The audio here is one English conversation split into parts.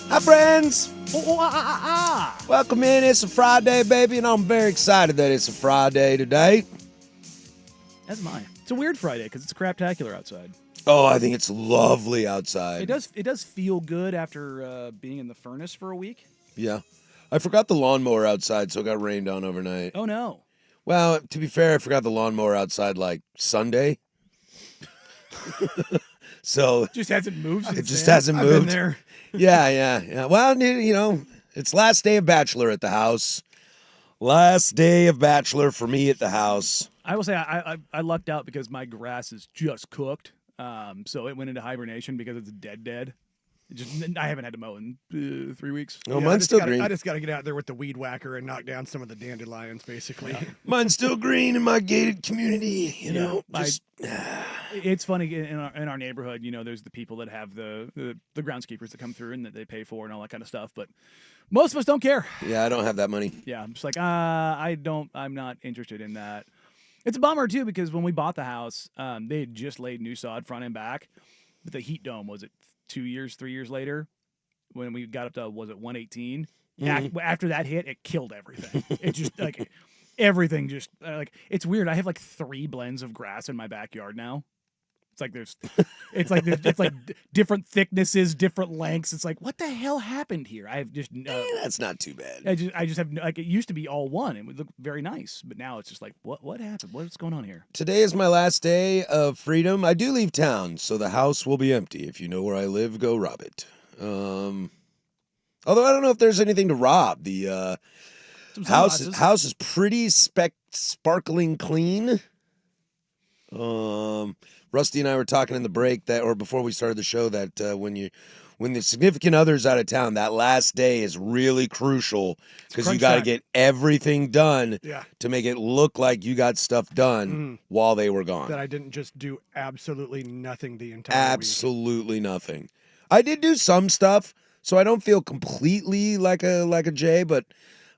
Hi, friends. Oh. Welcome in. It's a Friday, baby, and I'm very excited that it's a Friday today. That's mine. It's a weird Friday because it's craptacular outside. Oh, I think it's lovely outside. It does feel good after being in the furnace for a week. Yeah. I forgot the lawnmower outside, so it got rained on overnight. Oh, no. Well, to be fair, I forgot the lawnmower outside like Sunday. So It just hasn't moved since it just then. hasn't I've moved. been there. Yeah. Well, you know, it's last day of Bachelor at the house. Last day of Bachelor for me at the house. I will say I lucked out because my grass is just cooked. So it went into hibernation because it's dead. I haven't had to mow in 3 weeks. Oh, mine's still green. I just got to get out there with the weed whacker and knock down some of the dandelions, basically. Yeah. Mine's still green in my gated community, you know. It's funny in our neighborhood. You know, there's the people that have the groundskeepers that come through and that they pay for and all that kind of stuff. But most of us don't care. Yeah, I don't have that money. Yeah, I'm just like I'm not interested in that. It's a bummer too because when we bought the house, they had just laid new sod front and back, but the heat dome was 3 years later when we got up to 118. After that hit, it killed everything. It just like everything just like it's weird. I have like 3 blends of grass in my backyard now. It's like different thicknesses, different lengths. It's like, what the hell happened here? I've just That's not too bad. I just have like it used to be all one. It would look very nice, but now it's just like, what happened? What's going on here? Today is my last day of freedom. I do leave town, so the house will be empty. If you know where I live, go rob it. Although I don't know if there's anything to rob. The house is pretty sparkling clean. Rusty and I were talking in the break before we started the show that when the significant other's out of town, that last day is really crucial because you got to get everything done to make it look like you got stuff done while they were gone. That I didn't just do absolutely nothing the entire Absolutely nothing. I did do some stuff, so I don't feel completely like a Jay, but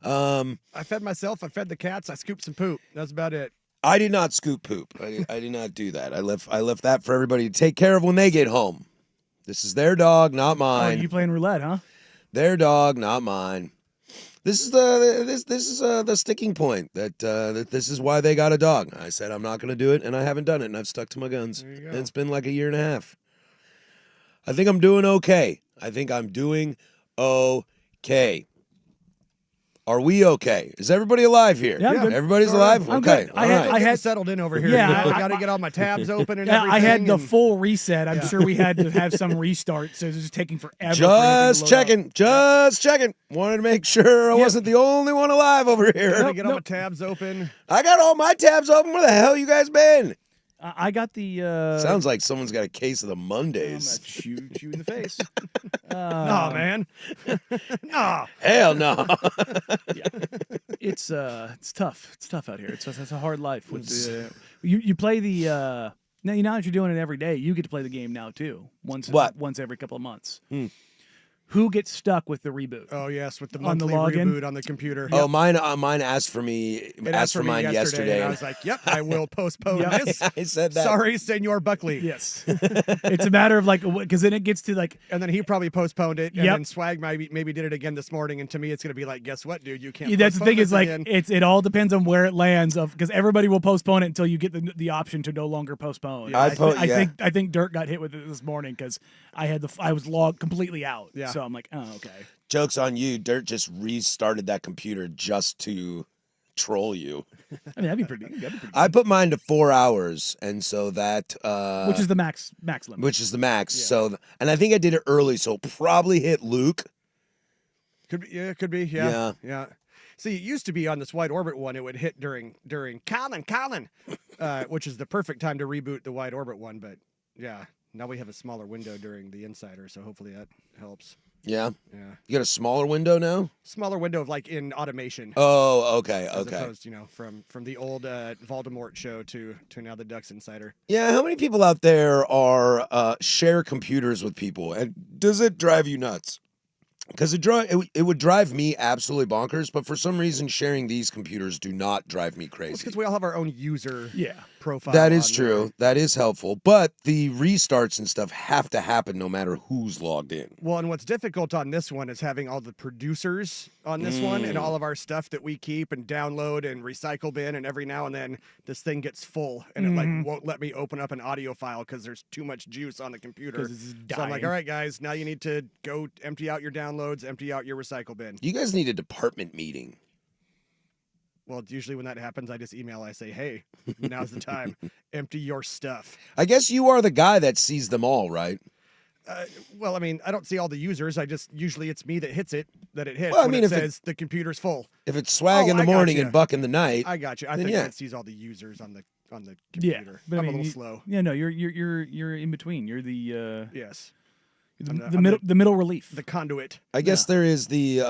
I fed myself, I fed the cats, I scooped some poop. That's about it. I did not scoop poop. I did not do that. I left that for everybody to take care of when they get home. This is their dog, not mine. Oh, you playing roulette, huh? Their dog, not mine. This is the sticking point that this is why they got a dog. I said I'm not going to do it, and I haven't done it, and I've stuck to my guns. There you go. And it's been like a year and a half. I think I'm doing okay. Are we okay? Is everybody alive here? Yeah, I'm good. Everybody's Sure. alive? I'm Okay. good. All right. I had settled in over here. Yeah, I got to get all my tabs open and Yeah, everything. I had the and- full reset. I'm sure we had to have some restart, so it was just taking forever. Just checking. Wanted to make sure I wasn't the only one alive over here. Gotta get all my tabs open. I got all my tabs open. Where the hell you guys been? I got the. Sounds like someone's got a case of the I'm Mondays. gonna shoot you in the face. Nah, man. Nah. Hell no. It's tough. It's tough out here. It's a hard life. You play the now that you're doing it every day, you get to play the game now too. Once every couple of months. Who gets stuck with the reboot? Oh yes, with the On the monthly login? reboot on the computer. Oh, mine asked for me. It Asked for mine yesterday. And I was like, "Yep, I will postpone Yep. this." I said that. Sorry, Senor Buckley. Yes, it's a matter of like because then it gets to like And then he probably postponed it, and Yep. then Swag maybe did it again this morning. And to me, it's gonna be like, guess what, dude? You can't. that's the postpone thing this is like again. it all depends on where it lands of because everybody will postpone it until you get the option to no longer postpone. Yeah, I think Dirk got hit with it this morning because I was logged completely out. Yeah. So I'm like, oh okay. Joke's on you. Dirt just restarted that computer just to troll you. I mean that'd be pretty good. I put mine to 4 hours, and so that Which is the max limit. which is the max. Yeah. So, and I think I did it early, so it'll probably hit Luke. Could be, yeah, could be, yeah. See, it used to be on this wide orbit one, it would hit during Colin, which is the perfect time to reboot the wide orbit one. But yeah, now we have a smaller window during the Insider, so hopefully that helps. Yeah, Yeah, you got a smaller window now. smaller window of like in automation. Oh, okay, As okay. opposed, from the old Voldemort show to now the Ducks Insider. Yeah, how many people out there are share computers with people, and does it drive you nuts? Because it would drive me absolutely bonkers, but for some reason, sharing these computers do not drive me It's crazy. because we all have our own user. Yeah. profile. That is on true. there. That is helpful. But the restarts and stuff have to happen no matter who's logged in. Well, and what's difficult on this one is having all the producers on this one and all of our stuff that we keep and download and recycle bin, and every now and then this thing gets full and it like won't let me open up an audio file because there's too much juice on the computer. It's So I'm like, dying. all right, guys, now you need to go empty out your downloads, empty out your recycle bin. You guys need a department meeting. Well, usually when that happens, I just email. I say, hey, now's the time. Empty your stuff. I guess you are the guy that sees them all, right? Well, I mean, I don't see all the users. I just usually it's me that hits it. That it hits. Well, I when mean, it if it- says the computer's full. If it's swag in the I got morning you. and buck in the night, I got you. I Then think yeah. it sees all the users on the Yeah, computer. but I I'm mean, a little you- slow. Yeah, no, you're in between. You're the Yes, the middle relief. the conduit. I guess there is the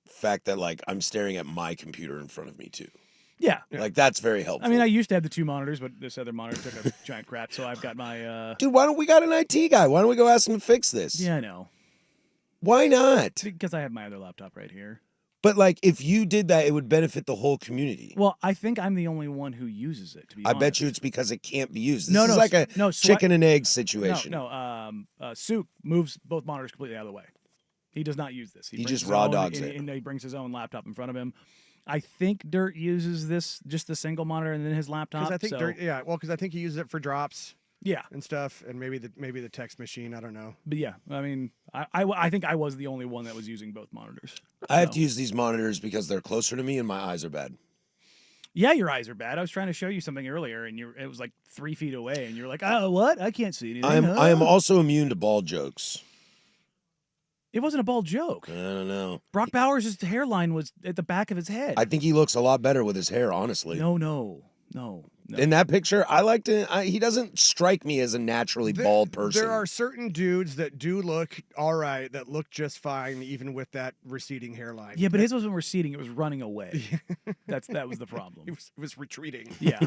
fact that like I'm staring at my computer in front of me too. yeah. Like that's very helpful. I mean, I used to have the two monitors, but this other monitor took a giant crap, so I've got my. Dude, why don't we got an IT guy? Why don't we go ask him to fix this? Yeah, I know. Why not? Because I have my other laptop right here. But like, if you did that, it would benefit the whole community. Well, I think I'm the only one who uses it. To be I honest. bet you it's because it can't be used. This No, is no, like a no, chicken and egg situation. Souk moves both monitors completely out of the way. He does not use this. He brings just his raw own, dogs and, it. and he brings his own laptop in front of him. I think Dirt uses this just the single monitor and then his laptop. Because I think, so, because I think he uses it for drops yeah, and stuff, and maybe the text machine. I don't know. but yeah, I mean, I think I was the only one that was using both monitors. I have So- to use these monitors because they're closer to me and my eyes are bad. Yeah, your eyes are bad. I was trying to show you something earlier, and it was like 3 feet away, and you're like, "Oh, what? I can't see anything." I am huh?" also immune to bald jokes. It wasn't a bald joke. I don't know. Brock Bowers' hairline was at the back of his head. I think he looks a lot better with his hair, honestly. No. In that picture, I like to. He doesn't strike me as a naturally bald person. There are certain dudes that do look all right, that look just fine, even with that receding hairline. Yeah, but his wasn't receding; it was running away. That was the problem. it was retreating. Yeah,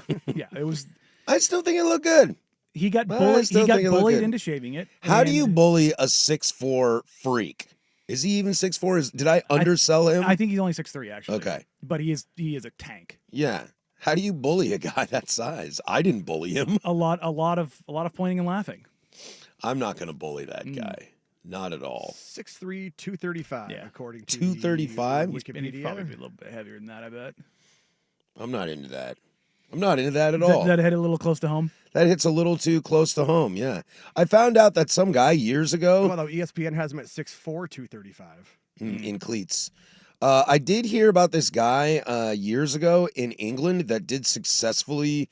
it was. I still think it looked good. He got I bullied. still He got think it looked bullied good. into shaving it. How do you and bully a 6'4" freak? Is he even 6'4"? Did I undersell him? I think he's only 6'3", actually. Okay. but he is a tank. Yeah. How do you bully a guy that size? I didn't bully him. A lot of pointing and laughing. I'm not going to bully that guy. Not at all. 6'3", 235, Yeah. according to 235? the And he'd Wikipedia. probably be a little bit heavier than that, I bet. I'm not into that. I'm not into that at Does all. that hit a little close to home? That hits a little too close to home, yeah. I found out that some guy years ago Well, though, ESPN has him at 6'4", 235. in cleats. I did hear about this guy years ago in England that did successfully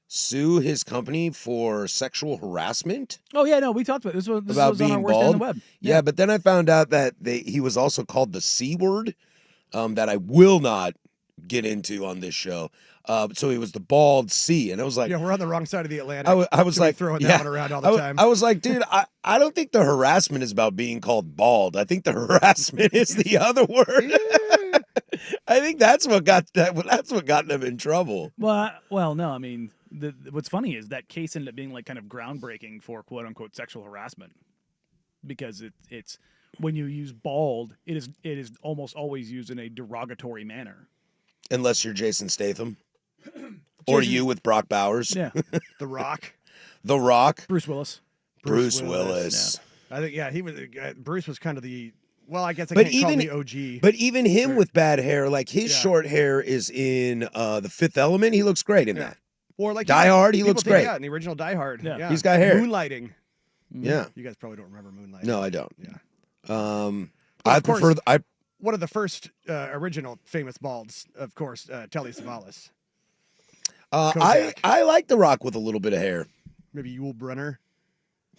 sue his company for sexual harassment. Oh yeah, no, we talked about this. This About was on our being worst day on the bald? web. Yeah, but then I found out that he was also called the C word, that I will not get into on this show. So he was the bald C, and I was like, Yeah, we're on the wrong side of the Atlantic. I was Should be like, throwing yeah, that one around all the time. I was like, dude, I don't think the harassment is about being called bald. I think the harassment is the other word. I think that's what got them in trouble. Well, no, I mean, what's funny is that case ended up being like kind of groundbreaking for quote unquote sexual harassment, because it's when you use bald, it is almost always used in a derogatory manner. Unless you're Jason Statham. Or you with Brock Bowers. Yeah, The Rock. The Rock. Bruce Willis. Bruce Willis. I think, yeah, he was. Bruce was kind of the. Well, I guess I But can't call him even- the OG. But even him with bad hair, like his Yeah. short hair is in The Fifth Element. He looks great in Yeah. that. Or like Die Hard, he people looks think, great. Yeah, in the original Die Hard. Yeah. Yeah. He's got hair. Moonlighting. Yeah. You guys probably don't remember Moonlighting. No, I don't. Yeah. But Well, I of course- prefer. One of the first original famous balds, of course, Telly Savalas. Kodak. I like The Rock with a little bit of hair. Maybe Yul Brynner.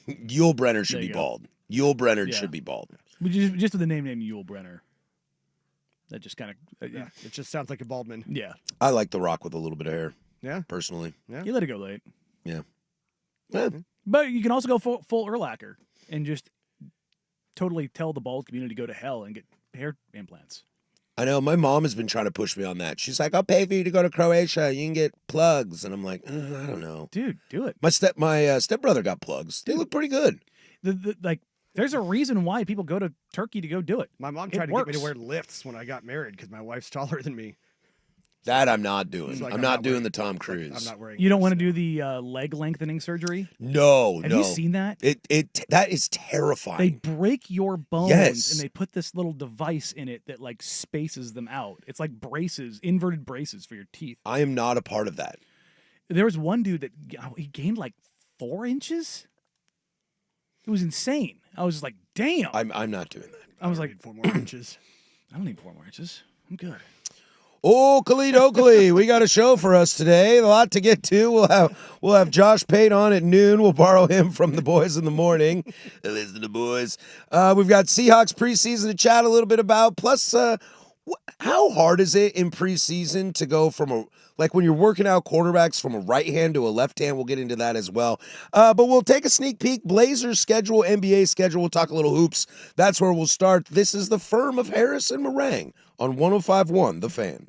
Yul Brenner should There be you go. bald. Yul Brenner Yeah. should be bald. Just with the name Yul Brenner. That just kind of Yeah, it just sounds like a Baldman. yeah. I like The Rock with a little bit of hair, Yeah. personally. You let it go late. Yeah. But you can also go full Urlacher and just totally tell the bald community to go to hell and get hair implants. I know my mom has been trying to push me on that. She's like, "I'll pay for you to go to Croatia. You can get plugs," and I'm like, I don't know. Dude, do it. My stepbrother got plugs. They look pretty good. There's a reason why people go to Turkey to go do it. My mom It tried to get me to works. wear lifts when I got married because my wife's taller than me. That I'm not doing. It's like I'm not doing wearing- the Tom it's like, Cruise. I'm not wearing. You don't want to gloves do the leg lengthening surgery? No, Have no. you seen that? That is They terrifying. break your bones Yes. and they put this little device in it that like spaces them out. It's like braces, inverted braces for your teeth. I am not a part of that. There was one dude that he gained like 4 inches. It was insane. I was just like, damn. I'm not doing that. I was I like, need 4 more inches. I don't need 4 more inches. I'm good. Oh, Khalid Oakley, we got a show for us today. A lot to get to. We'll have Josh Pate on at noon. We'll borrow him from the boys in the morning. Listen to the boys. We've got Seahawks preseason to chat a little bit about. Plus, how hard is it in preseason to go from like when you're working out quarterbacks from a right hand to a left hand? We'll get into that as well. But we'll take a sneak peek. Blazers schedule, NBA schedule. We'll talk a little hoops. That's where we'll start. This is the Firm of Harris and Meringue on 105.1 The Fan.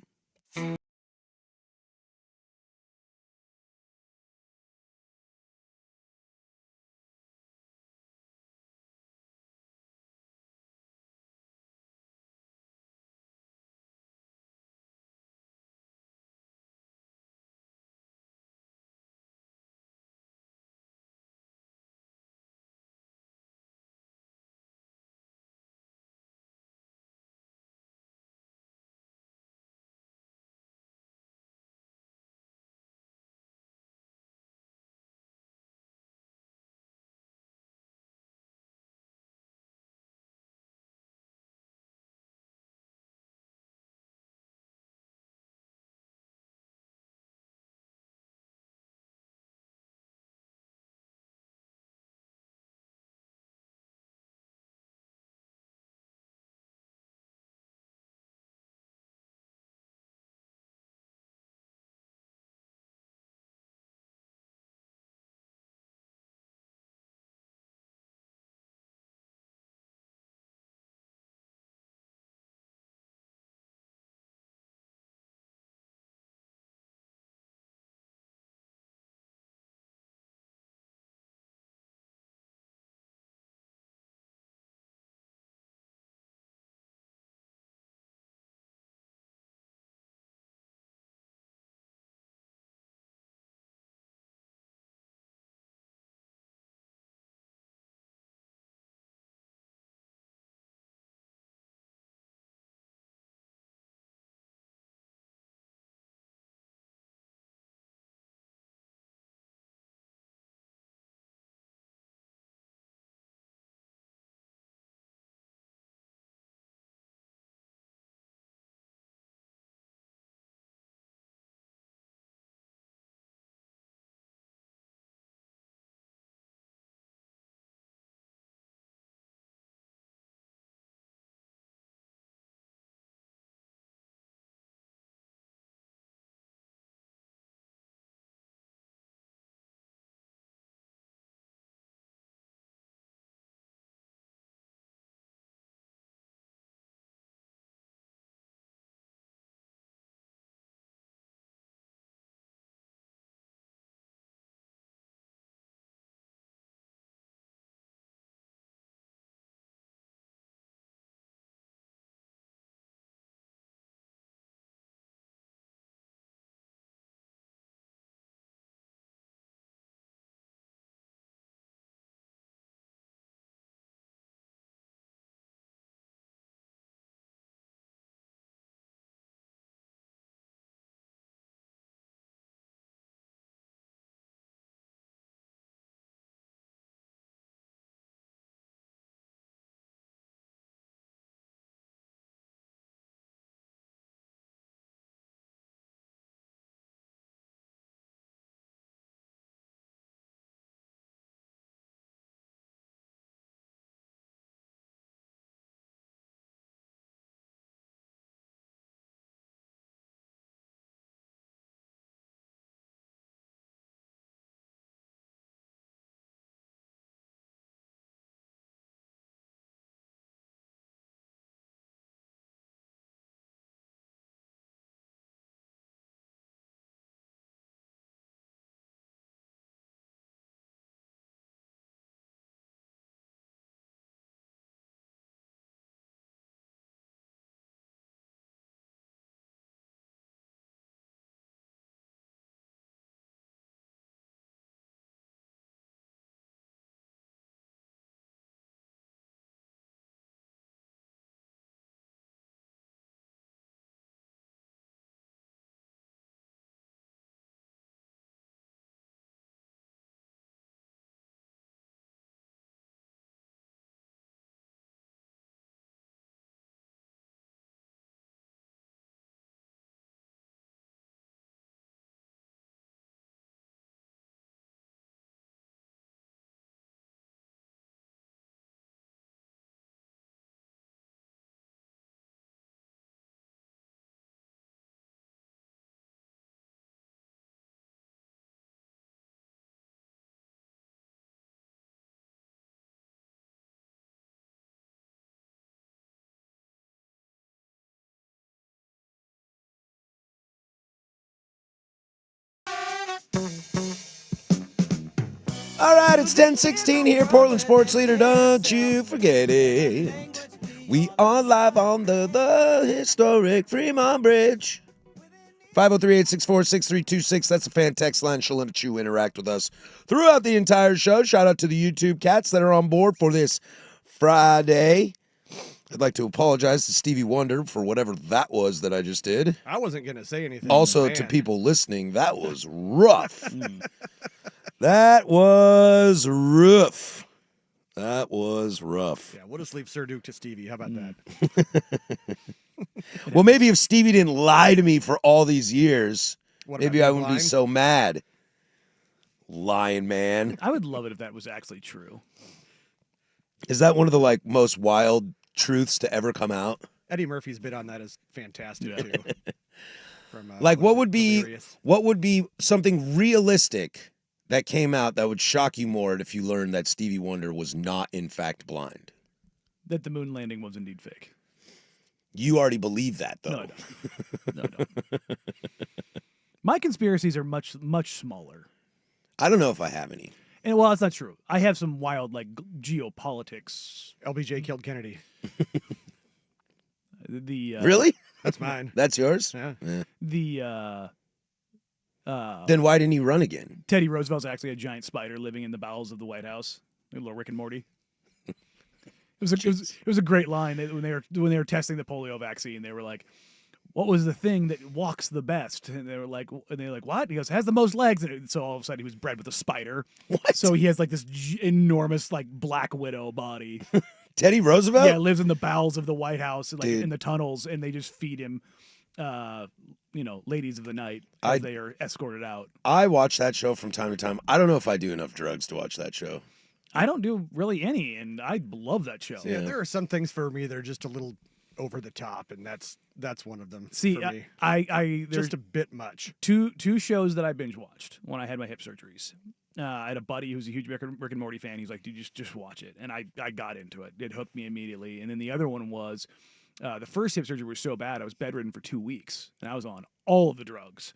All right, it's 10:16 here, Portland Sports Leader. Don't you forget it. We are live on the historic Fremont Bridge. 503-864-6326. That's a fan text line. She'll let you interact with us throughout the entire show. Shout out to the YouTube cats that are on board for this Friday. I'd like to apologize to Stevie Wonder for whatever that was that I just did. I wasn't going to say anything. Also, to people listening, that was rough. That was rough. That was rough. Yeah, we'll just leave Sir Duke to Stevie. How about that? Well, maybe if Stevie didn't lie to me for all these years, What maybe about I being wouldn't be blind? so mad. Lying man. I would love it if that was actually true. Is that one of the most wild truths to ever come out? Eddie Murphy's bit on that is fantastic too. From, What would be Delirious. what would be something realistic that came out that would shock you more if you learned that Stevie Wonder was not in fact blind? That the moon landing was indeed fake. You already believe that though. No, I don't. No, I don't. My conspiracies are much, much smaller. I don't know if I have any. And well, that's not true. I have some wild geopolitics. LBJ killed Kennedy. The Really? That's mine. That's yours? Yeah. the Then why didn't he run again? Teddy Roosevelt's actually a giant spider living in the bowels of the White House. A little Rick and Morty. It was a great line when they were testing the polio vaccine. They were like, "What was the thing that walks the best?" And they were like, "What?" He goes, "Has the most legs." And so all of a sudden he was bred with a spider. What? So he has this enormous Black Widow body. Teddy Roosevelt? Yeah, lives in the bowels of the White House, Dude. in the tunnels, and they just feed him, ladies of the night as they are escorted out. I watch that show from time to time. I don't know if I do enough drugs to watch that show. I don't do really any, and I love that show. Yeah, there are some things for me that are just a little over the top, and that's one of them. See, for me. there's Just a bit much. two shows that I binge watched when I had my hip surgeries. I had a buddy who's a huge Rick and Morty fan. He's like, "Dude, just watch it," and I got into it. It hooked me immediately. And then the other one was the first hip surgery was so bad I was bedridden for 2 weeks, and I was on all of the drugs.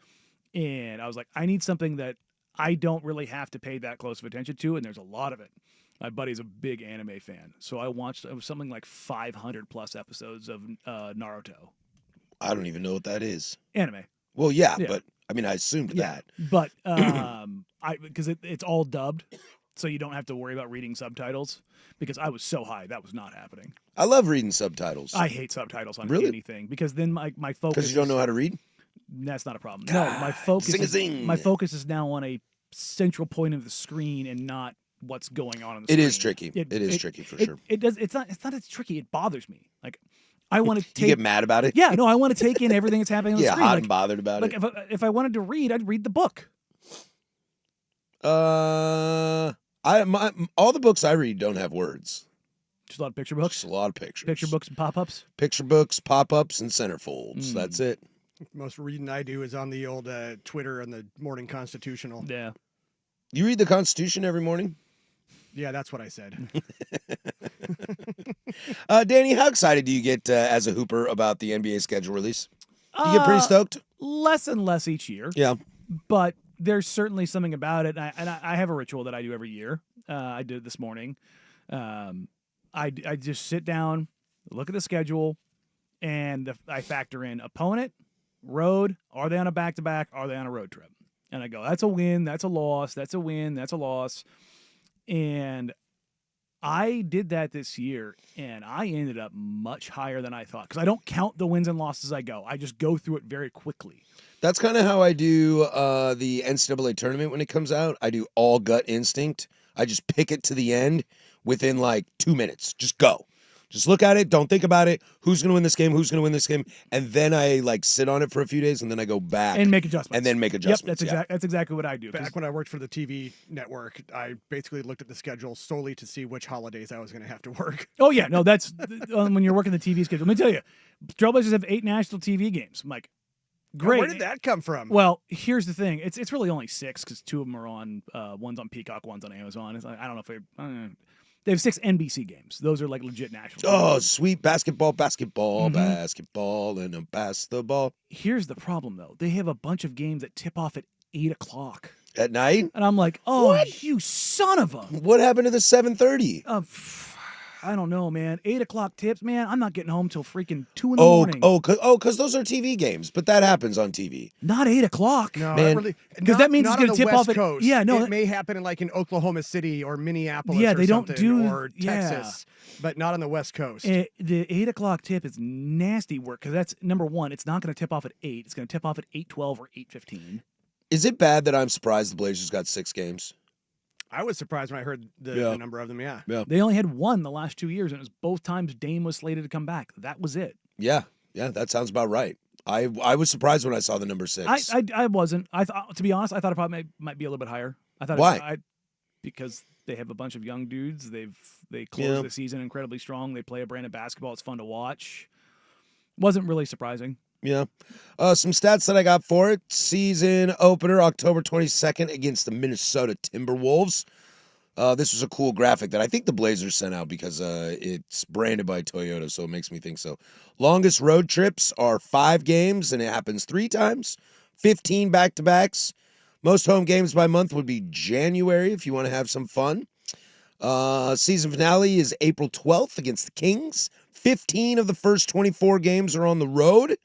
And I was like, I need something that I don't really have to pay that close of attention to, and there's a lot of it. My buddy's a big anime fan, so I watched something like 500 plus episodes of Naruto. I don't even know what that is. Anime. Well, yeah. Yeah. But I mean, I assumed that. But because it's all dubbed, so you don't have to worry about reading subtitles. Because I was so high, that was not happening. I love reading subtitles. I hate subtitles on Really? anything because then my focus. Because you don't know how to read? That's not a problem. No, my focus. Zing-a-zing. My focus is now on a central point of the screen and not what's going on the It screen. is tricky. It is tricky for sure. It does. It's not as tricky. It bothers me. I want to take. You get mad about it? Yeah, no, I want to take in everything that's happening on the Yeah, screen. hot and bothered about it. If I wanted to read, I'd read the book. All the books I read don't have words. Just a lot of picture books. Just a lot of pictures. Picture books and pop-ups. Picture books, pop-ups, and centerfolds. That's it. Most reading I do is on the old Twitter and the Morning Constitutional. Yeah. You read the Constitution every morning? Yeah, that's what I said. Danny, how excited do you get as a hooper about the NBA schedule release? Do you get pretty stoked? Less and less each year. Yeah. But there's certainly something about it. And I have a ritual that I do every year. I did it this morning. I just sit down, look at the schedule, and I factor in opponent, road. Are they on a back-to-back? Are they on a road trip? And I go, that's a win, that's a loss, that's a win, that's a loss. And I did that this year, and I ended up much higher than I thought because I don't count the wins and losses as I go. I just go through it very quickly. That's kind of how I do the NCAA tournament when it comes out. I do all gut instinct. I just pick it to the end within 2 minutes. Just go. Just look at it. Don't think about it. Who's going to win this game? Who's going to win this game? And then I sit on it for a few days, and then I go back and make adjustments. And then make adjustments. Yep, that's exactly what I do. Back when I worked for the TV network, I basically looked at the schedule solely to see which holidays I was going to have to work. Oh yeah, no, that's when you're working the TV schedule. Let me tell you, Trailblazers have 8 national TV games. I'm like, great. Where did that come from? Well, here's the thing. It's really only 6 because 2 of them are on. One's on Peacock, one's on Amazon. It's I don't know if they have 6 NBC games. Those are legit national. Oh, sweet basketball, and a pass the ball. Here's the problem though. They have a bunch of games that tip off at 8 o'clock. At night? And I'm like, oh, you son of a. What happened to the 7:30? I don't know, man. 8 o'clock tips, man. I'm not getting home till freaking 2 in the morning. Because those are TV games, but that happens on TV. Not 8 o'clock. No, Man. Because that means it's going to tip off at Coast. Yeah, no, it may happen in like in Oklahoma City or Minneapolis. Yeah, or they don't something, do or Texas, but not on the West Coast. The 8 o'clock tip is nasty work because that's number one. It's not going to tip off at 8. It's going to tip off at 8:12 or 8:15. Is it bad that I'm surprised the Blazers got 6 games? I was surprised when I heard the number of them. Yeah. They only had one the last 2 years, and it was both times Dame was slated to come back. That was it. Yeah, that sounds about right. I was surprised when I saw the number 6. I wasn't. I thought, to be honest, I thought it probably might be a little bit higher. I thought Why? Because they have a bunch of young dudes. They close the season incredibly strong. They play a brand of basketball. It's fun to watch. Wasn't really surprising. Yeah. Some stats that I got for it. Season opener, October 22nd against the Minnesota Timberwolves. This was a cool graphic that I think the Blazers sent out because it's branded by Toyota, so it makes me think so. Longest road trips are 5 games, and it happens 3 times. 15 back-to-backs. Most home games by month would be January if you want to have some fun. Season finale is April 12th against the Kings. 15 of the first 24 games are on the road.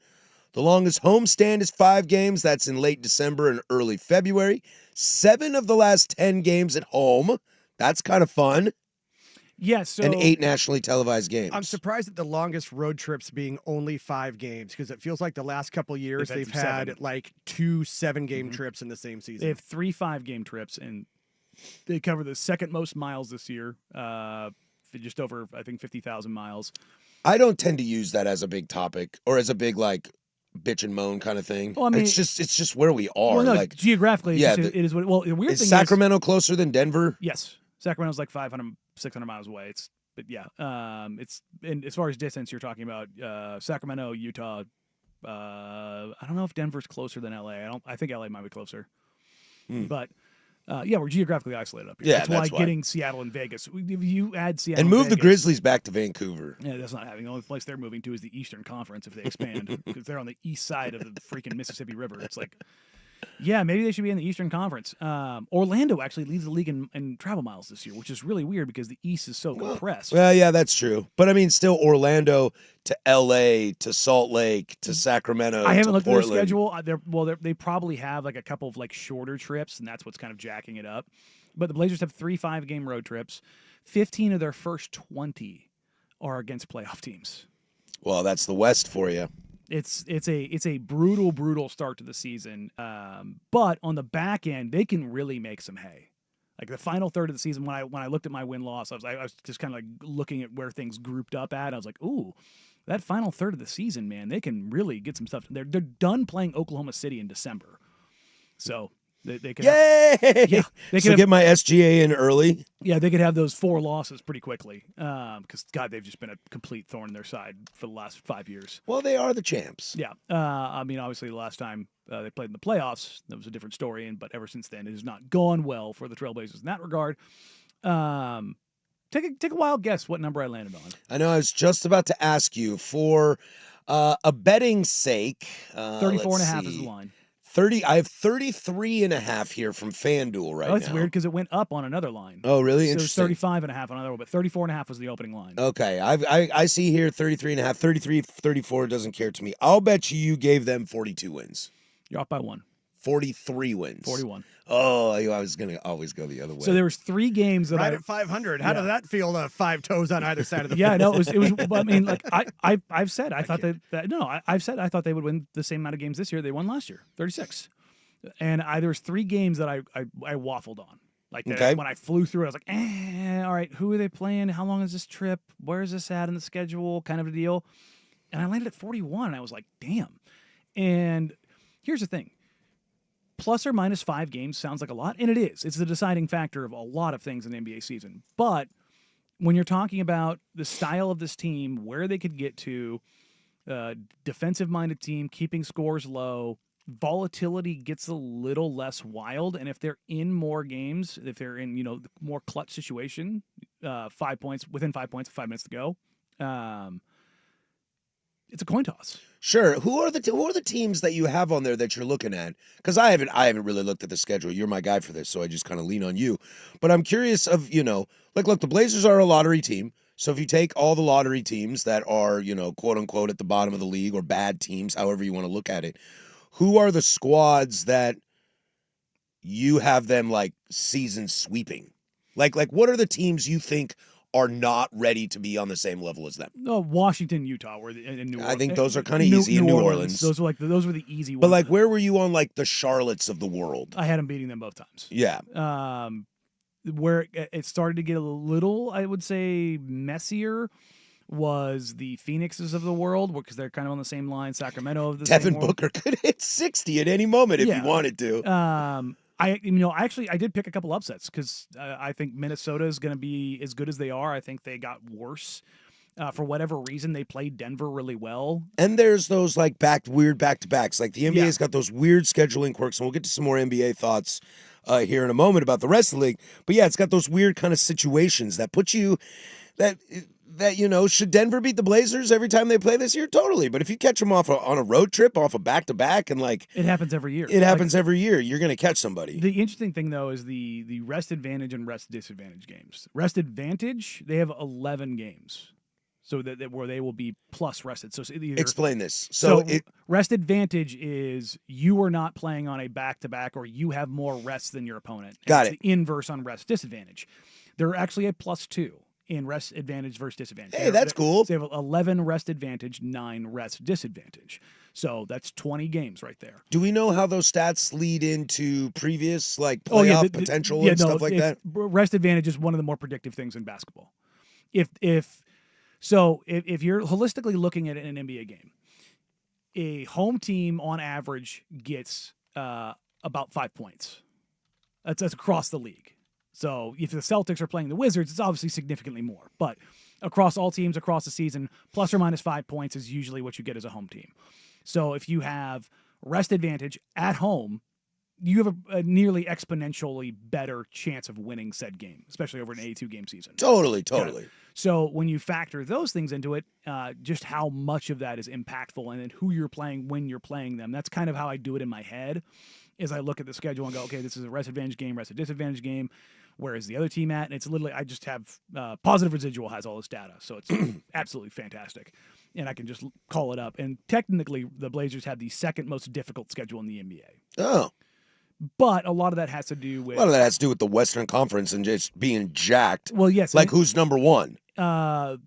The longest homestand is 5 games. That's in late December and early February. 7 of the last 10 games at home. That's kind of fun. Yes. So, and 8 nationally televised games. I'm surprised at the longest road trips being only 5 games because it feels like the last couple years they've had like 2 7-game trips in the same season. They have 3 5-game trips, and they cover the second most miles this year, just over, I think, 50,000 miles. I don't tend to use that as a big topic or as a big, like, bitch and moan kind of thing. Well, I mean, it's just where we are. Well, no, like geographically, yeah, it is what. Well, the weird is thing Sacramento closer than Denver? Yes, Sacramento's like 500, 600 miles away. But yeah, it's and as far as distance you're talking about, Sacramento, Utah. I don't know if Denver's closer than LA. I think LA might be closer, but. Yeah, we're geographically isolated up here. Yeah, that's why getting Seattle and Vegas. If you add Seattle and move Vegas, the Grizzlies back to Vancouver. Yeah, that's not happening. The only place they're moving to is the Eastern Conference if they expand, because they're on the east side of the freaking Mississippi River. It's like, yeah, maybe they should be in the Eastern Conference. Orlando actually leads the league in travel miles this year, which is really weird because the East is so compressed. Well, yeah, that's true. But I mean, still Orlando to L.A. to Salt Lake to Sacramento. I haven't looked Portland. at their schedule. They probably have like a couple of like shorter trips, and that's what's kind of jacking it up. But the Blazers have 3 5-game road trips. 15 of their first 20 are against playoff teams. Well, that's the West for you. It's a brutal start to the season. But on the back end, they can really make some hay. Like the final third of the season, when I looked at my win-loss, I was just kind of like looking at where things grouped up at. I was like, ooh, that final third of the season, man, they can really get some stuff. They're done playing Oklahoma City in December, so they could. Yay! They could get my SGA in early. Yeah, they could have those 4 losses pretty quickly. Because God, they've just been a complete thorn in their side for the last 5 years. Well, they are the champs. Yeah. I mean, obviously, the last time they played in the playoffs, that was a different story. But ever since then, it has not gone well for the Trailblazers in that regard. Take a wild guess what number I landed on. I know. I was just about to ask you for a betting sake. 34.5 is the line. 30. I have 33.5 here from FanDuel right now. Oh, that's weird because it went up on another line. Oh, really? So Interesting. It was 35.5 on another one, but 34.5 was the opening line. Okay. I see here 33.5. 33, 34 doesn't care to me. I'll bet you gave them 42 wins. You're off by 1. 43 wins. 41. Oh, I was going to always go the other way. So there was 3 games that right at 500. How did that feel? 5 toes on either side of the yeah, no, it was. I mean, like I've said, I thought I thought they would win the same amount of games this year they won last year, 36. And there was 3 games that I waffled on. Like when I flew through it, I was like, all right, who are they playing? How long is this trip? Where is this at in the schedule? Kind of a deal. And I landed at 41. And I was like, damn. And here's the thing. Plus or minus 5 games sounds like a lot, and it is. It's the deciding factor of a lot of things in the NBA season. But when you're talking about the style of this team, where they could get to, defensive-minded team, keeping scores low, volatility gets a little less wild, and if they're in more games, if they're in more clutch situation, 5 points within 5 points, 5 minutes to go, it's a coin toss. Sure. Who are the teams that you have on there that you're looking at? Because I haven't really looked at the schedule. You're my guy for this, so I just kind of lean on you. But I'm curious of, like, look, the Blazers are a lottery team. So if you take all the lottery teams that are, quote unquote, at the bottom of the league or bad teams, however you want to look at it, who are the squads that you have them like season sweeping? Like what are the teams you think are not ready to be on the same level as them? No, Washington, Utah, were in New Orleans. I think those are kind of easy in New Orleans. Those were the easy ones. But like, where were you on like the Charlottes of the world? I had them beating them both times. Yeah. Where it started to get a little, I would say, messier was the Phoenixes of the world, because they're kind of on the same line. Sacramento of the Devin same world. Booker could hit 60 at any moment if he wanted to. I did pick a couple upsets because I think Minnesota is going to be as good as they are. I think they got worse. For whatever reason, they played Denver really well. And there's those like weird back-to-backs. Like the NBA's got those weird scheduling quirks, and we'll get to some more NBA thoughts here in a moment about the rest of the league. But yeah, it's got those weird kind of situations that put you that should Denver beat the Blazers every time they play this year? Totally. But if you catch them on a road trip, off a back-to-back, and like it happens every year. It happens every year. You're going to catch somebody. The interesting thing though is the rest advantage and rest disadvantage games. Rest advantage, they have 11 games. So that where they will be plus rested. So either, explain this. Rest advantage is you are not playing on a back-to-back, or you have more rests than your opponent. Got it. The inverse on rest disadvantage. They're actually a +2 in rest advantage versus disadvantage. Hey, that's cool. So they have 11 rest advantage, 9 rest disadvantage. So that's 20 games right there. Do we know how those stats lead into previous like playoff potential and stuff like that? Rest advantage is one of the more predictive things in basketball. So if you're holistically looking at an NBA game, a home team on average gets about 5 points. That's across the league. So if the Celtics are playing the Wizards, it's obviously significantly more. But across all teams across the season, plus or minus 5 points is usually what you get as a home team. So if you have rest advantage at home, you have a nearly exponentially better chance of winning said game, especially over an 82-game season. Totally. Yeah. So when you factor those things into it, just how much of that is impactful, and then who you're playing when you're playing them. That's kind of how I do it in my head, is I look at the schedule and go, okay, this is a rest advantage game, rest disadvantage game. Where is the other team at? And it's literally, I just have Positive Residual has all this data, so it's absolutely fantastic. And I can just call it up. And technically, the Blazers have the second most difficult schedule in the NBA. Oh. But a lot of that has to do with... A lot of that has to do with the Western Conference and just being jacked. Well, yes. Like, who's number one? Someone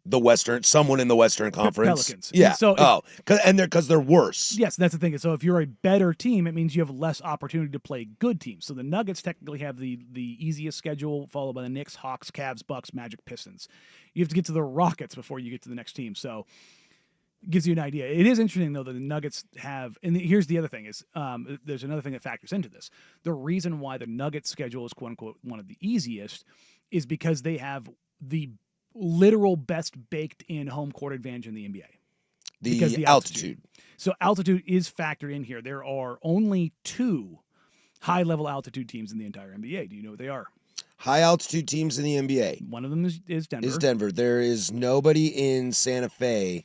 in the Western Conference. Pelicans. Yeah. So because they're worse. Yes, that's the thing. So if you're a better team, it means you have less opportunity to play good teams. So the Nuggets technically have the easiest schedule, followed by the Knicks, Hawks, Cavs, Bucks, Magic, Pistons. You have to get to the Rockets before you get to the next team. So it gives you an idea. It is interesting, though, that the Nuggets have, and here's the other thing is, there's another thing that factors into this. The reason why the Nuggets schedule is quote unquote one of the easiest is because they have the literal best baked in home court advantage in the NBA. The altitude. So altitude is factored in here. There are only 2 high level altitude teams in the entire NBA. Do you know what they are? High altitude teams in the NBA. One of them is Denver. Is Denver. There is nobody in Santa Fe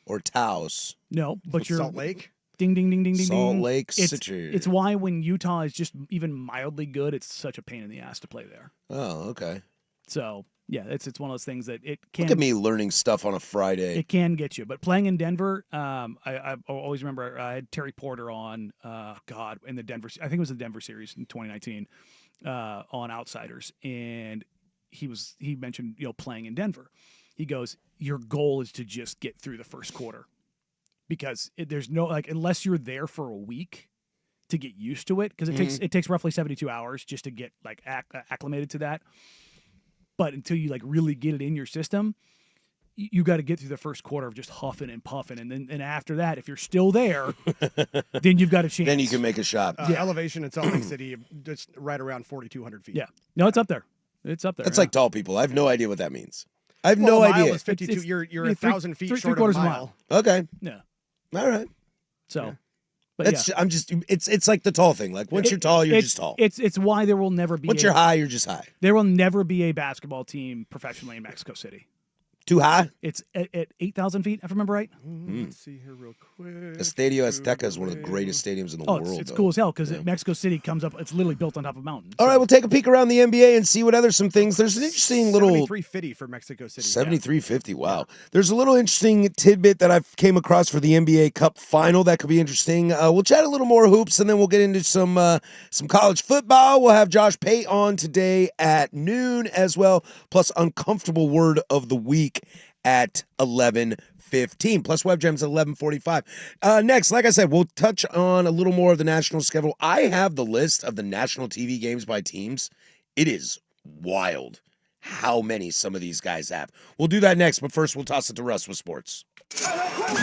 or Taos. No, but you're Salt Lake. Ding, ding, ding, ding, ding. Salt Lake City. It's why when Utah is just even mildly good, it's such a pain in the ass to play there. Oh, okay. So yeah, it's one of those things that it can. Look at me learning stuff on a Friday. It can get you, but playing in Denver, I always remember I had Terry Porter on. In the Denver, I think it was the Denver series in 2019, on Outsiders, and he mentioned playing in Denver. He goes, your goal is to just get through the first quarter, because there's no unless you're there for a week to get used to it, because it takes roughly 72 hours just to get acclimated to that. But until you really get it in your system, you got to get through the first quarter of just huffing and puffing, and after that, if you're still there, then you've got a chance. Then you can make a shot. Elevation in Salt Lake City, just right around 4,200 feet. Yeah, no, it's up there. It's up there. That's like tall people. I have no idea what that means. I have no a mile idea. Is 52. You're 1,000 feet short three-quarters of a of a mile. Okay. Yeah. All right. So. Yeah. But it's like the tall thing. Like once you're tall, you're just tall. It's why there will never be. Once you're high, you're just high. There will never be a basketball team professionally in Mexico City. Too high? It's at 8,000 feet, if I remember right. Let's see here real quick. Estadio Azteca is one of the greatest stadiums in the world. It's cool as hell because Mexico City comes up. It's literally built on top of a mountain. All right, we'll take a peek around the NBA and see what other some things. There's an interesting little 7350 for Mexico City. 7350. Wow. There's a little interesting tidbit that I've came across for the NBA Cup final that could be interesting. We'll chat a little more hoops, and then we'll get into some college football. We'll have Josh Pate on today at noon as well, plus uncomfortable word of the week at 11:15. Plus Web Gems at 11:45. Next, like I said, we'll touch on a little more of the national schedule. I have the list of the national TV games by teams. It is wild how many some of these guys have. We'll do that next, but first we'll toss it to Russ with sports.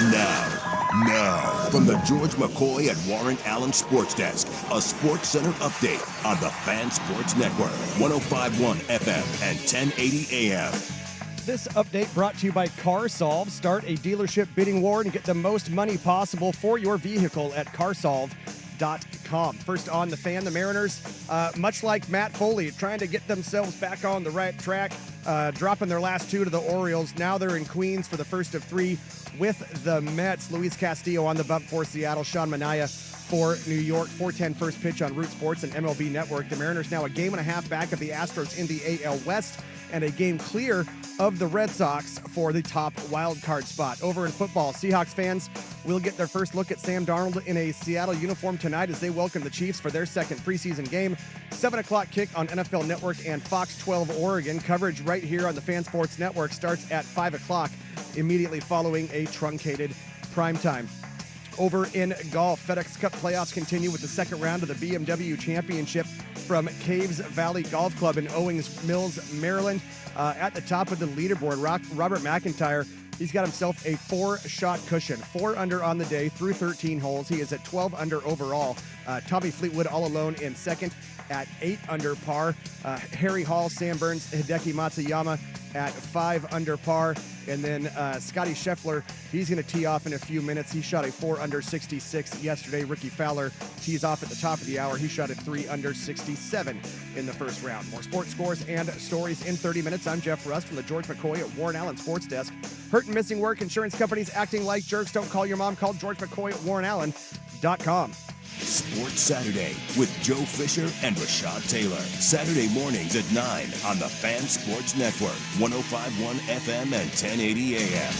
Now, from the George McCoy and Warren Allen Sports Desk, a Sports Center update on the Fan Sports Network, 105.1 FM and 1080 AM. This update brought to you by CarSolve. Start a dealership bidding war and get the most money possible for your vehicle at CarSolve.com. First on the Fan, the Mariners, much like Matt Foley, trying to get themselves back on the right track, dropping their last two to the Orioles. Now they're in Queens for the first of three with the Mets. Luis Castillo on the bump for Seattle. Sean Manaea for New York. 4:10 first pitch on Root Sports and MLB Network. The Mariners now a game and a half back of the Astros in the AL West and a game clear of the Red Sox for the top wild card spot. Over in football, Seahawks fans will get their first look at Sam Darnold in a Seattle uniform tonight as they welcome the Chiefs for their second preseason game. 7 o'clock kick on NFL Network and Fox 12 Oregon. Coverage right here on the Fan Sports Network starts at 5 o'clock, immediately following a truncated primetime. Over in golf, FedEx Cup playoffs continue with the second round of the BMW Championship from Caves Valley Golf Club in Owings Mills, Maryland. At the top of the leaderboard, Robert McIntyre, he's got himself a 4-shot cushion. 4 under on the day through 13 holes. He is at 12 under overall. Tommy Fleetwood all alone in second at 8 under par. Harry Hall, Sam Burns, Hideki Matsuyama at 5 under par. And then Scotty Scheffler, he's going to tee off in a few minutes. He shot a 4 under 66 yesterday. Ricky Fowler tees off at the top of the hour. He shot a 3 under 67 in the first round. More sports scores and stories in 30 minutes. I'm Jeff Rust from the George McCoy at Warren Allen Sports Desk. Hurt and missing work, insurance companies acting like jerks. Don't call your mom. Call George McCoy at warrenallen.com. Sports Saturday with Joe Fisher and Rashad Taylor. Saturday mornings at 9 on the Fan Sports Network, 105.1 FM and 1080 AM.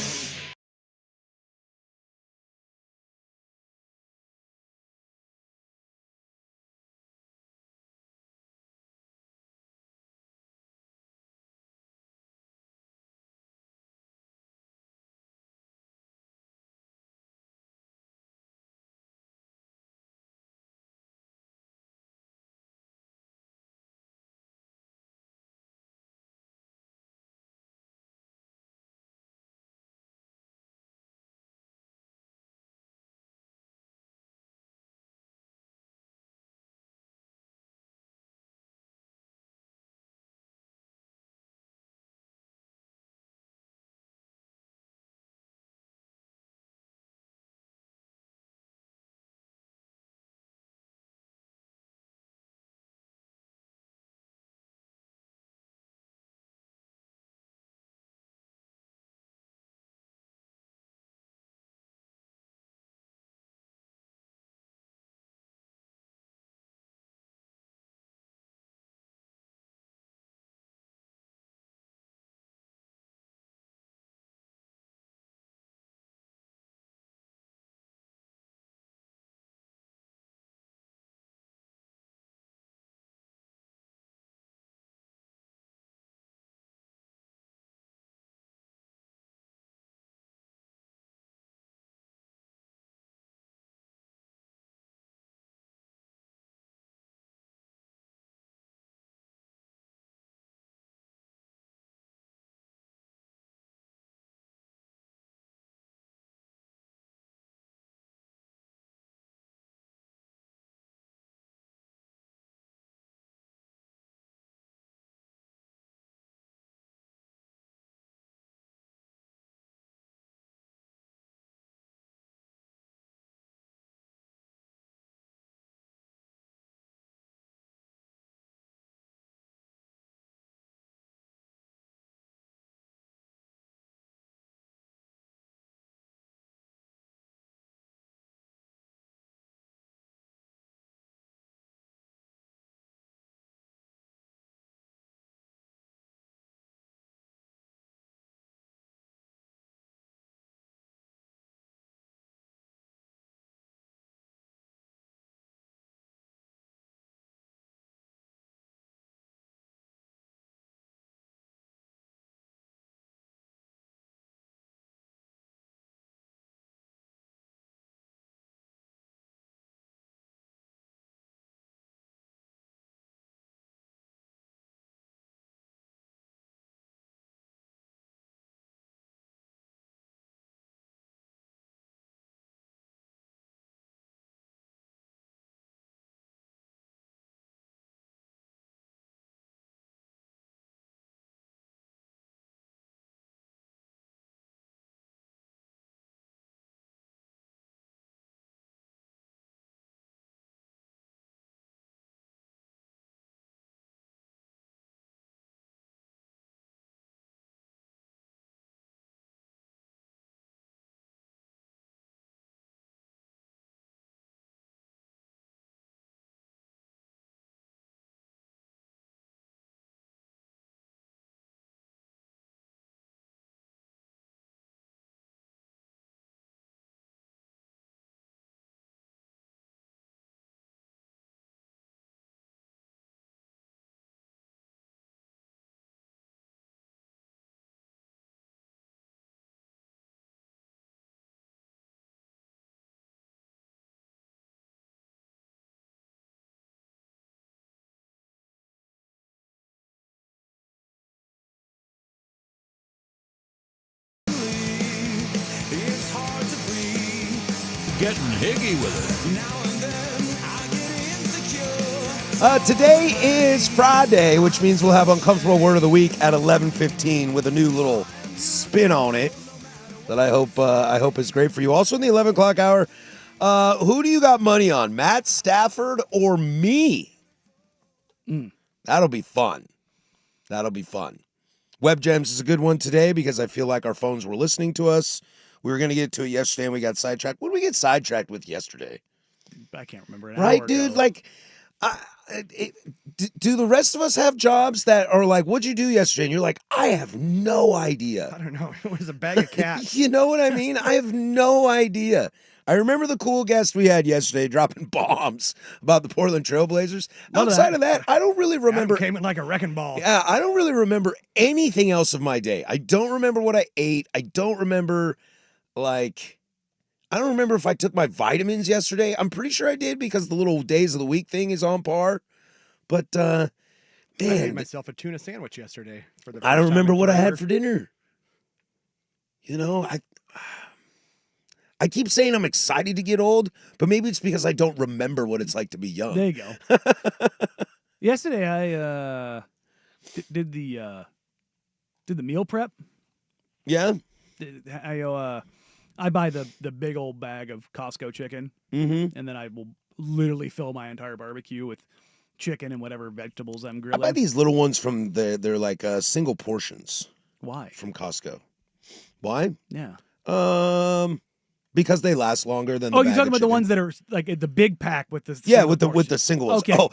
getting higgy with it. Today is Friday, which means we'll have Uncomfortable Word of the Week at 11:15 with a new little spin on it that I hope is great for you. Also in the 11 o'clock hour, who do you got money on, Matt Stafford or me? That'll be fun. Web Gems is a good one today because I feel like our phones were listening to us. We were going to get to it yesterday and we got sidetracked. What did we get sidetracked with yesterday? I can't remember. Right, dude? Ago. Like, do the rest of us have jobs that are like, what'd you do yesterday? And you're like, I have no idea. I don't know. It was a bag of cats. You know what I mean? I have no idea. I remember the cool guest we had yesterday dropping bombs about the Portland Trailblazers. Outside of that, I don't really remember. Adam came in like a wrecking ball. Yeah, I don't really remember anything else of my day. I don't remember what I ate. I don't remember, I don't remember if I took my vitamins yesterday. I'm pretty sure I did because the little days of the week thing is on par. But, I made man, myself a tuna sandwich yesterday. I don't remember what I had for dinner. You know, I keep saying I'm excited to get old, but maybe it's because I don't remember what it's like to be young. There you go. Yesterday, I did the meal prep. Yeah? I buy the big old bag of Costco chicken, Mm-hmm. and then I will literally fill my entire barbecue with chicken and whatever vegetables I'm I grilling. buy these little ones from they're like single portions Why? from Costco. Why? Yeah. Because they last longer than. Oh, the you're bag talking of about the chicken. ones that are like the big pack with the Yeah, single with the portion. single ones. Okay. Oh,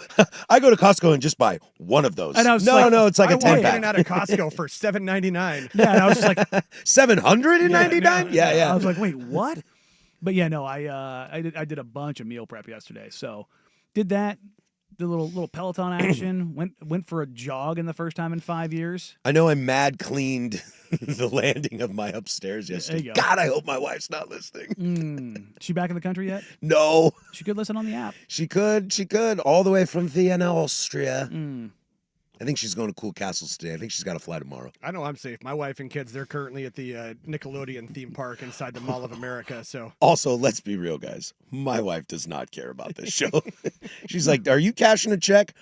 I go to Costco and just buy one of those. And I was no, like, it's like I a 10 walked in pack. and out of Costco for $7.99. Yeah, and I was just like, $799? Yeah. I was like, wait, what? But yeah, no, I did a bunch of meal prep yesterday. So did that, the little Peloton action. went for a jog in the first time in 5 years. I know I mad cleaned the landing of my upstairs yesterday. There you go. God, I hope my wife's not listening. She back in the country yet? No, She could listen on the app. she could, all the way from Vienna, Austria. Mm. I think she's going to Cool Castles today. I think she's got to fly tomorrow. I know I'm safe. My wife and kids, they're currently at the Nickelodeon theme park inside the Mall of America. So Also, let's be real, guys. My wife does not care about this show. She's like, are you cashing a check?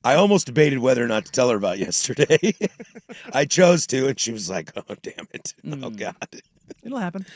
I almost debated whether or not to tell her about yesterday. I chose to, and she was like, oh, damn it. Oh, God. It'll happen.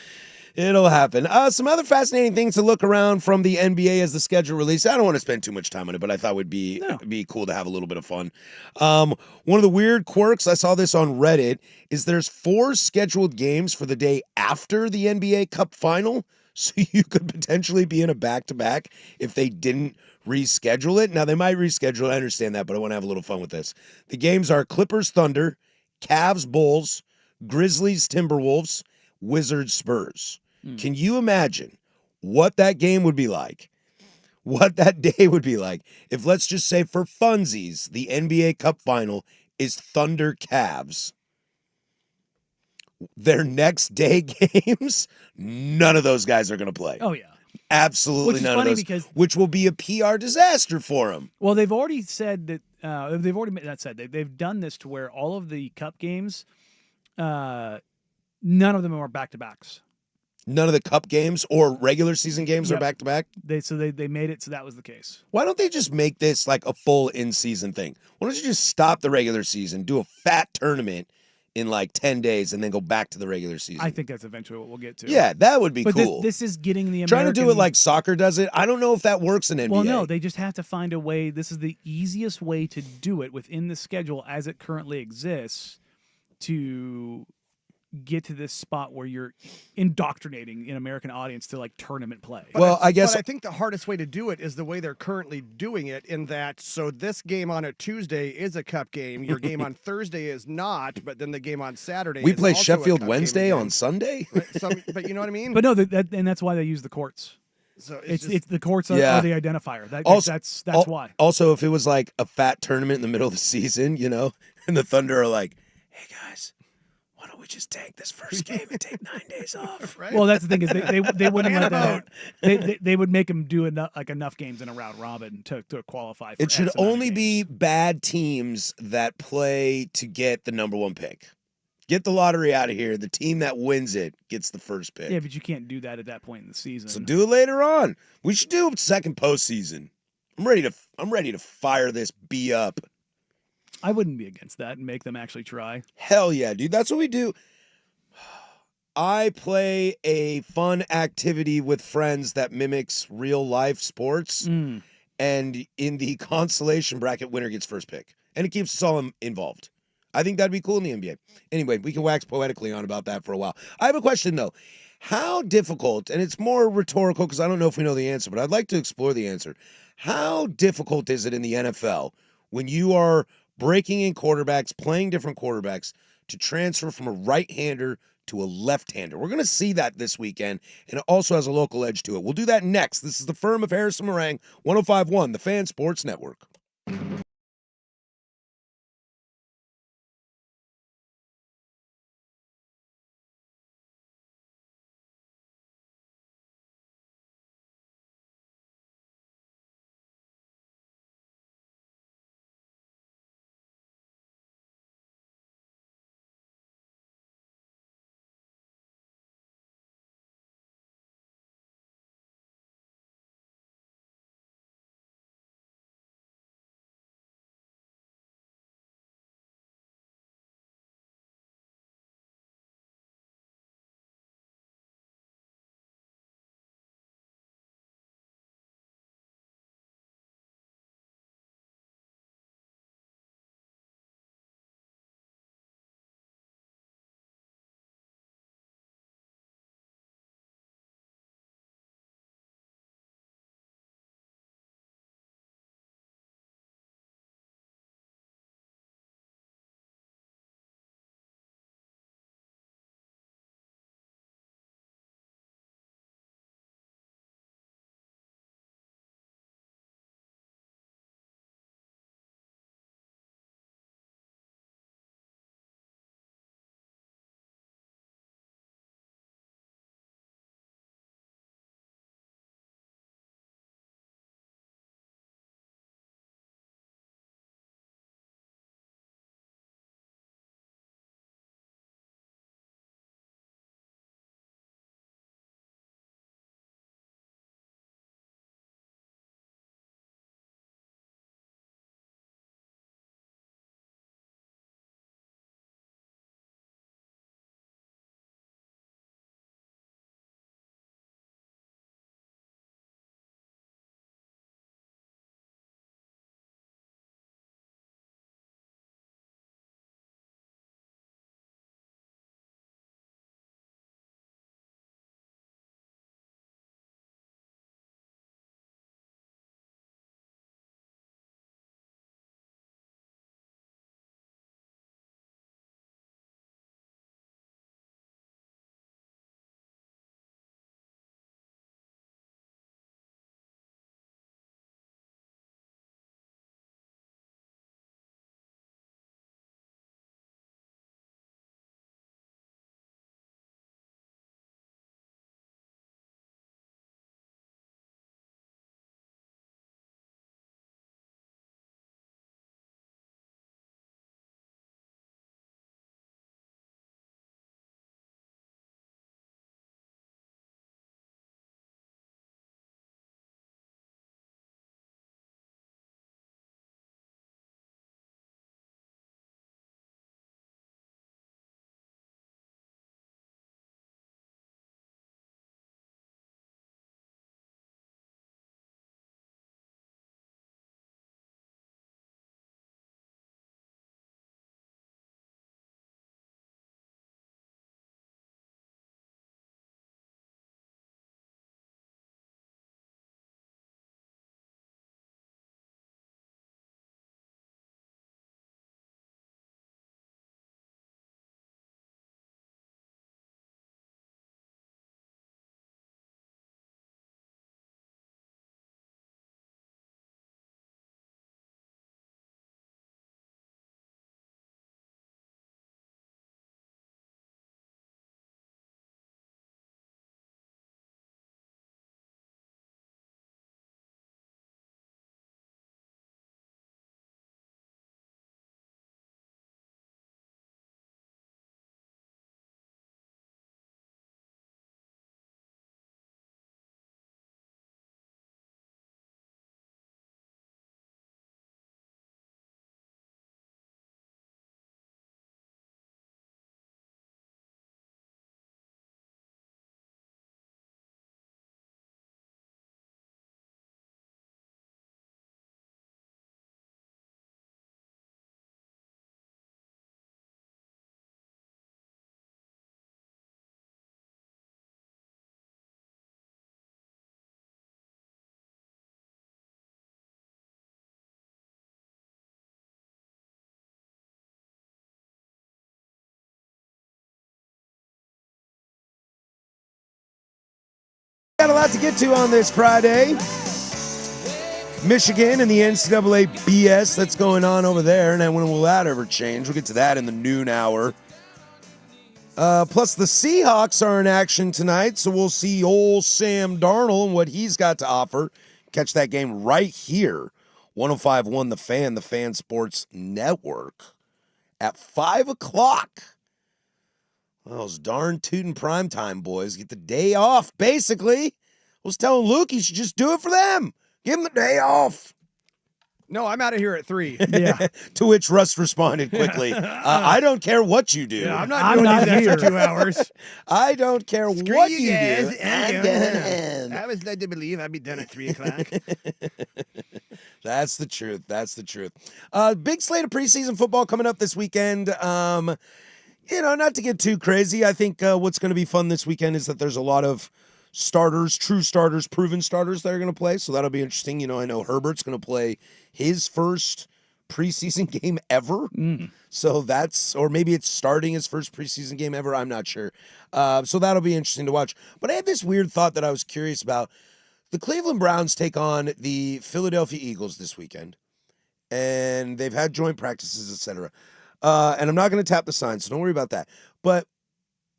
It'll happen. Some other fascinating things to look around from the NBA as the schedule released. I don't want to spend too much time on it, but I thought it would be cool to have a little bit of fun. One of the weird quirks, I saw this on Reddit, is there's 4 scheduled games for the day after the NBA Cup final. So you could potentially be in a back-to-back if they didn't reschedule it. Now, they might reschedule it. I understand that, but I want to have a little fun with this. The games are Clippers Thunder, Cavs Bulls, Grizzlies Timberwolves, Wizards Spurs. Can you imagine what that game would be like? What that day would be like if, let's just say for funsies, the NBA Cup final is Thunder Cavs. Their next day games, none of those guys are going to play. Oh, yeah. Absolutely Which is none funny of those. because- Which will be a PR disaster for them. Well, they've already said that they've done this to where all of the cup games, none of them are back-to-backs. None of the cup games or regular season games are Yep. back-to-back? They made it so that was the case. Why don't they just make this like a full in-season thing? Why don't you just stop the regular season, do a fat tournament in like 10 days, and then go back to the regular season? I think that's eventually what we'll get to. Yeah, that would be but cool. this is getting the Trying to do it American- like soccer does it, I don't know if that works in NBA. Well, no, they just have to find a way. This is the easiest way to do it within the schedule as it currently exists to get to this spot where you're indoctrinating an American audience to like tournament play. Well, I guess But I think the hardest way to do it is the way they're currently doing it, in that so this game on a Tuesday is a cup game, your game on Thursday is not, but then the game on Saturday we is play also a Sheffield cup game Wednesday again. on Sunday. Right? But you know what I mean? But no, and that's why they use the courts. So It's just- the courts are, Yeah. are the identifier. That's why. Also, if it was like a fat tournament in the middle of the season, you know, and the Thunder are like, hey guys, why don't we just tank this first game and take 9 days off? right? Well, that's the thing is they wouldn't let that. Roundabout. They would make them do enough games in a round robin to qualify. For It should X amount of only games. be bad teams that play to get the number 1 pick. Get the lottery out of here. The team that wins it gets the first pick. Yeah, but you can't do that at that point in the season. So do it later on. We should do a second postseason. I'm ready to fire this B up. I wouldn't be against that and make them actually try. Hell yeah, dude. That's what we do. I play a fun activity with friends that mimics real life sports. Mm. And in the consolation bracket, winner gets first pick. And it keeps us all involved. I think that'd be cool in the NBA. Anyway, we can wax poetically on about that for a while. I have a question, though. How difficult, and it's more rhetorical because I don't know if we know the answer, but I'd like to explore the answer. How difficult is it in the NFL when you are breaking in quarterbacks, playing different quarterbacks, to transfer from a right-hander to a left-hander? We're going to see that this weekend, and it also has a local edge to it. We'll do that next. This is the Firm of Harrison Meringue, 105.1, the Fan Sports Network. Got a lot to get to on this Friday. Michigan and the NCAA BS that's going on over there, and then when will that ever change? We'll get to that in the noon hour. Plus, the Seahawks are in action tonight, so we'll see old Sam Darnold and what he's got to offer. Catch that game right here, 105.1 The Fan Sports Network, at 5 o'clock. Those darn tootin' primetime boys get the day off, basically. I was telling Luke he should just do it for them. Give him the day off. No, I'm out of here at 3. Yeah. To which Russ responded quickly, I don't care what you do. Yeah, I'm not doing these extra 2 hours. I don't care what you do. I'm I'm going I was led to believe I'd be done at 3 o'clock. That's the truth. That's the truth. Big slate of preseason football coming up this weekend. Not to get too crazy, I think what's going to be fun this weekend is that there's a lot of starters, true starters, proven starters that are going to play. So that'll be interesting. I know Herbert's going to play his first preseason game ever. So or maybe it's starting his first preseason game ever. I'm not sure. So that'll be interesting to watch. But I had this weird thought that I was curious about. The Cleveland Browns take on the Philadelphia Eagles this weekend, and they've had joint practices, etc. And I'm not going to tap the sign, so don't worry about that. But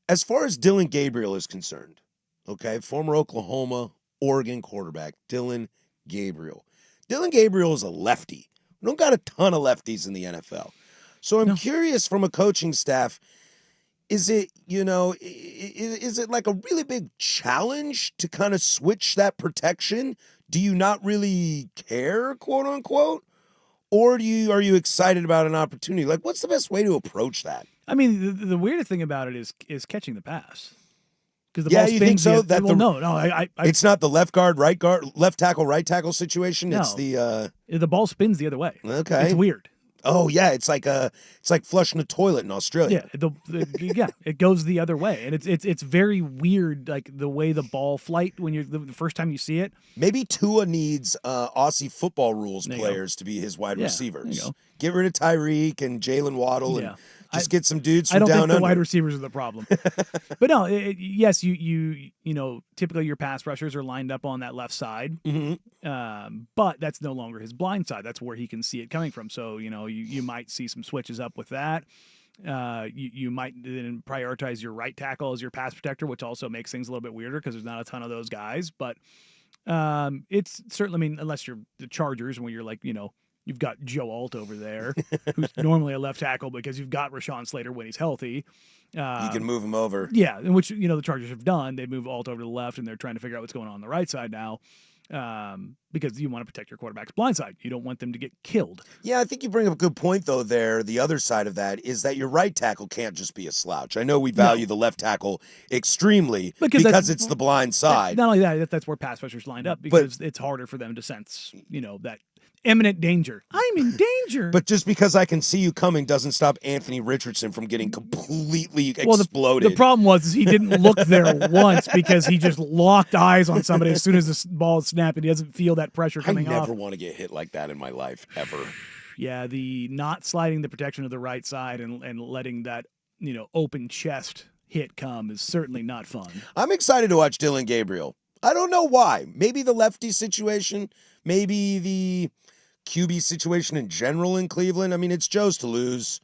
as far as Dylan Gabriel is concerned, okay, former Oklahoma, Oregon quarterback, Dylan Gabriel. Dylan Gabriel is a lefty. We don't got a ton of lefties in the NFL. So I'm curious from a coaching staff, is it like a really big challenge to kind of switch that protection? Do you not really care, quote unquote? Or are you excited about an opportunity? Like, what's the best way to approach that? I mean, the weirdest thing about it is catching the pass. Because the ball spins. You think so? It's not the left tackle, right tackle situation. No. It's the ball spins the other way. Okay, it's weird. Oh yeah, it's like flushing a toilet in Australia. Yeah, it goes the other way, and it's very weird, like the way the ball flight when you're the first time you see it. Maybe Tua needs Aussie football rules players to be his wide receivers. Get rid of Tyreek and Jalen Waddle and just get some dudes from down under. I don't think the wide receivers are the problem. But no, yes, you typically your pass rushers are lined up on that left side. Mm-hmm. But that's no longer his blind side. That's where he can see it coming from. So, you might see some switches up with that. You might then prioritize your right tackle as your pass protector, which also makes things a little bit weirder because there's not a ton of those guys. But it's certainly, unless you're the Chargers, when you're like, you've got Joe Alt over there, who's normally a left tackle because you've got Rashawn Slater when he's healthy. You can move him over. Yeah, which, the Chargers have done. They move Alt over to the left, and they're trying to figure out what's going on the right side now because you want to protect your quarterback's blind side. You don't want them to get killed. Yeah, I think you bring up a good point, though, there. The other side of that is that your right tackle can't just be a slouch. I know we value the left tackle extremely because it's the blind side. Not only that, that's where pass rushers lined up because it's harder for them to sense, that imminent danger. I'm in danger. But just because I can see you coming doesn't stop Anthony Richardson from getting completely exploded. The problem was he didn't look there once because he just locked eyes on somebody as soon as the ball snapped and he doesn't feel that pressure coming off. I never want to get hit like that in my life, ever. Yeah, the not sliding the protection of the right side and letting that, open chest hit come is certainly not fun. I'm excited to watch Dylan Gabriel. I don't know why. Maybe the lefty situation, maybe the QB situation in general in Cleveland. I mean, it's Joe's to lose,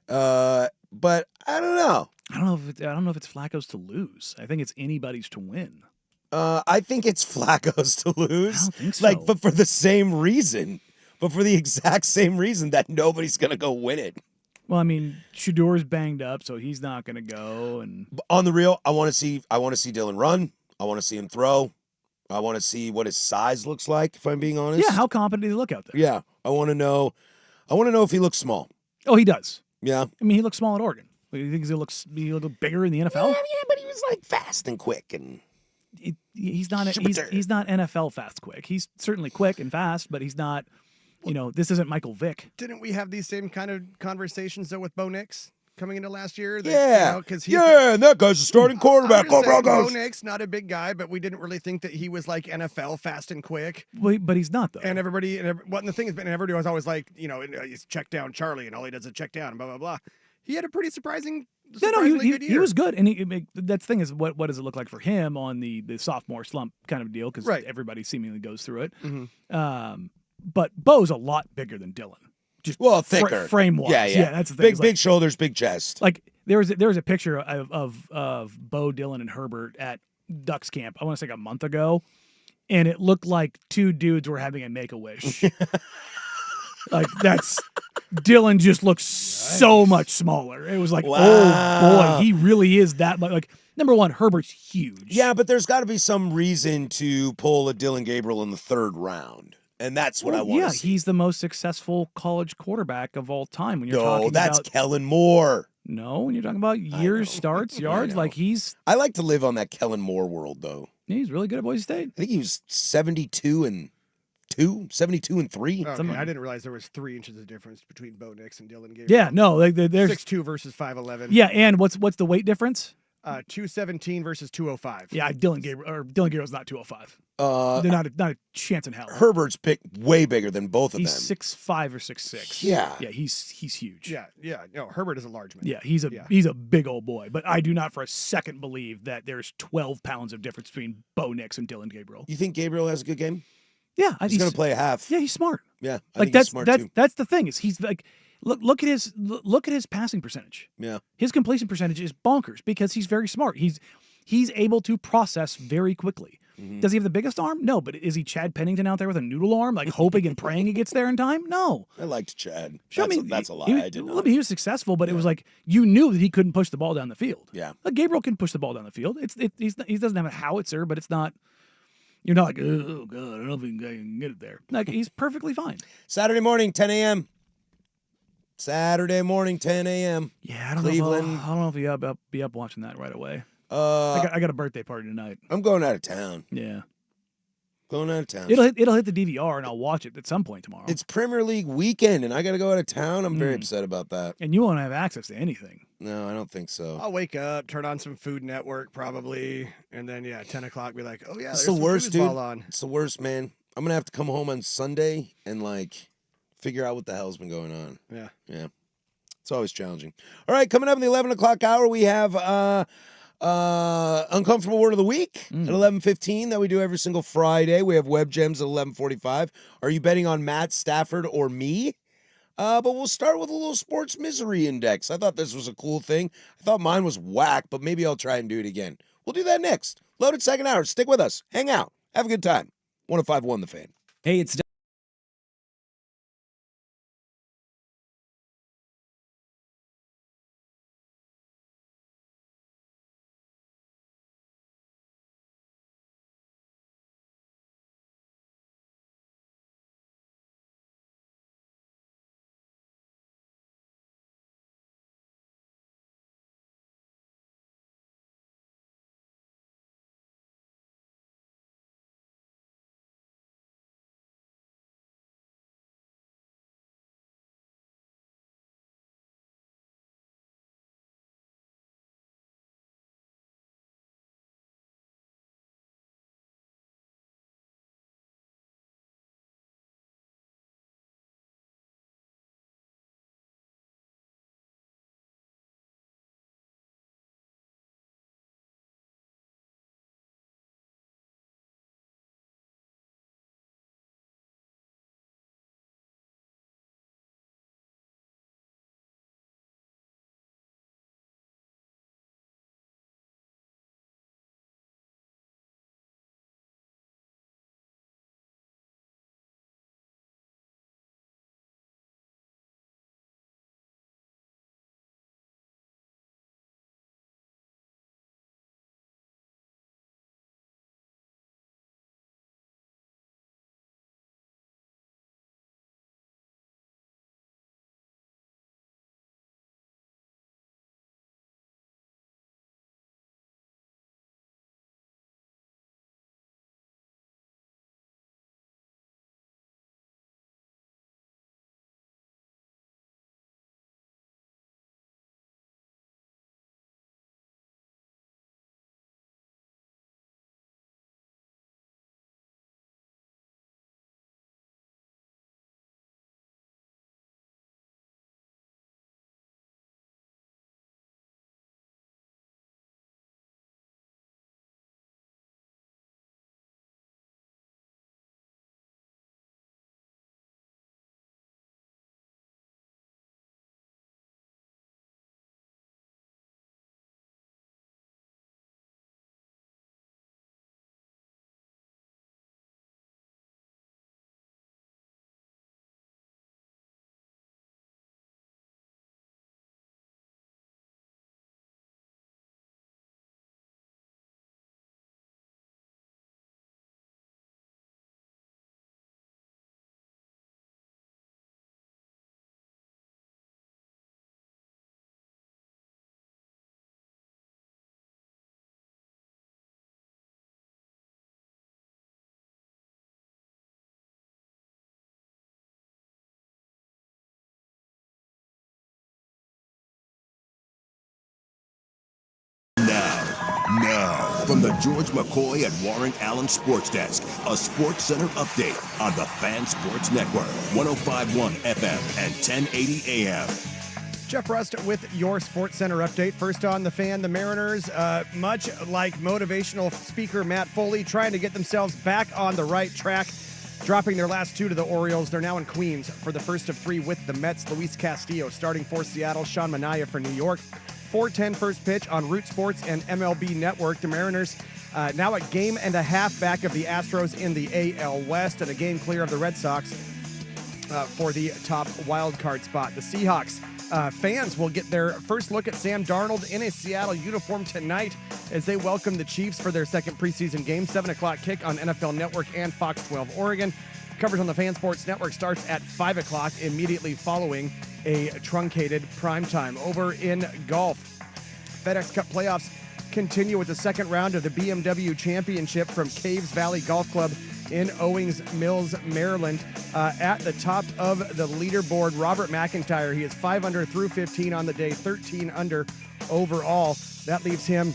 but I don't know. I don't know if it's Flacco's to lose. I think it's anybody's to win. I think it's Flacco's to lose. I don't think so. But for the same reason. But for the exact same reason that nobody's gonna go win it. Well, I mean, Shadour's banged up, so he's not gonna go. And on the real, I want to see Dylan run. I want to see him throw. I want to see what his size looks like, if I'm being honest. Yeah, how competent does he look out there? Yeah, I want to know if he looks small. Oh, he does. Yeah. I mean, he looks small at Oregon. Do you think he'll look bigger in the NFL? Yeah, but he was like fast and quick and he's not NFL fast quick. He's certainly quick and fast, but he's not. This isn't Michael Vick. Didn't we have these same kind of conversations though with Bo Nix coming into last year? And that guy's a starting quarterback. Go Broncos. Bo Nix, not a big guy, but we didn't really think that he was like NFL fast and quick. But he's not though. And everybody was always like, he's check down Charlie, and all he does is check down, and blah blah blah. he had a pretty surprisingly good year. he was good, and that's the thing is what does it look like for him on the sophomore slump kind of deal because everybody seemingly goes through it. Mm-hmm. But Bo's a lot bigger than Dylan. Just thicker frame wise. Yeah, that's the thing. Big shoulders, big chest. Like there was a picture of Bo, Dylan, and Herbert at Ducks camp. I want to say like a month ago, and it looked like two dudes were having a Make-A-Wish. Like that's Dylan just looks so much smaller. It was like, oh boy, he really is that much. Like number one, Herbert's huge. Yeah, but there's got to be some reason to pull a Dylan Gabriel in the 3rd round. And that's what I want to see. Yeah, he's the most successful college quarterback of all time. When you're talking that's about Kellen Moore. No, when you're talking about years, starts, yards, like I like to live on that Kellen Moore world, though. He's really good at Boise State. I think he was 72 and 3. Okay, I didn't realize there was 3 inches of difference between Bo Nix and Dylan Gabriel. Yeah, no, like there's 6'2" versus 5'11". Yeah, and what's the weight difference? 217 versus 205. Yeah, Dylan Gabriel's not 205. They're not a chance in hell. Herbert's way bigger than both of them. He's 6'5" or 6'6". Yeah, he's huge. Yeah. No, Herbert is a large man. Yeah, he's a big old boy. But I do not for a second believe that there's 12 pounds of difference between Bo Nix and Dylan Gabriel. You think Gabriel has a good game? Yeah, he's going to play a half. Yeah, he's smart. Yeah, I think he's smart too. That's the thing is he's like look at his passing percentage. Yeah, his completion percentage is bonkers because he's very smart. He's able to process very quickly. Mm-hmm. Does he have the biggest arm? No, but is he Chad Pennington out there with a noodle arm, like hoping and praying he gets there in time? No. I liked Chad. Sure, that's a lie. I did not. He was successful, but it was like you knew that he couldn't push the ball down the field. Yeah, like Gabriel can push the ball down the field. He doesn't have a howitzer, but it's not. You're not like, oh, God, I don't know if I can get it there. Like, he's perfectly fine. Saturday morning, 10 a.m. Saturday morning, 10 a.m. Yeah, I don't Cleveland. know. I don't know if you'll be up watching that right away. I got a birthday party tonight. I'm going out of town. Yeah. Going out of town. It'll hit the DVR, and I'll watch it at some point tomorrow. It's Premier League weekend, and I got to go out of town. I'm very upset about that. And you won't have access to anything. No, I don't think so. I'll wake up, turn on some Food Network probably, and then 10 o'clock be like, oh yeah, it's there's the worst, dude. On. It's the worst, man. I'm gonna have to come home on Sunday and figure out what the hell's been going on. Yeah. It's always challenging. All right, coming up in the 11 o'clock hour, we have Uncomfortable Word of the Week at 11:15 that we do every single Friday. We have Web Gems at 11:45. Are you betting on Matt Stafford or me? But we'll start with a little sports misery index. I thought this was a cool thing. I thought mine was whack, but maybe I'll try and do it again. We'll do that next. Loaded second hour. Stick with us. Hang out. Have a good time. 105.1 The Fan. Hey, it's Now, from the George McCoy and Warren Allen Sports Desk, a Sports Center update on the Fan Sports Network, 105.1 FM and 1080 AM. Jeff Rust with your Sports Center update. First on the Fan, the Mariners, much like motivational speaker Matt Foley, trying to get themselves back on the right track, dropping their last 2 to the Orioles. They're now in Queens for the first of 3 with the Mets. Luis Castillo starting for Seattle, Sean Manaea for New York. 4:10 first pitch on Root Sports and MLB Network. The Mariners now a game and a half back of the Astros in the AL West and a game clear of the Red Sox for the top wild card spot. The Seahawks fans will get their first look at Sam Darnold in a Seattle uniform tonight as they welcome the Chiefs for their second preseason game. 7 o'clock kick on NFL Network and Fox 12 Oregon. Coverage on the Fan Sports Network starts at 5 o'clock, immediately following a truncated primetime. Over in golf, FedEx Cup playoffs continue with the second round of the BMW Championship from Caves Valley Golf Club in Owings Mills, Maryland. At the top of the leaderboard, Robert McIntyre. He is 5 under through 15 on the day, 13 under overall. That leaves him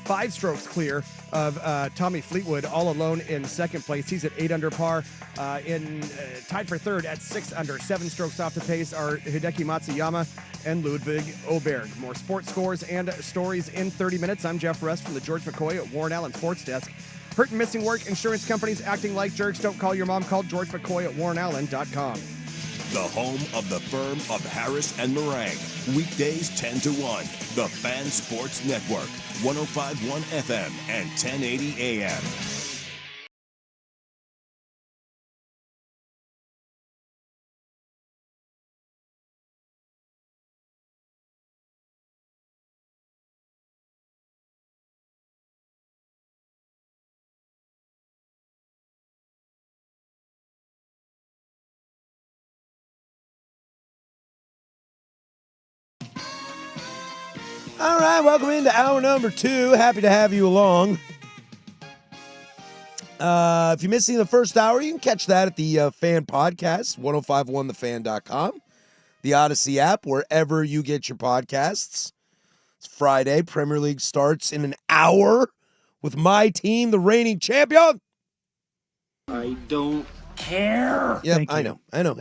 5 strokes clear of Tommy Fleetwood, all alone in second place. He's at 8 under par. Tied for third at 6 under. 7 strokes off the pace are Hideki Matsuyama and Ludwig Oberg. More sports scores and stories in 30 minutes. I'm Jeff Rust from the George McCoy at Warren Allen Sports Desk. Hurt and missing work, insurance companies acting like jerks. Don't call your mom. Call George McCoy at warrenallen.com. The home of the firm of Harris and Meringue. Weekdays 10 to 1. The Fan Sports Network. 105.1 FM and 1080 AM. All right, welcome into hour number 2. Happy to have you along. If you missed any of the first hour, you can catch that at the Fan Podcast, 1051thefan.com, the Odyssey app, wherever you get your podcasts. It's Friday. Premier League starts in an hour with my team, the reigning champion. I don't care. Yep, Thank I you. know. And I'm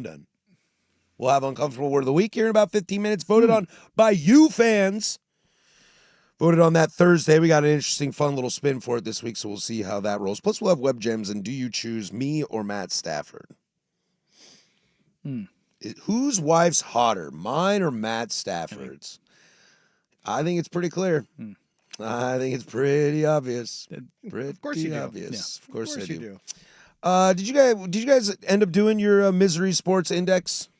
done. We'll have Uncomfortable Word of the Week here in about 15 minutes, voted on by you fans. Voted on that Thursday. We got an interesting, fun little spin for it this week, so we'll see how that rolls. Plus, we'll have Web Gems, and do you choose me or Matt Stafford? Whose wife's hotter, mine or Matt Stafford's? I think it's pretty clear. I think it's pretty obvious. Of course you do. Obvious. Yeah. Of course I you do. Did you guys end up doing your Misery Sports Index?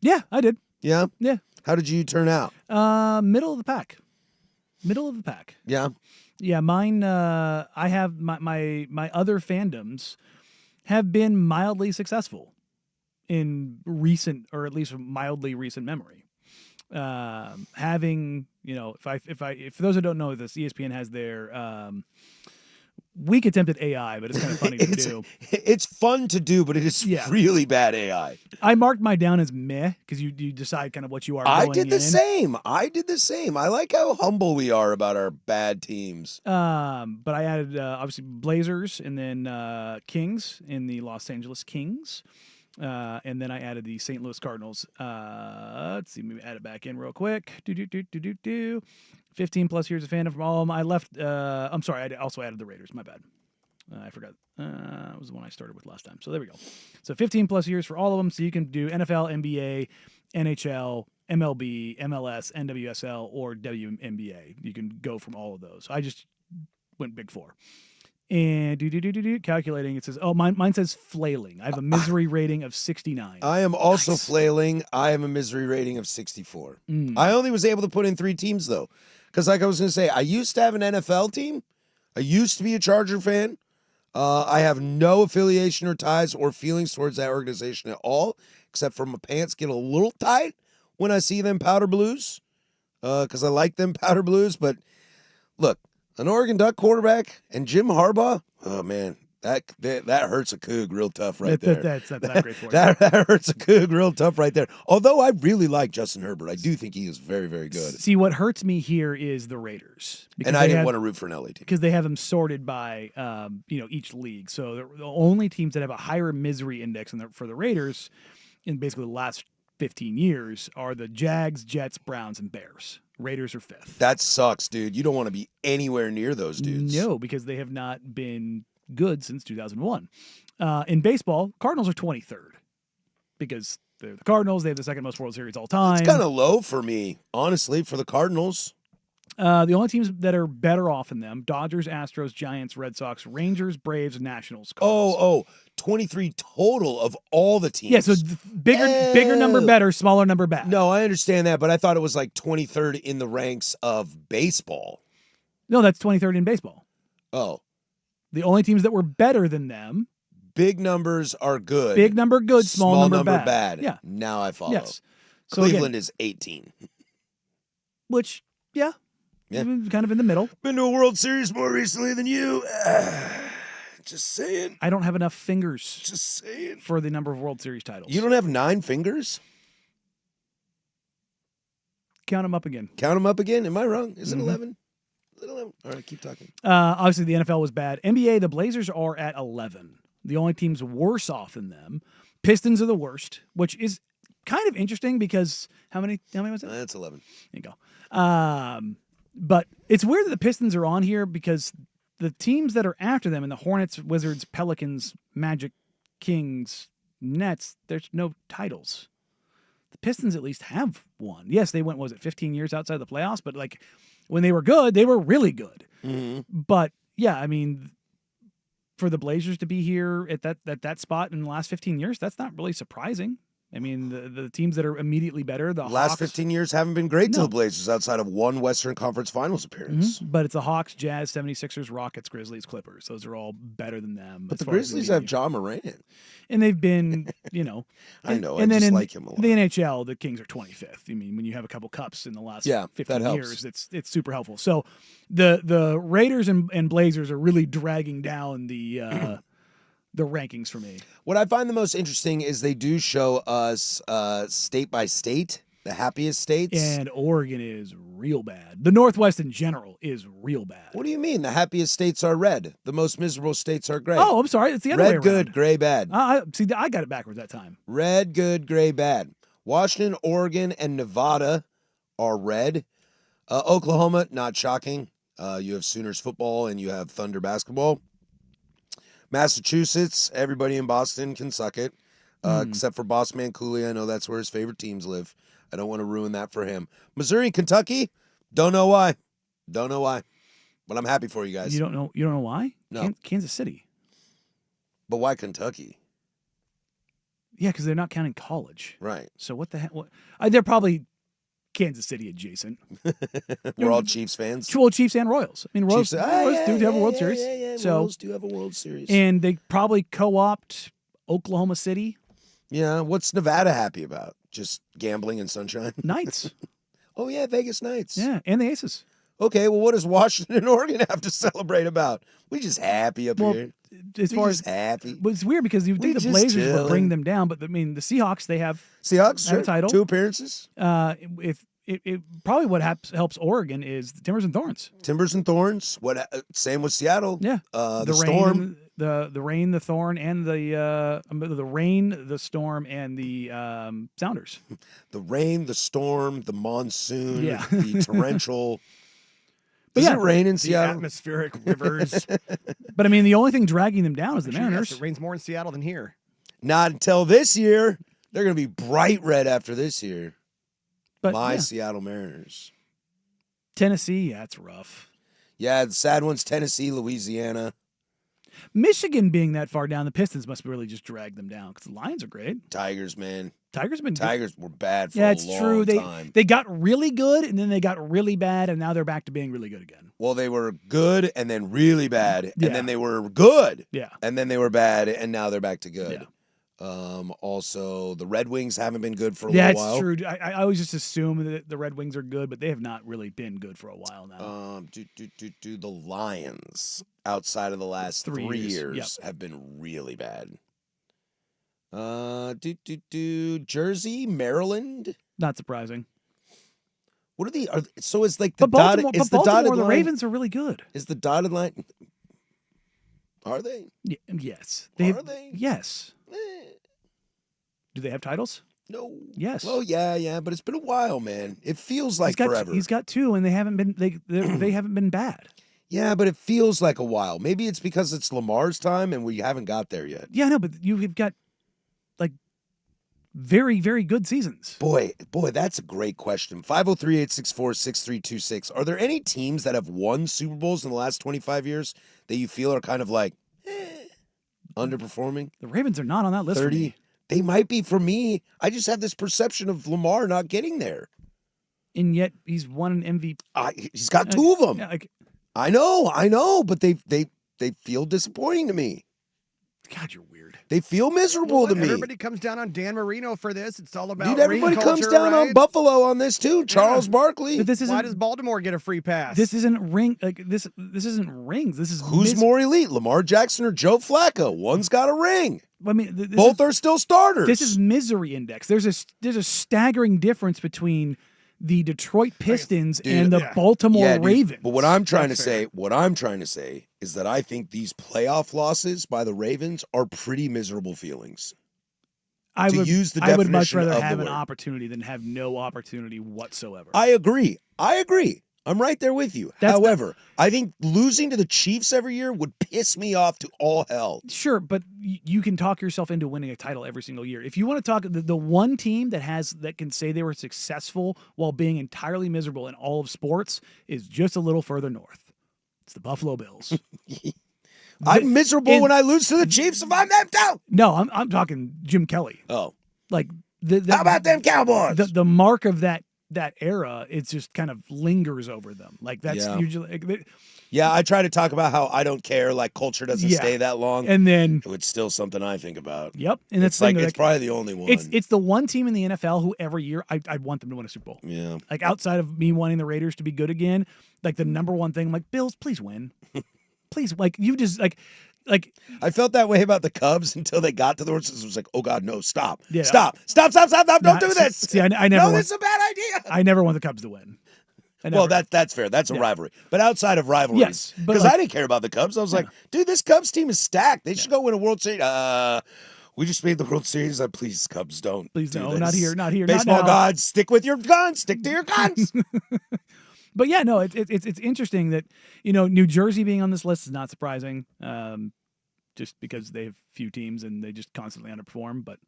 Yeah, I did. Yeah? Yeah. How did you turn out? Middle of the pack. Yeah? Yeah, mine. I have my other fandoms have been mildly successful in recent, or at least mildly recent memory. Having, if those who don't know this, ESPN has their weak attempt at AI, but it's kind of funny to do. It's fun to do, but it is really bad AI. I marked mine down as meh because you decide kind of what you are. I going did the in. same. I like how humble we are about our bad teams. But I added obviously Blazers and then Kings in the Los Angeles Kings. And then I added the St. Louis Cardinals. Let's see, maybe add it back in real quick. 15 plus years of fandom from all of them. I left. I'm sorry. I also added the Raiders. My bad. I forgot. It was the one I started with last time. So there we go. So 15 plus years for all of them. So you can do NFL, NBA, NHL, MLB, MLS, NWSL, or WNBA. You can go from all of those. I just went big 4. And calculating, it says, mine says flailing. I have a misery rating of 69. I am also flailing. I have a misery rating of 64. I only was able to put in 3 teams, though. Because like I was going to say, I used to have an NFL team. I used to be a Charger fan. I have no affiliation or ties or feelings towards that organization at all, except for my pants get a little tight when I see them powder blues, because I like them powder blues. But look, an Oregon Duck quarterback and Jim Harbaugh, oh, man, That hurts a Coug real tough right there. That's not great for you. That hurts a Coug real tough right there. Although I really like Justin Herbert. I do think he is very, very good. See, what hurts me here is the Raiders. And I didn't want to root for an LA team. Because they have them sorted by, each league. So the only teams that have a higher misery index for the Raiders in basically the last 15 years are the Jags, Jets, Browns, and Bears. Raiders are 5th. That sucks, dude. You don't want to be anywhere near those dudes. No, because they have not been good since 2001. In baseball, Cardinals are 23rd because they're the Cardinals. They have the second most World Series all time. It's kind of low for me, honestly, for the Cardinals. The only teams that are better off in them, Dodgers, Astros, Giants, Red Sox, Rangers, Braves, Nationals. Cardinals. 23 total of all the teams. Yeah, so bigger number better, smaller number bad. No, I understand that, but I thought it was like 23rd in the ranks of baseball. No, that's 23rd in baseball. Oh. The only teams that were better than them. Big numbers are good. Big number good, small number bad. Yeah. Now I follow. Yes. So Cleveland is 18. Which, yeah. Kind of in the middle. Been to a World Series more recently than you. Just saying. I don't have enough fingers. Just saying. For the number of World Series titles. You don't have 9 fingers? Count them up again. Count them up again? Am I wrong? Is it 11? Is it 11? All right, keep talking. Obviously, the NFL was bad. NBA, the Blazers are at 11. The only teams worse off than them. Pistons are the worst, which is kind of interesting because how many was it? That's 11. There you go. But it's weird that the Pistons are on here because the teams that are after them in the Hornets, Wizards, Pelicans, Magic, Kings, Nets, there's no titles. The Pistons at least have one. Yes, they went, 15 years outside the playoffs, but like when they were good, they were really good. Mm-hmm. But yeah, I mean, for the Blazers to be here at that spot in the last 15 years, that's not really surprising. I mean, the teams that are immediately better, the last Hawks, 15 years haven't been great to the Blazers outside of one Western Conference Finals appearance. Mm-hmm. But it's the Hawks, Jazz, 76ers, Rockets, Grizzlies, Clippers. Those are all better than them. But the Grizzlies have Ja Morant. And they've been, I know. And I then just in like him a lot. the NHL, the Kings are 25th. I mean, when you have a couple cups in the last 15 years, it's super helpful. So the Raiders and Blazers are really dragging down the rankings for me. What I find the most interesting is they do show us state by state, the happiest states. And Oregon is real bad. The Northwest in general is real bad. What do you mean? The happiest states are red. The most miserable states are gray. Oh, I'm sorry. It's the other way around. Red, good, gray, bad. See, I got it backwards that time. Red, good, gray, bad. Washington, Oregon, and Nevada are red. Oklahoma, not shocking. You have Sooners football and you have Thunder basketball. Massachusetts, everybody in Boston can suck it, except for Boss Man Cooley. I know that's where his favorite teams live. I don't want to ruin that for him. Missouri, Kentucky, don't know why. Don't know why. But I'm happy for you guys. You don't know why? No. Kansas City. But why Kentucky? Yeah, because they're not counting college. Right. So what the heck? They're probably Kansas City adjacent. We're all Chiefs fans. Well, Chiefs and Royals. I mean, Royals, Chiefs, do have a World Series. Yeah. So, Royals do have a World Series. And they probably co-opt Oklahoma City. Yeah. What's Nevada happy about? Just gambling and sunshine? Knights. Oh, yeah, Vegas Knights. Yeah, and the Aces. Okay, well, what does Washington and Oregon have to celebrate about? We just happy up here. As far as happy. But it's weird because you think the Blazers would bring them down, but I mean, the Seahawks, they have Seahawks, a title. 2 appearances. If it probably what helps Oregon is the Timbers and Thorns. Timbers and Thorns. Same with Seattle. Yeah. The Storm. The rain, the thorn, and the rain, the storm, and the Sounders. The rain, the storm, the monsoon, Yeah. the torrential. But Does yeah, it rain in The Seattle? atmospheric rivers. But I mean, the only thing dragging them down is the Mariners. Yes, it rains more in Seattle than here. Not until this year. They're going to be bright red after this year. But Seattle Mariners. Tennessee, yeah, it's rough. Yeah, the sad ones, Tennessee, Louisiana. Michigan being that far down, the Pistons must really just drag them down because the Lions are great. Tigers, man. Tigers were bad for yeah, a it's long true. time. They got really good and then they got really bad and now they're back to being really good again. Well, they were good and then really bad, Yeah. and then they were good, Yeah. and then they were bad, and now they're back to good. Yeah. Also, the Red Wings haven't been good for a Yeah, little while. it's true. I always just assume that the Red Wings are good, but they have not really been good for a while now. The Lions outside of the last 3 years Yep. have been really bad. Jersey, Maryland. Not surprising. What are the? So it's like the But Baltimore, dotted. Is the Baltimore, dotted the line? Ravens are really good. Is the dotted line? Are they? Yes. Are they? Yes. Eh, Do they have titles? no. Yes. Well, yeah, but it's been a while, man. It feels like forever. He's got 2, and they haven't been they haven't been bad. Yeah, but it feels like a while. Maybe it's because it's Lamar's time and we haven't got there yet. Yeah, no, but you've got like very, very good seasons. Boy, that's a great question. 503-864-6326. Are there any teams that have won Super Bowls in the last 25 years that you feel are kind of like underperforming? The Ravens are not on that list. 30? For me. They might be for me. I just have this perception of Lamar not getting there. And yet he's won an MVP. He's got 2 of them. Yeah, like, I know, but they feel disappointing to me. God, you're weird. They feel miserable to me. Everybody comes down on Dan Marino for this. It's all about Dude, everybody ring comes culture, down right? on Buffalo on this too. Charles Barkley. But this Why isn't. does Baltimore get a free pass? This isn't ring. Like this isn't rings. This is Who's more elite, Lamar Jackson or Joe Flacco? One's got a ring. I mean, Both are still starters. This is misery index. There's a staggering difference between the Detroit Pistons and the Baltimore Ravens. But what I'm trying to say is that I think these playoff losses by the Ravens are pretty miserable feelings. I would much rather of have the an word. opportunity than have no opportunity whatsoever. I agree. I'm right there with you. However, I think losing to the Chiefs every year would piss me off to all hell. Sure, but you can talk yourself into winning a title every single year. If you want to talk the one team that can say they were successful while being entirely miserable in all of sports is just a little further north. It's the Buffalo Bills. I'm miserable when I lose to the Chiefs if I'm them too. No, I'm talking Jim Kelly. Oh. Like how about them Cowboys? The mark of that era, it just kind of lingers over them. Like that's usually. Yeah, I try to talk about how I don't care. Like culture doesn't stay that long, and then it's still something I think about. Yep, and it's like it's probably the only one. It's the one team in the NFL who every year I want them to win a Super Bowl. Yeah, like outside of me wanting the Raiders to be good again, like the number one thing, I'm like Bills, please win, please. Like you just like. I felt that way about the Cubs until they got to the horses. It was like, oh God, no, stop. Yeah. Stop. Don't do this. See, I never no, this is a bad idea. I never want the Cubs to win. Well, that's fair. That's a rivalry. But outside of rivalries, yes, because I didn't care about the Cubs. I was like, dude, this Cubs team is stacked. They should go win a World Series. We just made the World Series. Please, Cubs, don't. Please, do no, this. not here. Baseball not gods, stick with your guns. Stick to your guns. But yeah, no, it's interesting that New Jersey being on this list is not surprising. Just because they have few teams and they just constantly underperform. But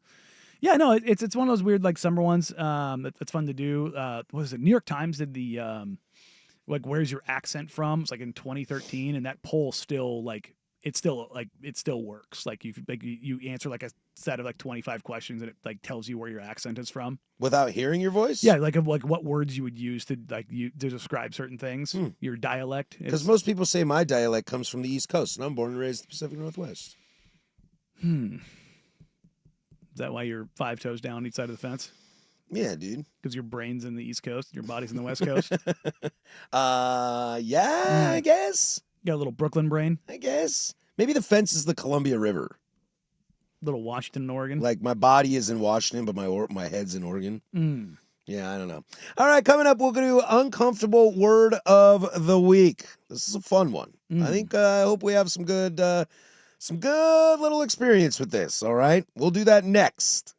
yeah, no, it's one of those weird like summer ones. That's fun to do. What was it? New York Times did the like where's your accent from? It's like in 2013, and that poll still it still works. Like you answer like a set of like 25 questions and it like tells you where your accent is from without hearing your voice. Yeah, like what words you would use to to describe certain things. Your dialect. Because most people say my dialect comes from the East Coast, and I'm born and raised in the Pacific Northwest. Is that why you're 5 toes down each side of the fence? Yeah, dude. Because your brain's in the East Coast, your body's in the West Coast. Yeah, I guess. You got a little Brooklyn brain. I guess. Maybe the fence is the Columbia River. Little Washington and Oregon. Like my body is in Washington, but my head's in Oregon. Yeah, I don't know. All right, coming up, we're going to do uncomfortable word of the week. This is a fun one. I think I hope we have some good little experience with this. All right, we'll do that next.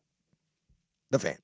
The Fan.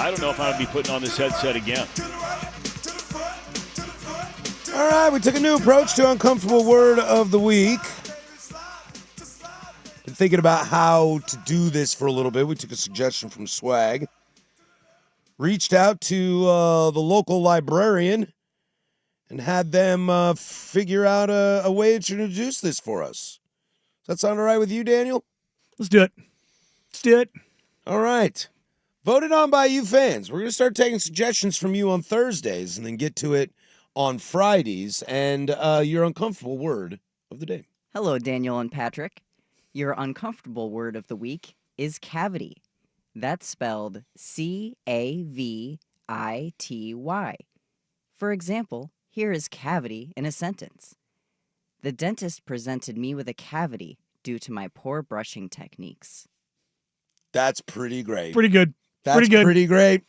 I don't know if I would be putting on this headset again. All right, we took a new approach to Uncomfortable Word of the Week. Been thinking about how to do this for a little bit. We took a suggestion from Swag. Reached out to the local librarian and had them figure out a way to introduce this for us. Does that sound all right with you, Daniel? Let's do it. Let's do it. All right. Voted on by you fans. We're going to start taking suggestions from you on Thursdays and then get to it on Fridays. And your uncomfortable word of the day. Hello, Daniel and Patrick. Your uncomfortable word of the week is cavity. That's spelled Cavity. For example, here is cavity in a sentence. The dentist presented me with a cavity due to my poor brushing techniques. That's pretty great. Pretty good. That's pretty good. Pretty great.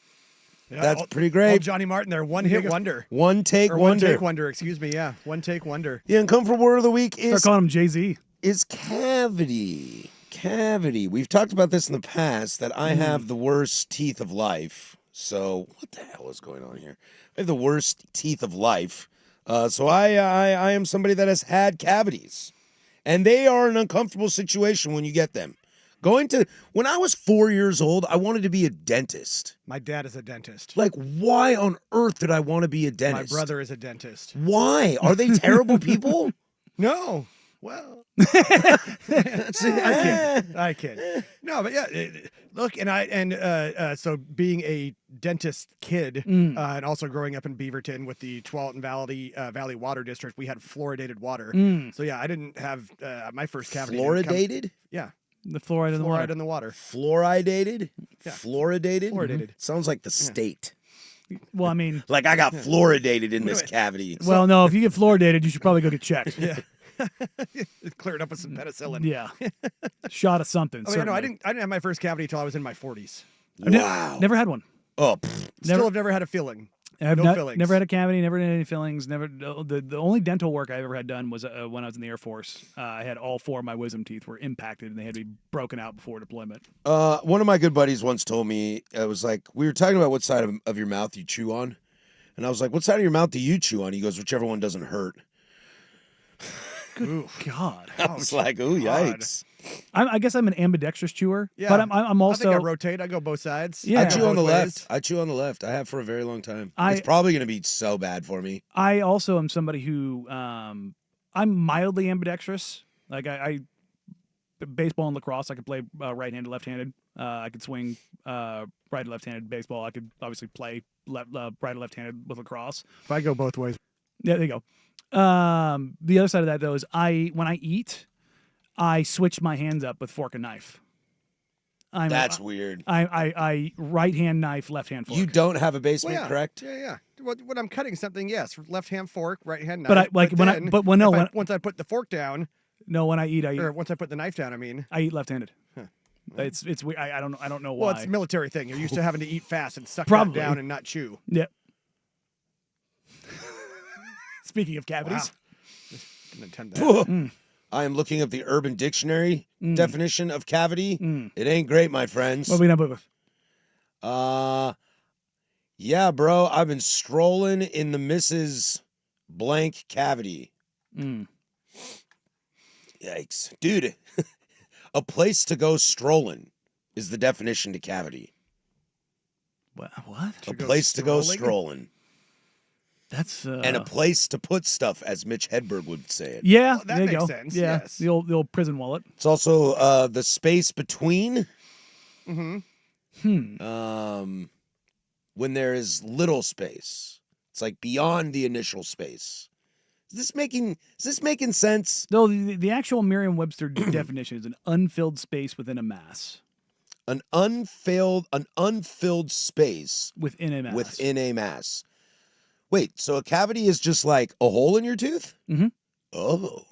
Yeah, That's pretty great. Old Johnny Martin there, one hit wonder. One take Or wonder. One take wonder, excuse me, yeah. One take wonder. The uncomfortable word of the week Start is calling him Jay-Z. cavity. Cavity. We've talked about this in the past that I have the worst teeth of life. So what the hell is going on here? I have the worst teeth of life. So I am somebody that has had cavities. And they are an uncomfortable situation when you get them. When I was 4 years old, I wanted to be a dentist. My dad is a dentist. Like, why on earth did I want to be a dentist? My brother is a dentist. Why? Are they terrible people? No. Well, I kid. No, but yeah, look, so being a dentist kid and also growing up in Beaverton with the Tualatin Valley Water District, we had fluoridated water. So yeah, I didn't have my first cavity. Fluoridated? Yeah. The fluoride in the water. Fluoride in the water. Fluoridated? Yeah. Fluoridated? Fluoridated. Sounds like the state. Well, I mean... Like I got fluoridated in this cavity. Well, no, if you get fluoridated, you should probably go get checked. Yeah. Cleared up with some penicillin. Yeah. Shot of something. Oh, yeah, no, I didn't have my first cavity until I was in my 40s. Wow. Never had one. Oh, Still have never had a filling. I've No fillings. never had a cavity, never had any fillings. Never. The only dental work I ever had done was when I was in the Air Force. I had all 4 of my wisdom teeth were impacted and they had to be broken out before deployment. one of my good buddies once told me, it was like, we were talking about what side of your mouth you chew on. And I was like, what side of your mouth do you chew on? He goes, whichever one doesn't hurt. Good God. I was like, ooh, yikes. I guess I'm an ambidextrous chewer. Yeah. But I'm also... I think I rotate. I go both sides. Yeah. I chew on the Both ways. left. I chew on the left. I have for a very long time. I- It's probably going to be so bad for me. I also am somebody who I'm mildly ambidextrous. Like I baseball and lacrosse, I could play right-handed, left-handed. I could swing right and left-handed baseball. I could obviously play right and left-handed with lacrosse. If I go both ways. Yeah, there you go. The other side of that though is when I eat, I switch my hands up with fork and knife. That's weird. I right hand knife, left hand fork. You don't have a basement, correct? Yeah. When I'm cutting something, yes, left hand fork, right hand knife. But I like when then, I but when no when, once I put the fork down. No, when I eat, Or once I put the knife down, I mean. I eat left-handed. Huh. It's weird. I don't know why. Well, it's a military thing. You're used to having to eat fast and suck Probably. that down and not chew. Yep. Speaking of cavities. Wow. Didn't intend that. I am looking up the Urban Dictionary definition of cavity. It ain't great, my friends. What are we not with? Yeah, bro. I've been strolling in the Mrs. Blank cavity. Yikes. Dude, a place to go strolling is the definition to cavity. What? A place to go strolling. That's and a place to put stuff, as Mitch Hedberg would say it. Yeah, Well, that there you makes go. sense, Yeah, yes. the old prison wallet. It's also the space between. Mm-hmm. When there is little space, it's like beyond the initial space. Is this making sense? No, the actual Merriam-Webster definition is an unfilled space within a mass. An unfilled space Within a mass. Within a mass. Wait, so a cavity is just like a hole in your tooth? Mm-hmm. Oh.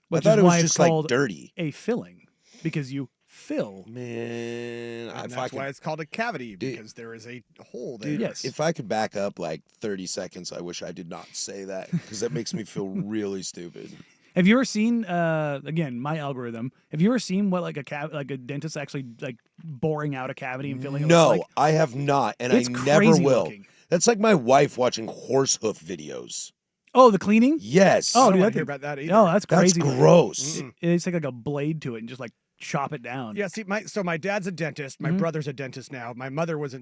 Which I thought is it was why it's just like called dirty. a filling, because you fill. Man, And that's why it's called a cavity, Dude. because there is a hole there. Dude, Yes. if I could back up like 30 seconds, I wish I did not say that, because that makes me feel really stupid. Have you ever seen again my algorithm? Have you ever seen what like a dentist actually like boring out a cavity and filling it? No, Like? I have not, and It's I never crazy will. looking. That's like my wife watching horse hoof videos. Oh, the cleaning? Yes. Oh, I don't dude, want to hear about that either. No, that's That's crazy. looking. gross. It's like a blade to it and just like chop it down. Yeah, see, my dad's a dentist. My Mhm. brother's a dentist now. My mother was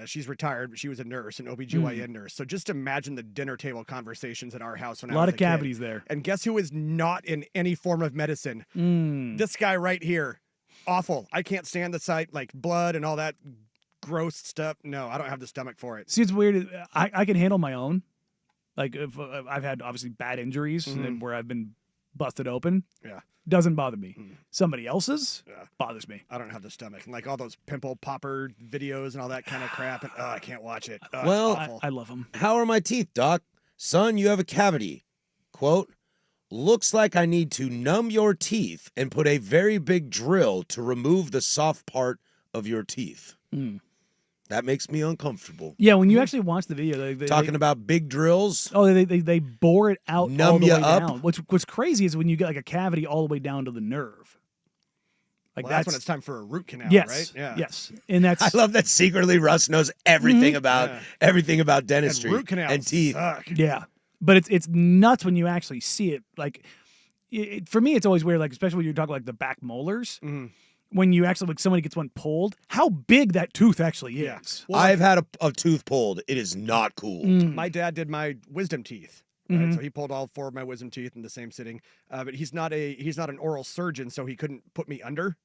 she's retired, but she was a nurse, an OBGYN nurse. So just imagine the dinner table conversations at our house when a I was lot a of cavities kid. there. And guess who is not in any form of medicine? This guy right here. Awful. I can't stand the sight, like blood and all that gross stuff. No, I don't have the stomach for it. See, it's weird. I can handle my own. Like if I've had obviously bad injuries and where I've been busted open. Yeah. Doesn't bother me. Somebody else's bothers me. I don't have the stomach. And like all those pimple popper videos and all that kind of crap. And I can't watch it. Oh, Well, it's awful. I love them. How are my teeth, Doc? Son, you have a cavity. Quote, looks like I need to numb your teeth and put a very big drill to remove the soft part of your teeth. That makes me uncomfortable. Yeah, when you actually watch the video, Talking about big drills. Oh, they bore it out all Numb the ya way up. down. What's crazy is when you get like a cavity all the way down to the nerve. Like Well, that's when it's time for a root canal, yes, right? Yeah. yes, and that's I love that secretly Russ knows everything about everything about dentistry And root canals and teeth. suck. yeah. But it's nuts when you actually see it. Like for me, it's always weird. Like especially when you're talking like the back molars. When you actually like somebody gets one pulled, how big that tooth actually is. Yeah. Well, I've had a tooth pulled. It is not cool. My dad did my wisdom teeth. Right? So he pulled all 4 of my wisdom teeth in the same sitting. But he's not an oral surgeon, so he couldn't put me under.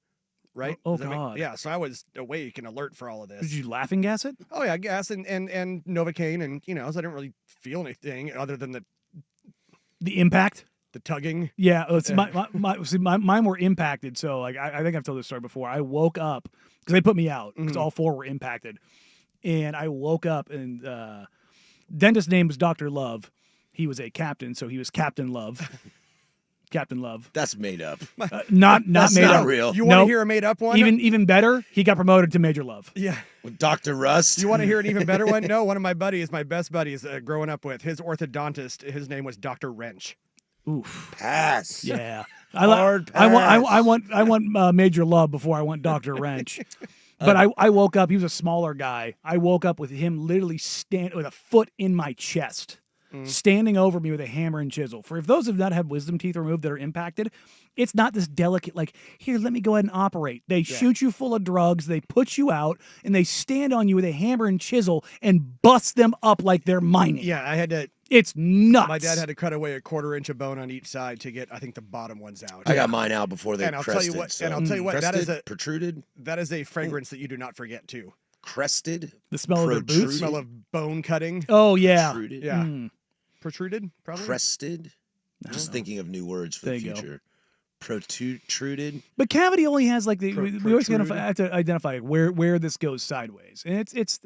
Right? Oh, Does that make- God. yeah. So I was awake and alert for all of Did this. you laughing gas it? Oh yeah, gas and Novocaine, and so I didn't really feel anything other than The impact? the tugging. Yeah, it's mine were impacted. So like I think I've told this story before. I woke up because they put me out because all 4 were impacted, and I woke up and dentist's name was Dr. Love. He was a captain, so he was Captain Love. Captain Love. That's made up. Not That's made not up. real. You want to Nope. hear a made up one? Even better, he got promoted to Major Love. Yeah. With Dr. Rust. You want to hear an even better one? No, one of my buddies, my best buddies growing up with, his orthodontist, his name was Dr. Wrench. Oof. Pass. Yeah. Hard I pass. want Major Love before I want Dr. Wrench. But I woke up, he was a smaller guy. I woke up with him literally with a foot in my chest, standing over me with a hammer and chisel. For if those have not had wisdom teeth removed that are impacted, it's not this delicate, like, here, let me go ahead and operate. They shoot you full of drugs, they put you out, and they stand on you with a hammer and chisel and bust them up like they're mining. Yeah, I had to. It's nuts. My dad had to cut away a 1/4 inch of bone on each side to get, I think, the bottom ones out. I got mine out before they And I'll tell you crested. what. so- And I'll tell you what. That is Crested? Protruded? that is a fragrance that you do not forget too. Crested? The smell of their Protrude? boots. Smell of bone cutting. Oh, yeah. Protruded? Yeah. Mm. Protruded, probably. Crested? Just thinking of new words for There the you go. future. Protruded? But cavity only has like we always Protrude. have to identify where this goes sideways, and it's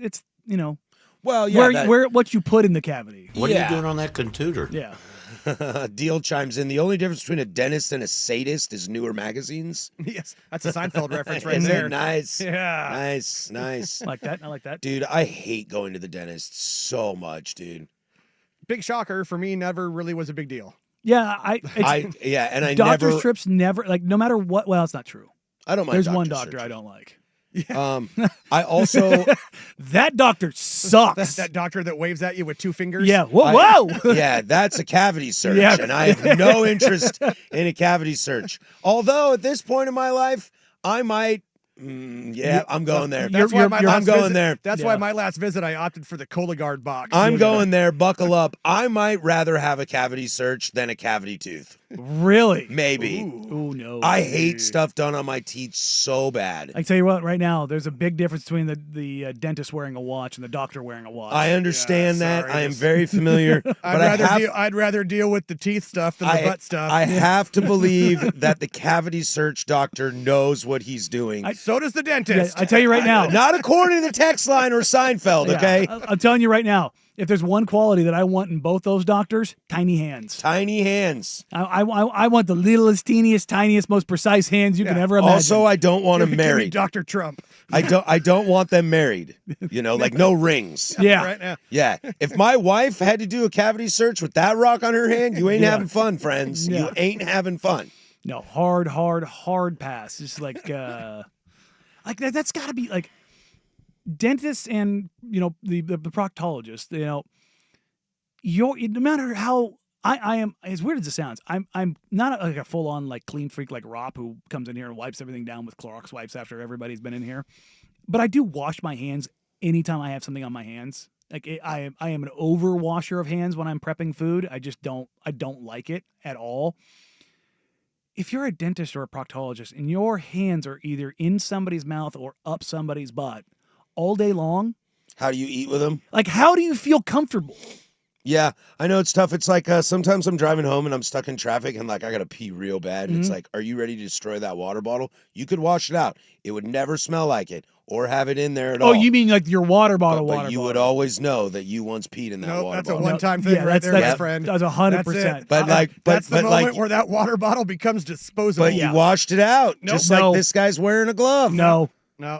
Well, yeah. where what you put in the cavity. What are you doing on that computer? Yeah, Deal chimes in. The only difference between a dentist and a sadist is newer magazines. Yes, that's a Seinfeld reference right Isn't it there. nice? Yeah. Nice. like that. I like that. Dude, I hate going to the dentist so much, dude. Big shocker for me. Never really was a big deal. Yeah, And I doctor's never. trips never like no matter what. Well, it's not true. I don't mind. There's one doctor's doctor I surgery. don't like. I also. That doctor sucks. That doctor that waves at you with 2 fingers. Yeah. Whoa. Yeah, that's a cavity search, Yeah. and I have no interest in a cavity search. Although at this point in my life, I might. I'm going there. That's why my I'm last going visit, there. That's Yeah. why my last visit I opted for the Cologuard box. I'm going there. Buckle up. I might rather have a cavity search than a cavity tooth. Really? Maybe. Oh no. I hate stuff done on my teeth so bad. I tell you what, right now, there's a big difference between the dentist wearing a watch and the doctor wearing a watch. I understand Yeah, that. sorry, I am this- very familiar. but I'd rather deal with the teeth stuff than the butt stuff. I have to believe that the cavity search doctor knows what he's doing. So does the Yeah, dentist. I tell you right now. Not according to the text line or Seinfeld, Yeah, okay? I'm telling you right now. If there's one quality that I want in both those doctors, tiny hands. Tiny hands. I want the littlest, teeniest, tiniest, most precise hands you can ever imagine. Also, I don't want them Give me married. Dr. Trump. I don't want them married. You know, like no rings. Yeah. Right now. Yeah. If my wife had to do a cavity search with that rock on her hand, you ain't Yeah. having fun, friends. Yeah. You ain't having fun. No, hard pass. Just like that's got to be like dentists and the proctologist. No matter how I am, as weird as it sounds, I'm not like a full on like clean freak like Rob who comes in here and wipes everything down with Clorox wipes after everybody's been in here, but I do wash my hands anytime I have something on my hands. Like I am an overwasher of hands when I'm prepping food. I don't like it at all. If you're a dentist or a proctologist and your hands are either in somebody's mouth or up somebody's butt all day long, How do you eat with them? like how do you feel comfortable? Yeah, I know it's tough. It's like sometimes I'm driving home and I'm stuck in traffic and like I gotta pee real bad. And it's like, are you ready to destroy that water bottle? You could wash it out. It would never smell like it or have it in there at all. Oh, you mean like your water bottle? But you would always know that you once peed in that Nope, water that's bottle. a one-time thing right there, my friend. That's That's 100%. it. But like, That's the but moment like, where that water bottle becomes disposable. but you washed it out, just No. like this guy's wearing a glove. No, No.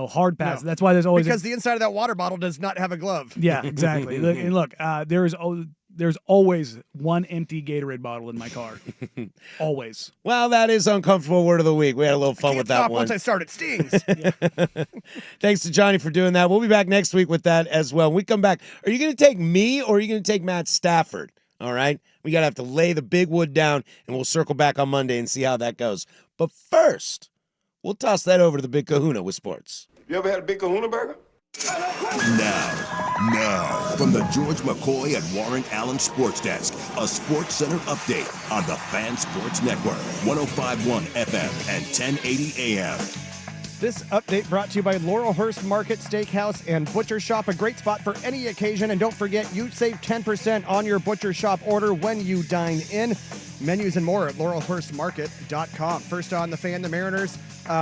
hard pass. No. That's why there's always Because the inside of that water bottle does not have a glove. yeah, exactly. Look, there's always one empty Gatorade bottle in my car. Always. Well, that is uncomfortable word of the week. We had a little fun Can't with that stop one. once I start, it stings. Thanks to Johnny for doing that. We'll be back next week with that as well. When we come back, are you going to take me or are you going to take Matt Stafford? All right. We got to have to lay the big wood down and we'll circle back on Monday and see how that goes. But first, we'll toss that over to the Big Kahuna with sports. You ever had a big kahuna burger? Now, from the George McCoy and Warren Allen Sports Desk, a Sports Center update on the Fan Sports Network, 105.1 FM and 1080 AM. This update brought to you by Laurelhurst Market Steakhouse and Butcher Shop, a great spot for any occasion. And don't forget, you save 10% on your Butcher Shop order when you dine in. Menus and more at laurelhurstmarket.com. First on the Fan, the Mariners,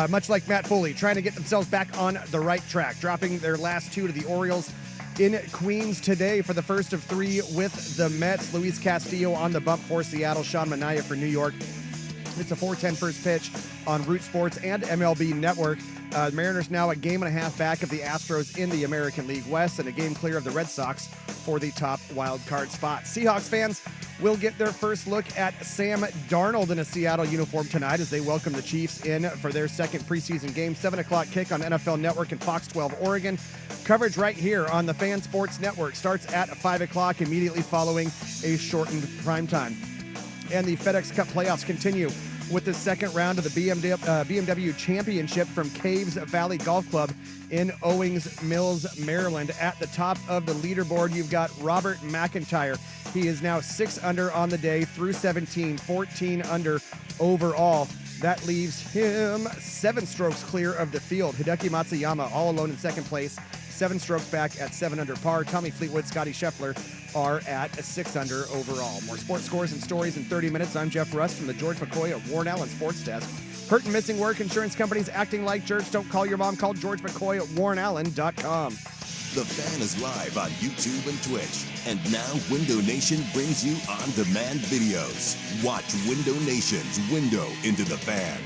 much like Matt Foley, trying to get themselves back on the right track, dropping their last two to the Orioles in Queens today for the first of three with the Mets. Luis Castillo on the bump for Seattle, Sean Manaea for New York. It's a 4:10 first pitch on Root Sports and MLB Network. The Mariners now a game and a half back of the Astros in the American League West and a game clear of the Red Sox for the top wild card spot. Seahawks fans will get their first look at Sam Darnold in a Seattle uniform tonight as they welcome the Chiefs in for their second preseason game. 7 o'clock kick on NFL Network and Fox 12 Oregon. Coverage right here on the Fan Sports Network starts at 5 o'clock immediately following a shortened primetime. And the FedEx Cup playoffs continue with the second round of the BMW Championship from Caves Valley Golf Club in Owings Mills, Maryland. At the top of the leaderboard, you've got Robert McIntyre. He is now 6 under on the day through 17, 14 under overall. That leaves him 7 strokes clear of the field. Hideki Matsuyama all alone in second place, 7 strokes back at 7 under par. Tommy Fleetwood, Scotty Scheffler are at 6 under overall. More sports scores and stories in 30 minutes. I'm Jeff Rust from the George McCoy at Warren Allen Sports Desk. Hurt and missing work, insurance companies acting like jerks. Don't call your mom. Call George McCoy at warrenallen.com. The Fan is live on YouTube and Twitch. And now Window Nation brings you on-demand videos. Watch Window Nation's Window into the Fan.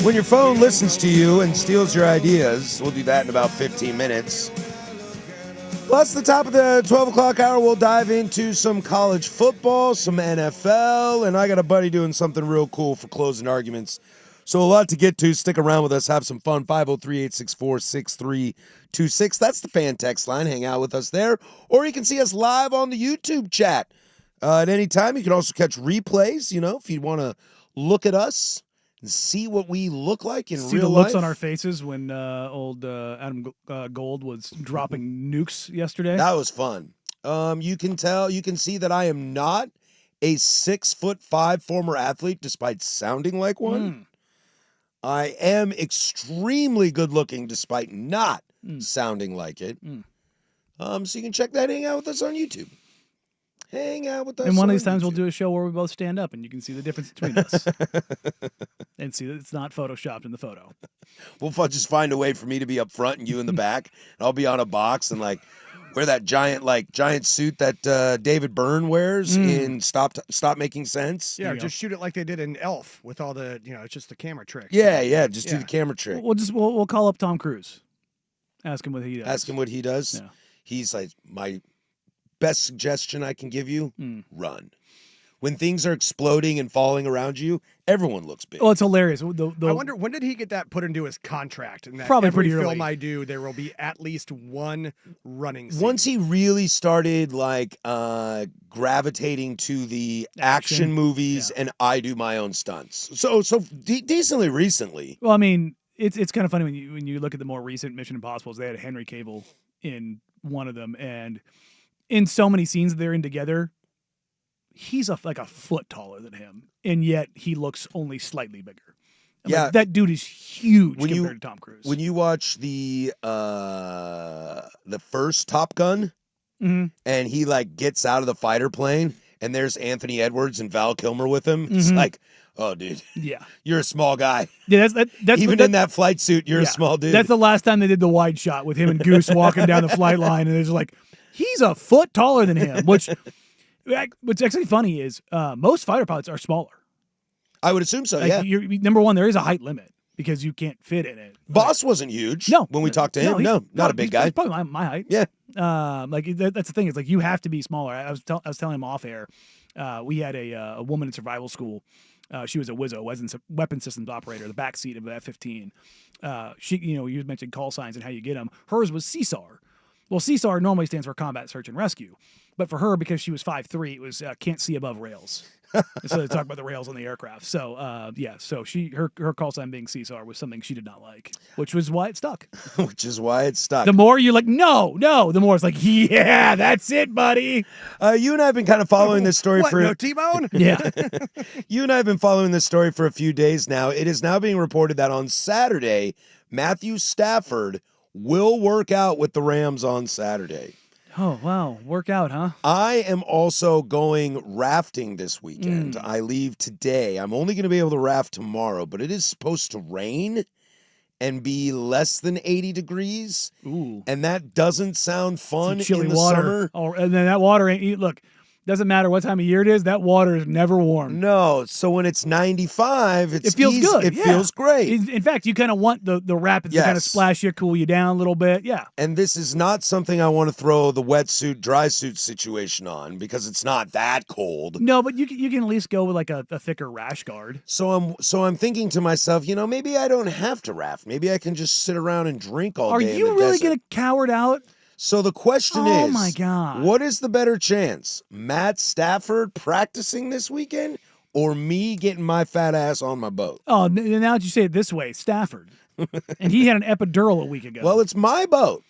When your phone listens to you and steals your ideas, we'll do that in about 15 minutes. Plus, the top of the 12 o'clock hour, we'll dive into some college football, some NFL, and I got a buddy doing something real cool for closing arguments. So a lot to get to. Stick around with us. Have some fun. 503-864-6326. That's the fan text line. Hang out with us there. Or you can see us live on the YouTube chat at any time. You can also catch replays, if you want to look at us and see what we look like in real life. See the looks on our faces when old Adam Gold was dropping nukes yesterday. That was fun. You can see that I am not a 6'5" former athlete, despite sounding like one. I am extremely good looking, despite not sounding like it. So you can check that. Hang out with us on YouTube. Hang out with us. And one of these times we'll do a show where we both stand up and you can see the difference between us. And see that it's not photoshopped in the photo. We'll just find a way for me to be up front and you in the back. And I'll be on a box and wear that giant suit that David Byrne wears in Stop Making Sense. Yeah, just shoot it like they did in Elf with all the, it's just the camera trick. Yeah, just do the camera trick. We'll call up Tom Cruise. Ask him what he does. Yeah. He's like, my best suggestion I can give you, run. When things are exploding and falling around you, everyone looks big. Oh, it's hilarious. I wonder, when did he get that put into his contract? And that probably every pretty film early. I do, there will be at least one running scene. Once he really started gravitating to the action movies, and I do my own stunts. So decently recently. Well, I mean, it's kind of funny when you look at the more recent Mission Impossibles. They had Henry Cavill in one of them, and in so many scenes that they're in together, he's like a foot taller than him, and yet he looks only slightly bigger. Yeah, that dude is huge compared to Tom Cruise. When you watch the first Top Gun, and he gets out of the fighter plane, and there's Anthony Edwards and Val Kilmer with him, it's like, oh, dude, you're a small guy. Yeah, that's even in that flight suit, you're a small dude. That's the last time they did the wide shot with him and Goose walking down the flight line, and it's like, he's a foot taller than him. What's actually funny is most fighter pilots are smaller. I would assume so. Number one, there is a height limit because you can't fit in it. Boss wasn't huge. No, when we talked to him, not a big guy. He's probably my height. Yeah. That's the thing. It's like you have to be smaller. I was telling him off air. We had a woman in survival school. She was a WISO, weapon systems operator, the backseat of the F-15. She, you mentioned call signs and how you get them. Hers was CSAR. Well, CSAR normally stands for Combat Search and Rescue, but for her, because she was 5'3", it was can't see above rails. So they talk about the rails on the aircraft. So so her call sign being CSAR was something she did not like, which was why it stuck. The more you're like, no, the more it's like, yeah, that's it, buddy. You and I have been kind of following this story for no T-bone? Yeah. You and I have been following this story for a few days now. It is now being reported that on Saturday, Matthew Stafford will work out with the Rams on Saturday. Oh, wow. Work out, huh? I am also going rafting this weekend. I leave today. I'm only going to be able to raft tomorrow, but it is supposed to rain and be less than 80 degrees. Ooh. And that doesn't sound fun chilly in the water. summer. Oh, and then that water ain't, look, doesn't matter what time of year it is, that water is never warm. No, so when it's 95, it feels good. It feels great. In fact, you kind of want the rapids to kind of splash you, cool you down a little bit. Yeah. And this is not something I want to throw the wetsuit, dry suit situation on because it's not that cold. No, but you can at least go with like a thicker rash guard. So I'm thinking to myself, maybe I don't have to raft. Maybe I can just sit around and drink all day. Are you really going to coward out? So the question is, oh my God, what is the better chance? Matt Stafford practicing this weekend or me getting my fat ass on my boat? Oh, now that you say it this way, Stafford. And he had an epidural a week ago. Well, it's my boat.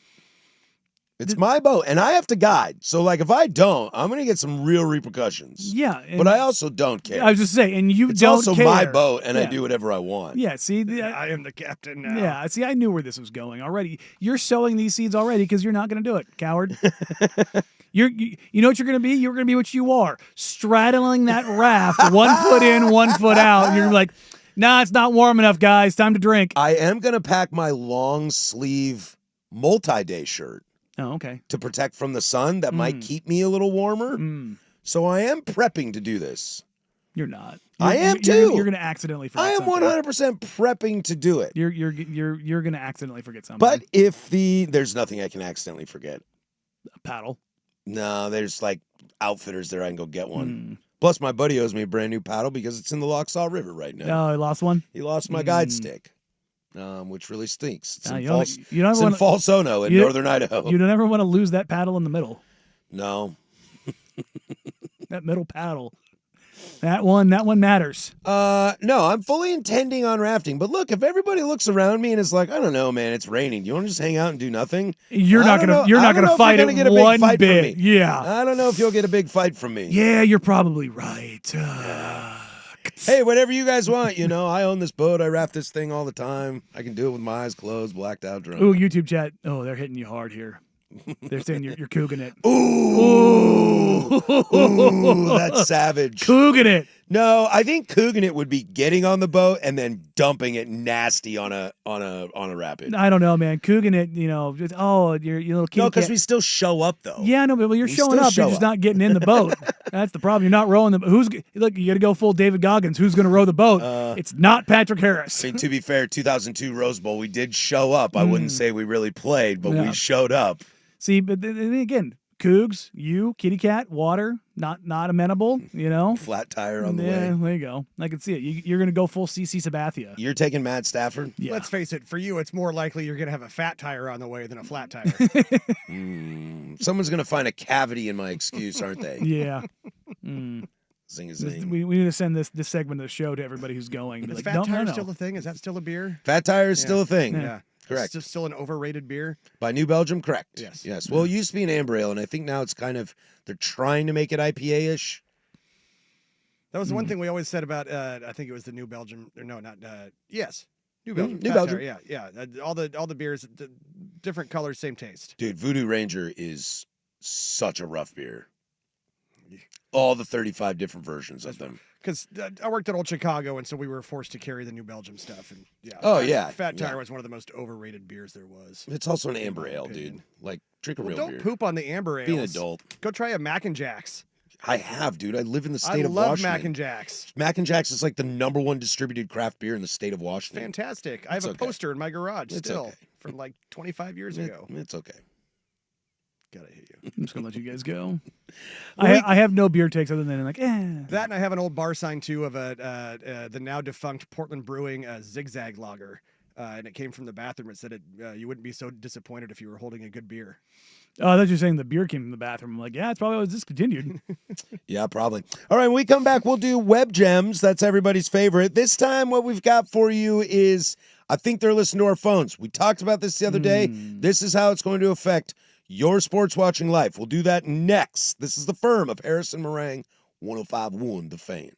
It's my boat, and I have to guide. So, if I don't, I'm going to get some real repercussions. Yeah. But I also don't care. I was just saying, and it's don't also care. my boat, and I do whatever I want. Yeah, see? I am the captain now. Yeah, see, I knew where this was going already. You're sowing these seeds already because you're not going to do it, coward. You know what you're going to be? You're going to be what you are, straddling that raft, 1 foot in, 1 foot out. And you're like, nah, it's not warm enough, guys. Time to drink. I am going to pack my long sleeve multi-day shirt. Oh, okay. To protect from the sun that might keep me a little warmer. So I am prepping to do this. You're not. I am You're too. gonna accidentally forget I am something. 100% prepping to do it. You're gonna accidentally forget something. But if there's nothing I can accidentally forget. A paddle. No, there's like outfitters there. I can go get one. Hmm. Plus, my buddy owes me a brand new paddle because it's in the Locksaw River right now. Oh, I lost one. He lost my guide stick, which really stinks. It's in False Ono in northern Idaho. You don't ever want to lose that paddle in the middle. No. That middle paddle. That one matters. No, I'm fully intending on rafting. But look, if everybody looks around me and is like, I don't know, man, it's raining. Do you want to just hang out and do nothing? You're not gonna fight it get a one big fight bit. from me. Yeah. I don't know if you'll get a big fight from me. Yeah, you're probably right. Hey, whatever you guys want, I own this boat. I raft this thing all the time. I can do it with my eyes closed, blacked out, drunk. Ooh, YouTube chat. Oh, they're hitting you hard here. They're saying you're cooging it. Ooh, that's savage. Cooging it. No, I think cooging it would be getting on the boat and then dumping it nasty on a rapid. I don't know, man. Cooging it, just your little kid. No, because we still show up though. Yeah, no, but you're showing up. You're just not getting in the boat. That's the problem. You're not rowing the. Look? You got to go full David Goggins. Who's going to row the boat? It's not Patrick Harris. I mean, to be fair, 2002 Rose Bowl, we did show up. I wouldn't say we really played, but we showed up. See, but then again, Cougs, kitty cat, water, not amenable, Flat tire on the way. There you go. I can see it. You're going to go full CC Sabathia. You're taking Matt Stafford? Yeah. Let's face it, for you, it's more likely you're going to have a fat tire on the way than a flat tire. Someone's going to find a cavity in my excuse, aren't they? Yeah. Zing-a-zing. We need to send this segment of the show to everybody who's going. Is fat tire still a thing? Is that still a beer? Fat tire is still a thing. Yeah. Correct. It's still an overrated beer? By New Belgium, correct. Yes. Well, it used to be an amber ale, and I think now it's they're trying to make it IPA-ish. That was the one thing we always said about, I think it was the New Belgium, or no, not, yes. New Belgium. New Belgium. Tire, yeah. All the beers, different colors, same taste. Dude, Voodoo Ranger is such a rough beer. All the 35 different versions of them. Because I worked at Old Chicago, and so we were forced to carry the New Belgium stuff. And Fat Tire was one of the most overrated beers there was. It's also an amber ale, dude. Like, drink a real beer. Don't poop on the amber ales. Be an adult. Go try a Mac and Jacks. I have, dude. I live in the state of Washington. I love Mac and Jacks. Mac and Jacks is like the #1 distributed craft beer in the state of Washington. Fantastic. I have a poster in my garage from like 25 years ago. It's okay. Gotta hate you. I'm just gonna let you guys go. I have no beer takes other than like, That, and I have an old bar sign too of the now defunct Portland Brewing Zigzag Lager, and it came from the bathroom. It said you wouldn't be so disappointed if you were holding a good beer. Oh, I thought you were saying the beer came from the bathroom. I'm like, yeah, it's probably was discontinued. Yeah, probably. All right, when we come back, we'll do web gems. That's everybody's favorite. This time, what we've got for you is, I think they're listening to our phones. We talked about this the other day. This is how it's going to affect your sports watching life. We'll do that next. This is The Firm of Harrison Meringue, 105.1 The Fan.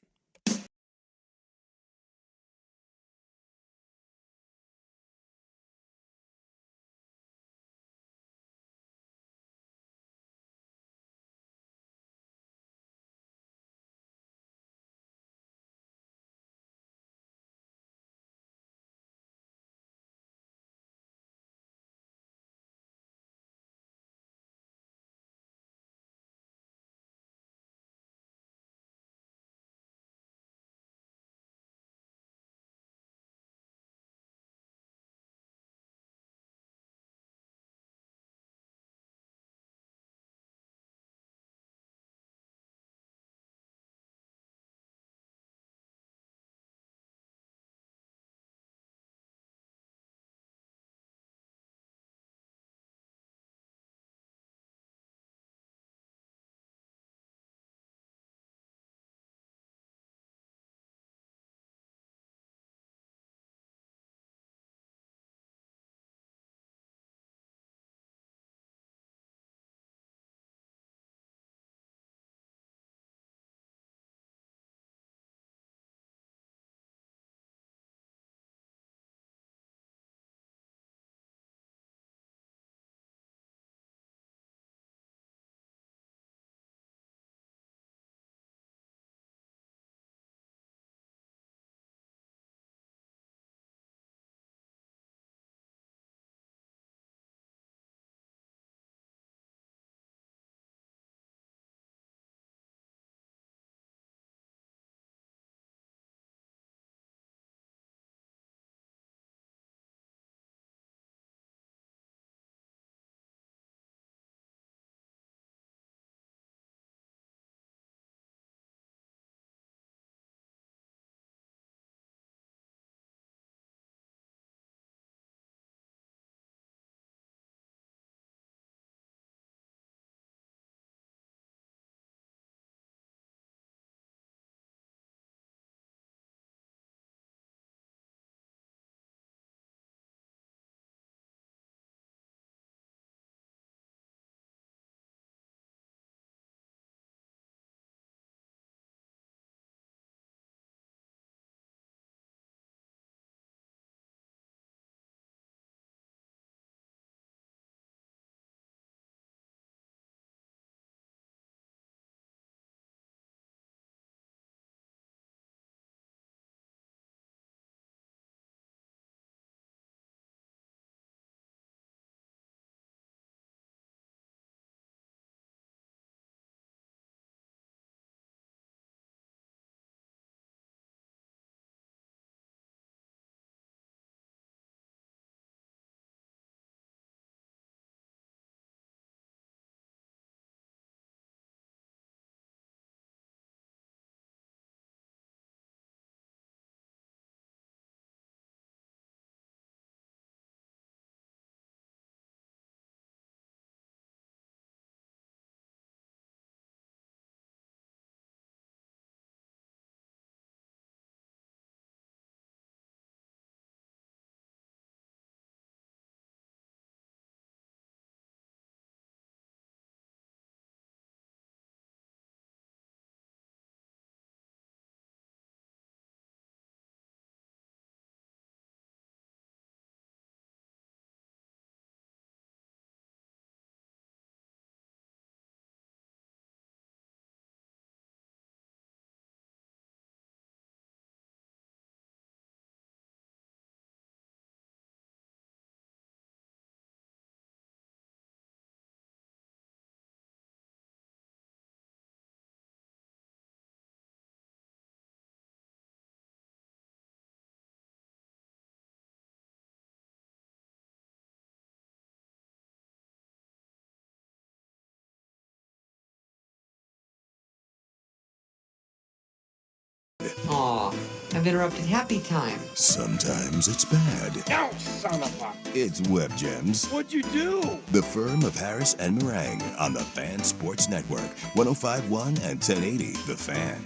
Aw, I've interrupted happy time. Sometimes it's bad. No, son of a... It's Web Gems, What'd you do? the firm of Harris and Meringue on the Fan Sports Network, 105.1 and 1080 The Fan.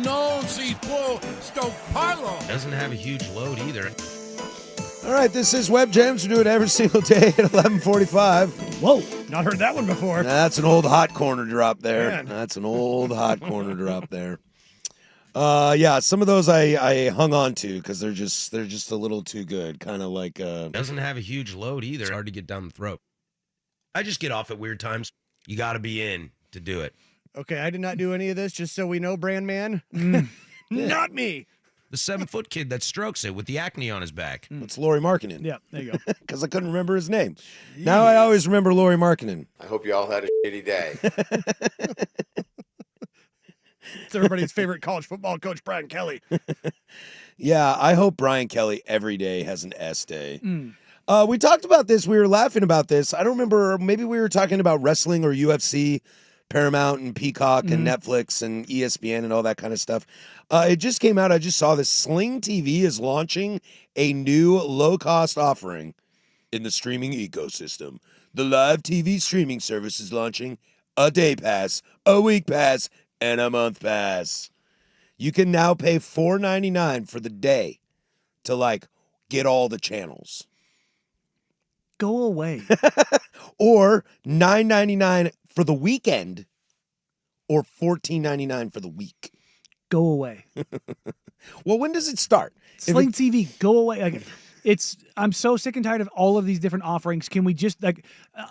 No si puedo stoparlo. Doesn't have a huge load either. All right, this is Web Gems. We do it every single day at 11:45. Whoa, not heard that one before. That's an old hot corner drop there. Man. That's an old hot corner drop there. Yeah, some of those I hung on to because they're just a little too good. Kind of like Doesn't have a huge load either. It's hard to get down the throat. I just get off at weird times. You got to be in to do it. Okay, I did not do any of this, just so we know, brand man. Not me. The 7-foot kid that strokes it with the acne on his back. It's Laurie Markkinen. Yeah, there you go. Because I couldn't remember his name. Now I always remember Laurie Markkinen. I hope you all had a shitty day. It's everybody's favorite college football coach, Brian Kelly. Yeah, I hope Brian Kelly every day has an S day. We talked about this. We were laughing about this. I don't remember. Maybe we were talking about wrestling or UFC, Paramount and Peacock and Netflix and ESPN and all that kind of stuff. It just came out. I just saw this. Sling TV is launching a new low-cost offering in the streaming ecosystem. The live TV streaming service is launching a day pass, a week pass, and a month pass. You can now pay $4.99 for the day to get all the channels. Go away. Or $9.99 for the weekend, or $14.99 for the week. Go away. Well, when does it start? Sling TV, go away. I'm so sick and tired of all of these different offerings. Can we just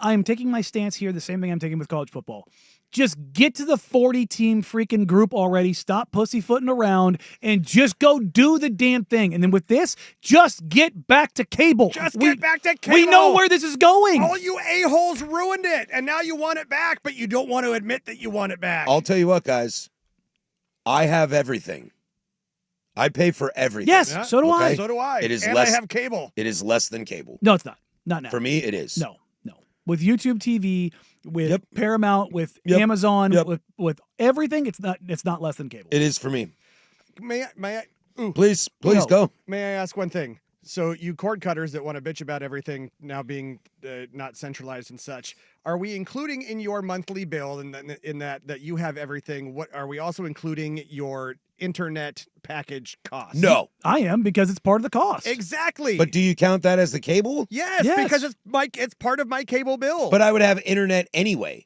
I'm taking my stance here, the same thing I'm taking with college football. Just get to the 40-team freaking group already. Stop pussyfooting around and just go do the damn thing. And then with this, just get back to cable. Get back to cable. We know where this is going. All you a-holes ruined it, and now you want it back, but you don't want to admit that you want it back. I'll tell you what, guys. I have everything. I pay for everything. Yes, so do I. So do I. It is and less, I have cable. It is less than cable. No, it's not. Not now. For me, it is. No. With YouTube TV, with Paramount, with Amazon, with everything, it's not less than cable. It is for me. May I? Ooh. Please go. May I ask one thing? So you cord cutters that want to bitch about everything now being not centralized and such, are we including in your monthly bill in that you have everything? What are we also including your internet package cost? No, I am, because it's part of the cost. Exactly. But do you count that as the cable? Yes, because it's part of my cable bill. But I would have internet anyway.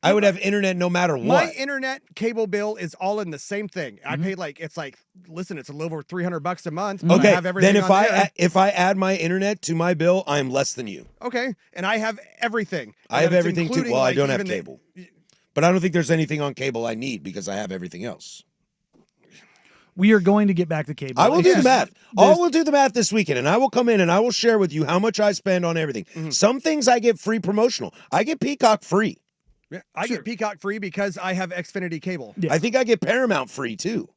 I would have internet no matter what. My internet cable bill is all in the same thing. I pay it's a little over $300 a month. But Okay, I have everything then if on I add my internet to my bill, I'm less than you. Okay, and I have everything. I have everything too. Well, I don't have even cable. But I don't think there's anything on cable I need because I have everything else. We are going to get back to cable. I will do the math. I will do the math this weekend, and I will come in and I will share with you how much I spend on everything. Some things I get free promotional. I get Peacock free. Yeah, I get Peacock free because I have Xfinity cable. Yeah. I think I get Paramount free too.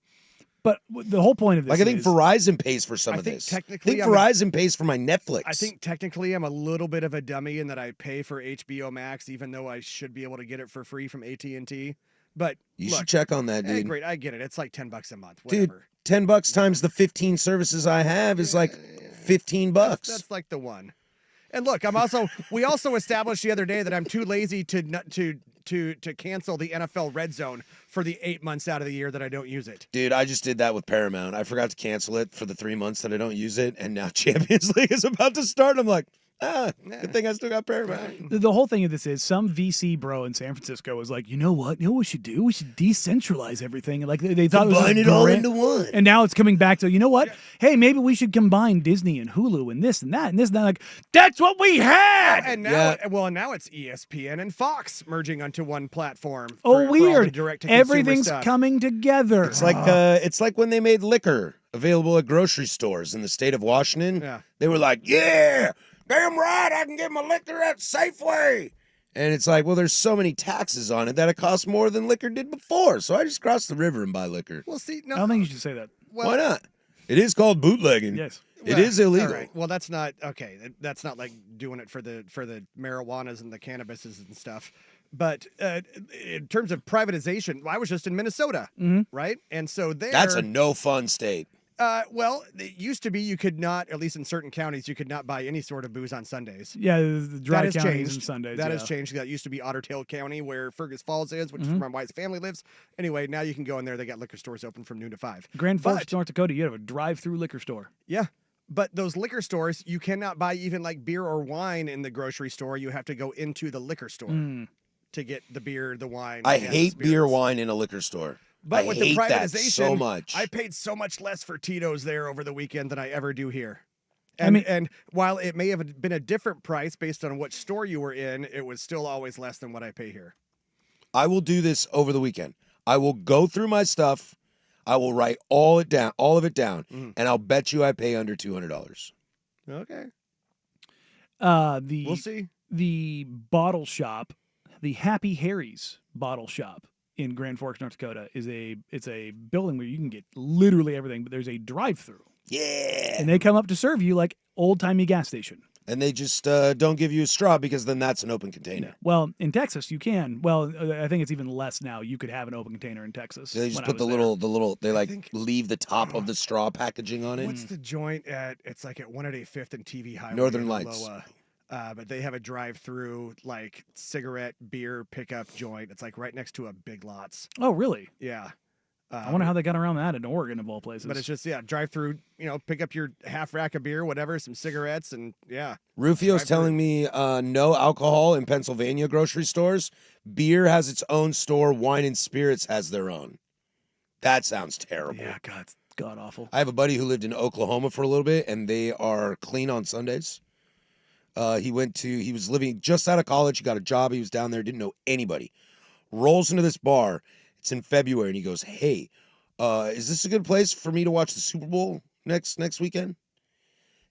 But the whole point of this I think Verizon pays for some of this. Technically, I think Verizon pays for my Netflix. I think technically I'm a little bit of a dummy in that I pay for HBO Max, even though I should be able to get it for free from AT&T. But you should check on that, dude. Great, I get it. It's like $10 a month. Whatever. Dude, $10 times the 15 services I have is like $15. That's like the one. And look, we also established the other day that I'm too lazy to cancel the NFL Red Zone for the 8 months out of the year that I don't use it. Dude, I just did that with Paramount. I forgot to cancel it for the 3 months that I don't use it, and now Champions League is about to start. I'm like, good thing I still got Paramount. The whole thing of this is some VC bro in San Francisco was like, you know what? You know what we should do? We should decentralize everything. Like they thought combine it all into one. And now it's coming back to, you know what? Yeah. Hey, maybe we should combine Disney and Hulu and this and that and this and that. Like, that's what we had. And now, now it's ESPN and Fox merging onto one platform. Weird. Everything's coming together. It's like when they made liquor available at grocery stores in the state of Washington. Yeah. They were like, yeah, damn right, I can get my liquor at Safeway. And it's like, well, there's so many taxes on it that it costs more than liquor did before. So I just cross the river and buy liquor. Well, see, no, I don't think you should say that. Well, why not? It is called bootlegging. Yes. It is illegal. All right. Well, that's not okay. That's not like doing it for the marijuanas and the cannabises and stuff. But in terms of privatization, I was just in Minnesota, right? And so there, That's a no fun state. Well, it used to be you could not, at least in certain counties, you could not buy any sort of booze on Sundays. Yeah, the dry that has counties changed. and Sundays. That yeah. has changed. That used to be Otter Tail County, where Fergus Falls is, which is where my wife's family lives. Anyway, now you can go in there. They got liquor stores open from noon to 5. Grand Forks, North Dakota, you have a drive-through liquor store. Yeah. But those liquor stores, you cannot buy even like beer or wine in the grocery store. You have to go into the liquor store to get the beer, the wine. I and the hate beer, spirits. wine in a liquor store. But I with hate the that privatization, so much. I paid so much less for Tito's there over the weekend than I ever do here. And while it may have been a different price based on which store you were in, it was still always less than what I pay here. I will do this over the weekend. I will go through my stuff. I will write all of it down, and I'll bet you I pay under $200. Okay. We'll see. The bottle shop, the Happy Harry's bottle shop in Grand Forks, North Dakota, it's a building where you can get literally everything, but there's a drive-through. Yeah. And they come up to serve you like old-timey gas station. And they just don't give you a straw because then that's an open container. Well, in Texas, you can. Well, I think it's even less now. You could have an open container in Texas. They just put the little, they leave the top of the straw packaging on it. What's the joint at? It's like at 185th and TV Highway. Northern in Lights. Loa. But they have a drive-through like cigarette beer pickup joint. It's like right next to a Big Lots. Oh, really? Yeah. I wonder how they got around that in Oregon, of all places. But it's just, drive-through, pick up your half rack of beer, whatever, some cigarettes, and yeah. Rufio's telling me no alcohol in Pennsylvania grocery stores. Beer has its own store. Wine and spirits has their own. That sounds terrible. Yeah, God, it's god-awful. I have a buddy who lived in Oklahoma for a little bit, and they are clean on Sundays. He was living just out of college. He got a job. He was down there, didn't know anybody. Rolls into this bar. It's in February, and he goes, "Hey, is this a good place for me to watch the Super Bowl next weekend?"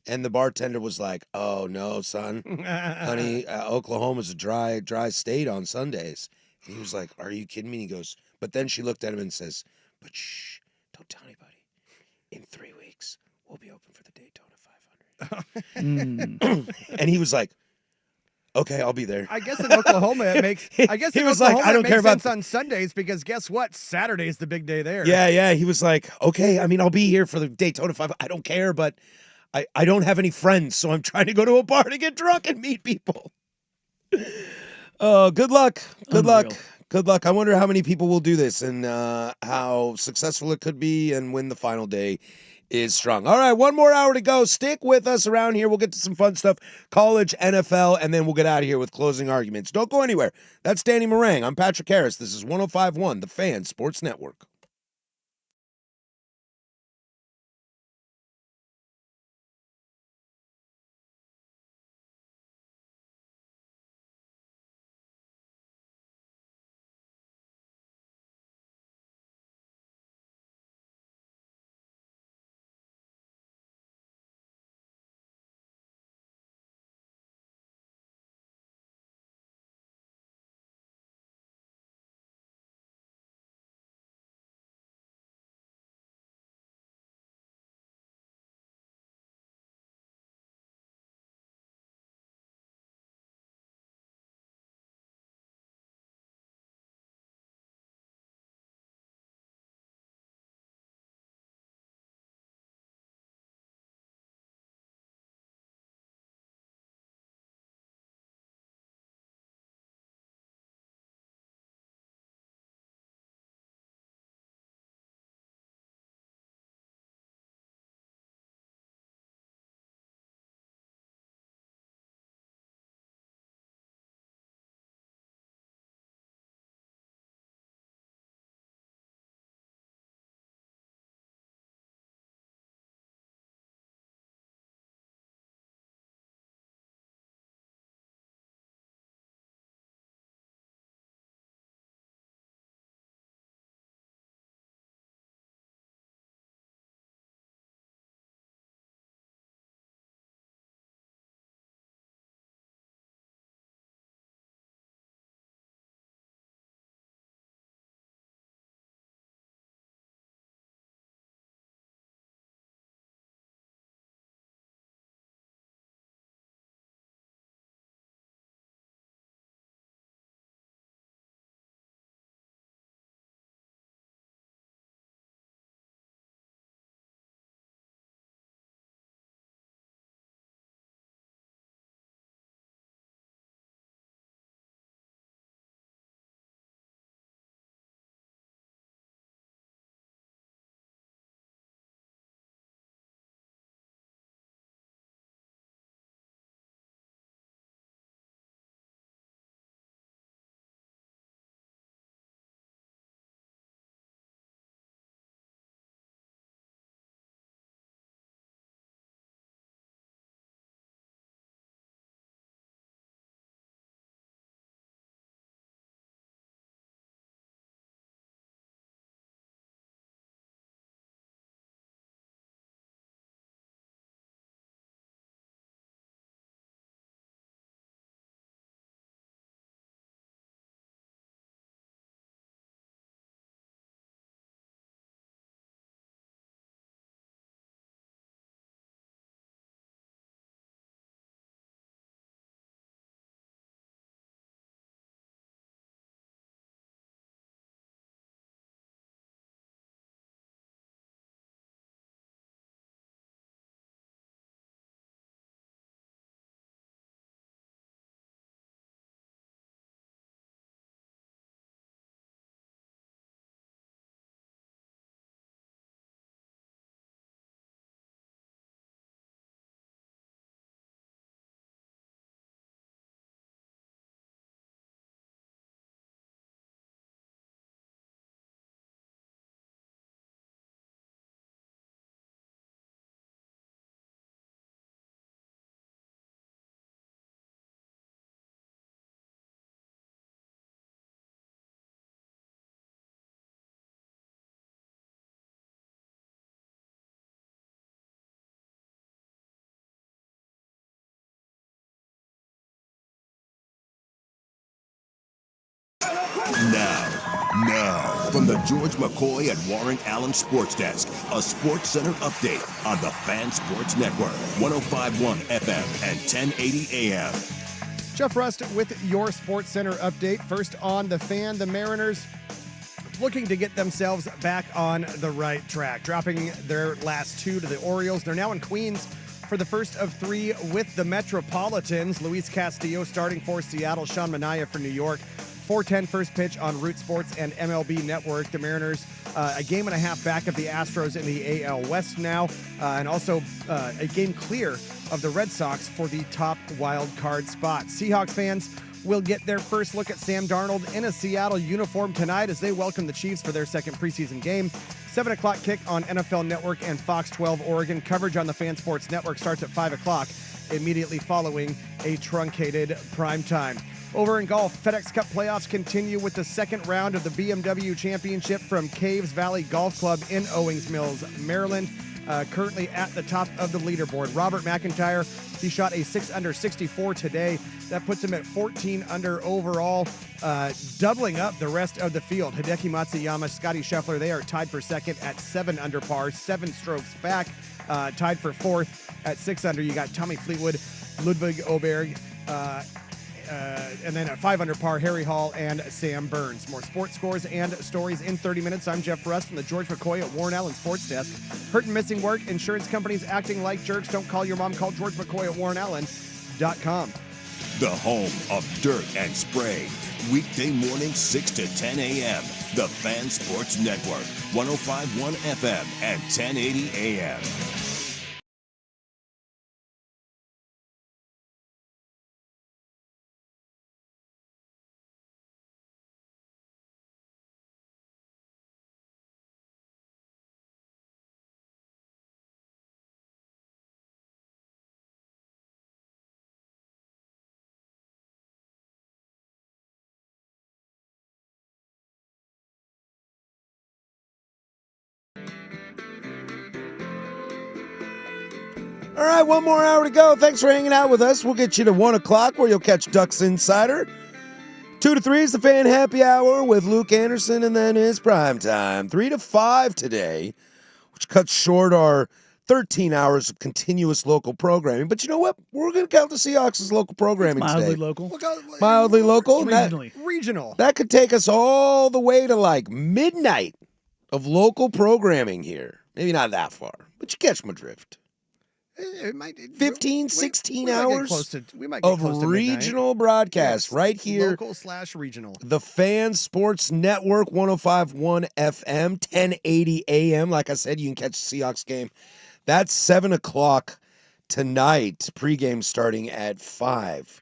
And the bartender was like, "Oh no, son, honey, Oklahoma's a dry state on Sundays." And he was like, "Are you kidding me?" And he goes, but then she looked at him and says, "But shh, don't tell anybody. In 3 weeks, we'll be open for the Daytona 500." And he was like, "Okay, I'll be there." I guess in Oklahoma it makes. I guess he in was Oklahoma like, "I don't it care makes about sense on Sundays because guess what? Saturday's the big day there. Yeah. He was like, "Okay, I mean, I'll be here for the Daytona 500. I don't care, but I don't have any friends, so I'm trying to go to a bar to get drunk and meet people." Oh, good luck. Good luck. Good luck. I wonder how many people will do this and how successful it could be and when the final day is strung. All right, one more hour to go. Stick with us around here. We'll get to some fun stuff, college, NFL, and then we'll get out of here with closing arguments. Don't go anywhere. That's Danny Morang. I'm Patrick Harris. This is 105.1, The Fan Sports Network. Now, from the George McCoy and Warren Allen Sports Desk, a Sports Center update on the Fan Sports Network, 105.1 FM and 1080 AM. Jeff Rust with your Sports Center update. First on the Fan, the Mariners looking to get themselves back on the right track, dropping their last 2 to the Orioles. They're now in Queens for the first of 3 with the Metropolitans. Luis Castillo starting for Seattle, Sean Manaea for New York. 4:10 first pitch on Root Sports and MLB Network. The Mariners a game and a half back of the Astros in the AL West now, and also a game clear of the Red Sox for the top wild card spot. Seahawks fans will get their first look at Sam Darnold in a Seattle uniform tonight as they welcome the Chiefs for their second preseason game. 7 o'clock kick on NFL Network and Fox 12 Oregon. Coverage on the Fan Sports Network starts at 5 o'clock, immediately following a truncated primetime. Over in golf, FedEx Cup playoffs continue with the second round of the BMW Championship from Caves Valley Golf Club in Owings Mills, Maryland. Currently at the top of the leaderboard. Robert McIntyre, he shot a 6 under 64 today. That puts him at 14 under overall, doubling up the rest of the field. Hideki Matsuyama, Scotty Scheffler, they are tied for second at 7 under par, 7 strokes back. Tied for fourth at 6 under. You got Tommy Fleetwood, Ludwig Oberg, and then at 5 under par, Harry Hall and Sam Burns. More sports scores and stories in 30 minutes. I'm Jeff Rust from the George McCoy at Warren Allen Sports Desk. Hurt and missing work, insurance companies acting like jerks. Don't call your mom. Call George McCoy at warrenallen.com. The home of dirt and spray. Weekday mornings 6 to 10 a.m. The Fan Sports Network, 105.1 FM and 1080 a.m. All right, one more hour to go. Thanks for hanging out with us. We'll get you to 1 o'clock where you'll catch Ducks Insider. 2 to 3 is the Fan Happy Hour with Luke Anderson, and then it's prime time. 3 to 5 today, which cuts short our 13 hours of continuous local programming. But you know what? We're going to count the Seahawks as local programming It's mildly today. local. Mildly local. Regionally. Regional. That could take us all the way to like midnight of local programming here. Maybe not that far, but you catch my drift. It might, 15, 16 we hours might get of close to regional broadcasts right here. Local/regional. The Fan Sports Network, 105.1 FM, 1080 AM. Like I said, you can catch the Seahawks game. That's 7 o'clock tonight. Pregame starting at 5.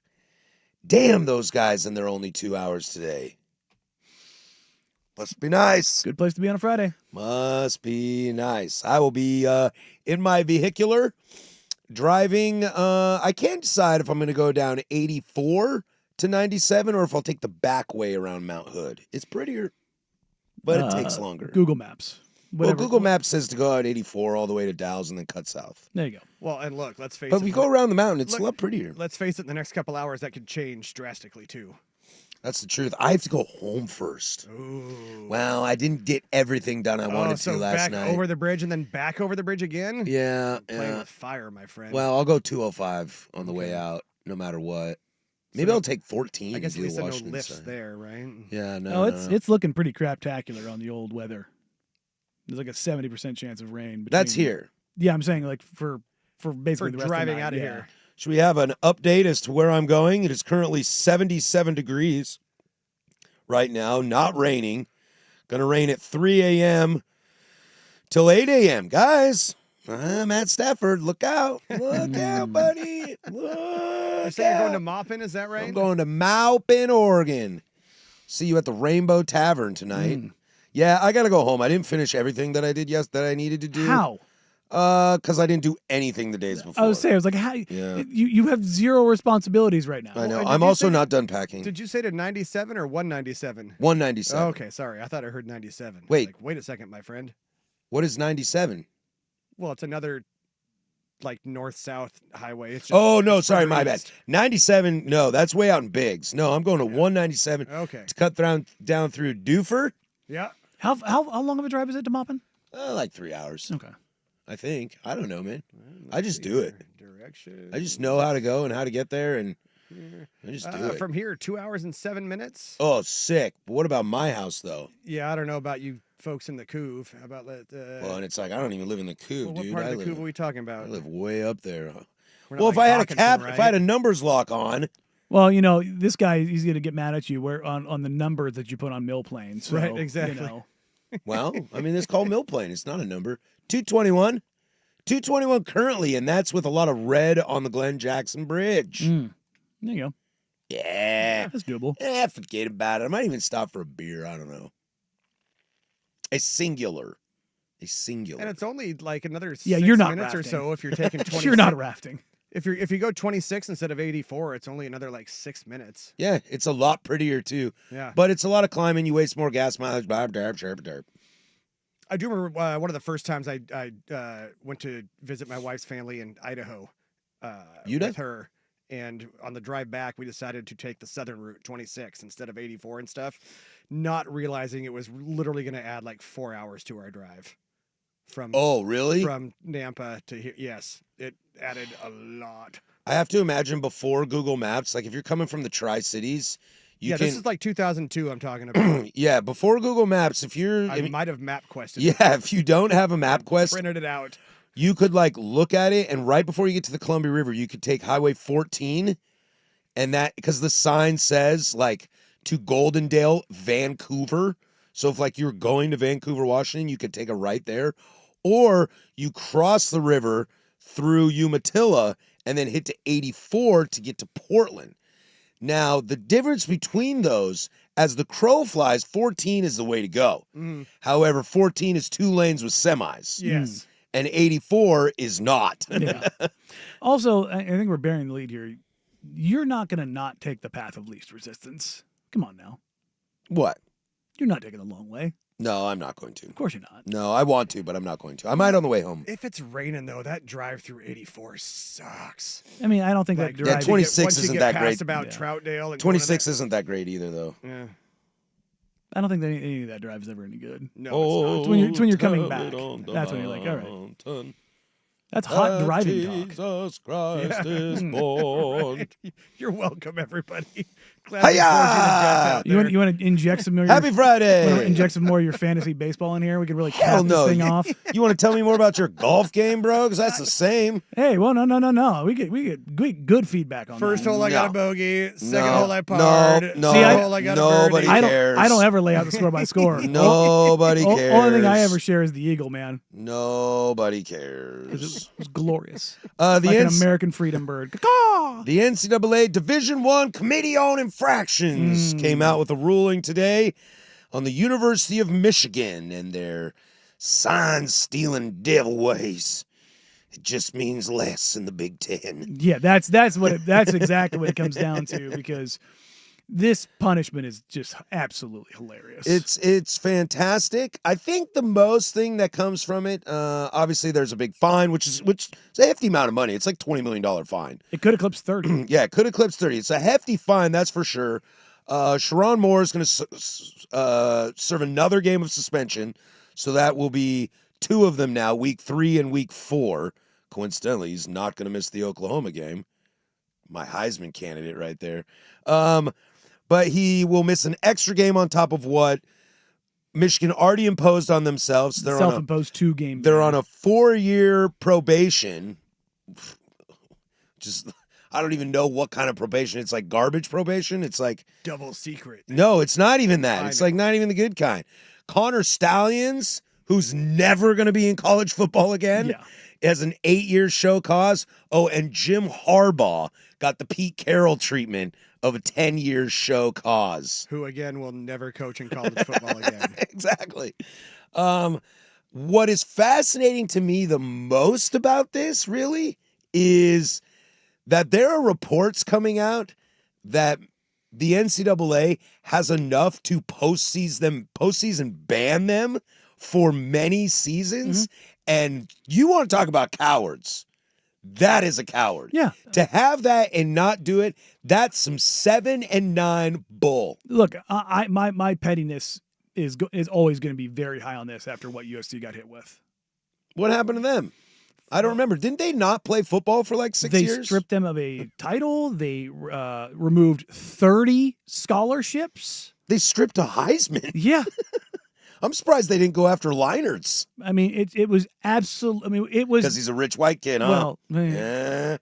Damn those guys, and they're only 2 hours today. Must be nice. Good place to be on a Friday. Must be nice. I will be in my vehicular driving. I can't decide if I'm going to go down 84 to 97 or if I'll take the back way around Mount Hood. It's prettier, but it takes longer. Google Maps. Well, Google Maps says to go out 84 all the way to Dalles and then cut south. There you go. Well, and look, let's face it. But if you go around the mountain, it's a lot prettier. Let's face it, in the next couple hours, that could change drastically, too. That's the truth. I have to go home first. Ooh. Well, I didn't get everything done I wanted to last night. Back over the bridge and then back over the bridge again? Yeah. Playing with fire, my friend. Well, I'll go 205 on the way out, no matter what. Maybe I'll take 14. I guess to at least the no Washington lifts side. there, right? Yeah, no. Oh, it's looking pretty craptacular on the old weather. There's like a 70% chance of rain. That's here. Yeah, I'm saying like for basically the rest driving of the night, out of here. Should we have an update as to where I'm going? It is currently 77 degrees right now, not raining. Going to rain at 3 a.m. till 8 a.m. Guys, I'm at Stafford. Look out. Look out, buddy. Look You say you're going to out. Maupin, is that right? I'm going to Maupin, Oregon. See you at the Rainbow Tavern tonight. Yeah, I got to go home. I didn't finish everything that I did that I needed to do. How? Because I didn't do anything the days before. I was saying, I was like, how? Yeah. You have zero responsibilities right now. I know. and I'm did you also say- not done packing. Did you say to 97 or 197? 197. Okay, sorry. I thought I heard 97. Wait. Like, wait a second, my friend. What is 97? Well, it's another like north-south highway. It's just, Oh, no, it's sorry, further my bad. east. 97, no, that's way out in Biggs. No, I'm going to 197 Okay. to cut down through Duford. Yeah. How long of a drive is it to Maupin? Like 3 hours. Okay. I think. I don't know, man. I just do it. Direction. I just know how to go and how to get there, and I just do it. From here, 2 hours and 7 minutes. Oh, sick. But what about my house, though? Yeah, I don't know about you folks in the Couve. How about that? Well, and it's like, I don't even live in the Couve, what dude. part of the Couve are we talking I about? live way up there. We're not Well, if like I had a Hawkinson, cap, right? if I had a numbers lock on, Well, this guy, he's going to get mad at you where on the numbers that you put on Mill Plain. So, Right, exactly. well, I mean, it's called Mill Plain. It's not a number. 221. 221 currently, and that's with a lot of red on the Glen Jackson Bridge. There you go. Yeah. That's doable. Forget about it. I might even stop for a beer. I don't know. A singular. And it's only like another 6 you're not minutes rafting. or so if you're taking 26. You're not rafting. If you go 26 instead of 84, it's only another like 6 minutes. Yeah, it's a lot prettier too. Yeah. But it's a lot of climbing. You waste more gas mileage. Derp. I do remember one of the first times I went to visit my wife's family in Idaho with her. And on the drive back, we decided to take the southern route, 26, instead of 84 and stuff, not realizing it was literally going to add like 4 hours to our drive. Oh, really? From Nampa to here. Yes, it added a lot. I have to imagine before Google Maps, like if you're coming from the Tri-Cities, this is like 2002 I'm talking about. Yeah, before Google Maps, I might have map quested. Yeah, if you don't have a map quest, printed it out. You could like look at it, and right before you get to the Columbia River, you could take Highway 14, and that because the sign says like to Goldendale, Vancouver. So if like you're going to Vancouver, Washington, you could take a right there, or you cross the river through Umatilla and then hit to 84 to get to Portland. Now, the difference between those, as the crow flies, 14 is the way to go. However, 14 is 2 lanes with semis. Yes. And 84 is not. Yeah. Also, I think we're bearing the lead here. You're not going to not take the path of least resistance. Come on now. What? You're not taking the long way. No, I'm not going to. Of course you're not. No, I want to, but I'm not going to. I might on the way home. If it's raining, though, that drive through 84 sucks. I mean, I don't think Like, that drive... 26 isn't that great. About Troutdale. And 26 isn't that great either, though. Yeah. I don't think that any of that drive is ever any good. No, it's when you're coming back. That's when you're like, all right. That's hot driving talk. Jesus Christ is born. You're welcome, everybody. Glad we bored you to death out there. You want to inject some more? Happy Friday. Want to inject some more of your fantasy baseball in here? We could really Hell cap no. this thing off. You want to tell me more about your golf game, bro? Because that's the same. Hey, well, no. We get good feedback on First that. hole I got a bogey. Second hole I parred. No. Third hole I got Nobody a birdie. cares. I don't ever lay out the score by score. Nobody cares. Only thing I ever share is the Eagle, man. Nobody cares. It was glorious. The like an American freedom bird. Caw! The NCAA Division I Committee on Infractions came out with a ruling today on the University of Michigan and their sign-stealing devil ways. It just means less in the Big Ten. Yeah, that's exactly what it comes down to, because this punishment is just absolutely hilarious. It's fantastic. I think the most thing that comes from it, obviously there's a big fine, which is a hefty amount of money. It's like $20 million fine. It could eclipse 30. Yeah, it could eclipse 30. It's a hefty fine, that's for sure. Sharon Moore is going to serve another game of suspension, so that will be 2 of them now, week 3 and week 4. Coincidentally, he's not going to miss the Oklahoma game. My Heisman candidate right there. But he will miss an extra game on top of what Michigan already imposed on themselves. They're self-imposed 2-game. They're on a 4-year probation. Just, I don't even know what kind of probation. It's like garbage probation. It's like double secret. No, it's not even that. It's like not even the good kind. Connor Stallions, who's never going to be in college football again, has an 8-year show cause. Oh, and Jim Harbaugh got the Pete Carroll treatment of a 10-year show cause. Who, again, will never coach in college football again. Exactly. What is fascinating to me the most about this, really, is that there are reports coming out that the NCAA has enough to postseason ban them for many seasons. And you want to talk about cowards. That is a coward. Yeah. To have that and not do it, that's some 7-9 bull. Look, my pettiness is always going to be very high on this after what USC got hit with. What happened to them? I don't remember. Didn't they not play football for like 6 years? They stripped them of a title. They removed 30 scholarships. They stripped a Heisman. Yeah. I'm surprised they didn't go after Leinart's. I mean, it was absolute. I mean, it was because he's a rich white kid, huh? Well, yeah.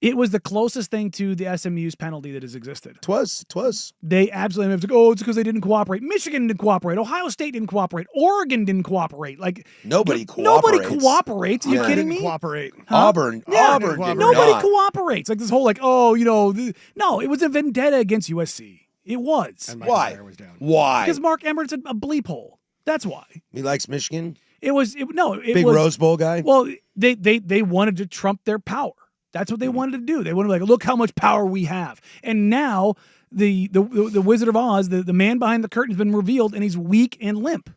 It was the closest thing to the SMU's penalty that has existed. Twas. They absolutely have to it's because they didn't cooperate. Michigan didn't cooperate. Ohio State didn't cooperate. Oregon didn't cooperate. Like nobody cooperates. Nobody cooperates. Are you kidding me? Cooperate. Huh? Auburn. Auburn. Nobody cooperates. Like this whole no, it was a vendetta against USC. It was. And Why? Was down. Why? Because Mark Emmert's a bleep hole. That's why. He likes Michigan. It was big Rose Bowl guy. Well, they wanted to trump their power. That's what they wanted to do. They wanted to look how much power we have. And now the Wizard of Oz, the man behind the curtain has been revealed, and he's weak and limp.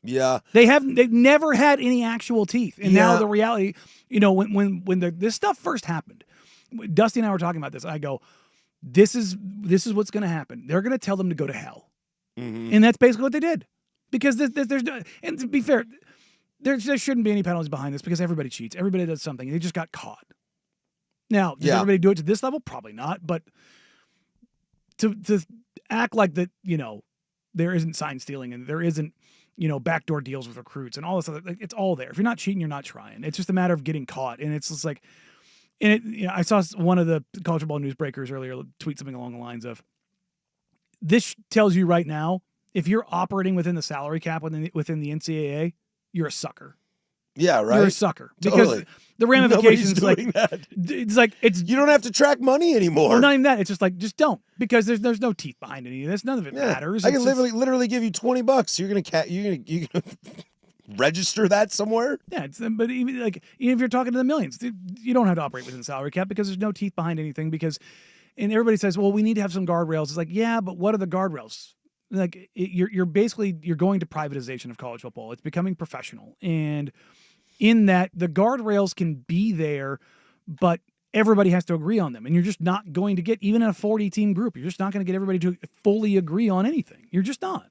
Yeah. They've never had any actual teeth. And now the reality, when this stuff first happened, Dusty and I were talking about this. I go, this is what's going to happen. They're going to tell them to go to hell. Mm-hmm. And that's basically what they did. Because there's and to be fair, there shouldn't be any penalties behind this because everybody cheats. Everybody does something. They just got caught. Now, does everybody do it to this level? Probably not. But to act like that, there isn't sign stealing and there isn't, backdoor deals with recruits and all this other, it's all there. If you're not cheating, you're not trying. It's just a matter of getting caught. And it's just like, I saw one of the college football newsbreakers earlier tweet something along the lines of, this tells you right now, if you're operating within the salary cap within the NCAA, you're a sucker. Yeah, right. You're a sucker because the ramifications it's you don't have to track money anymore. Well, not even that. It's just don't because there's no teeth behind any of this. None of it matters. I can literally give you $20. You're gonna register that somewhere. Yeah, but even if you're talking to the millions, you don't have to operate within the salary cap because there's no teeth behind anything. And everybody says, well, we need to have some guardrails. It's like, yeah, but what are the guardrails? You're basically going to privatization of college football. It's becoming professional, and in that the guardrails can be there, but everybody has to agree on them, and you're just not going to get even in a 40-team group. You're just not going to get everybody to fully agree on anything. You're just not.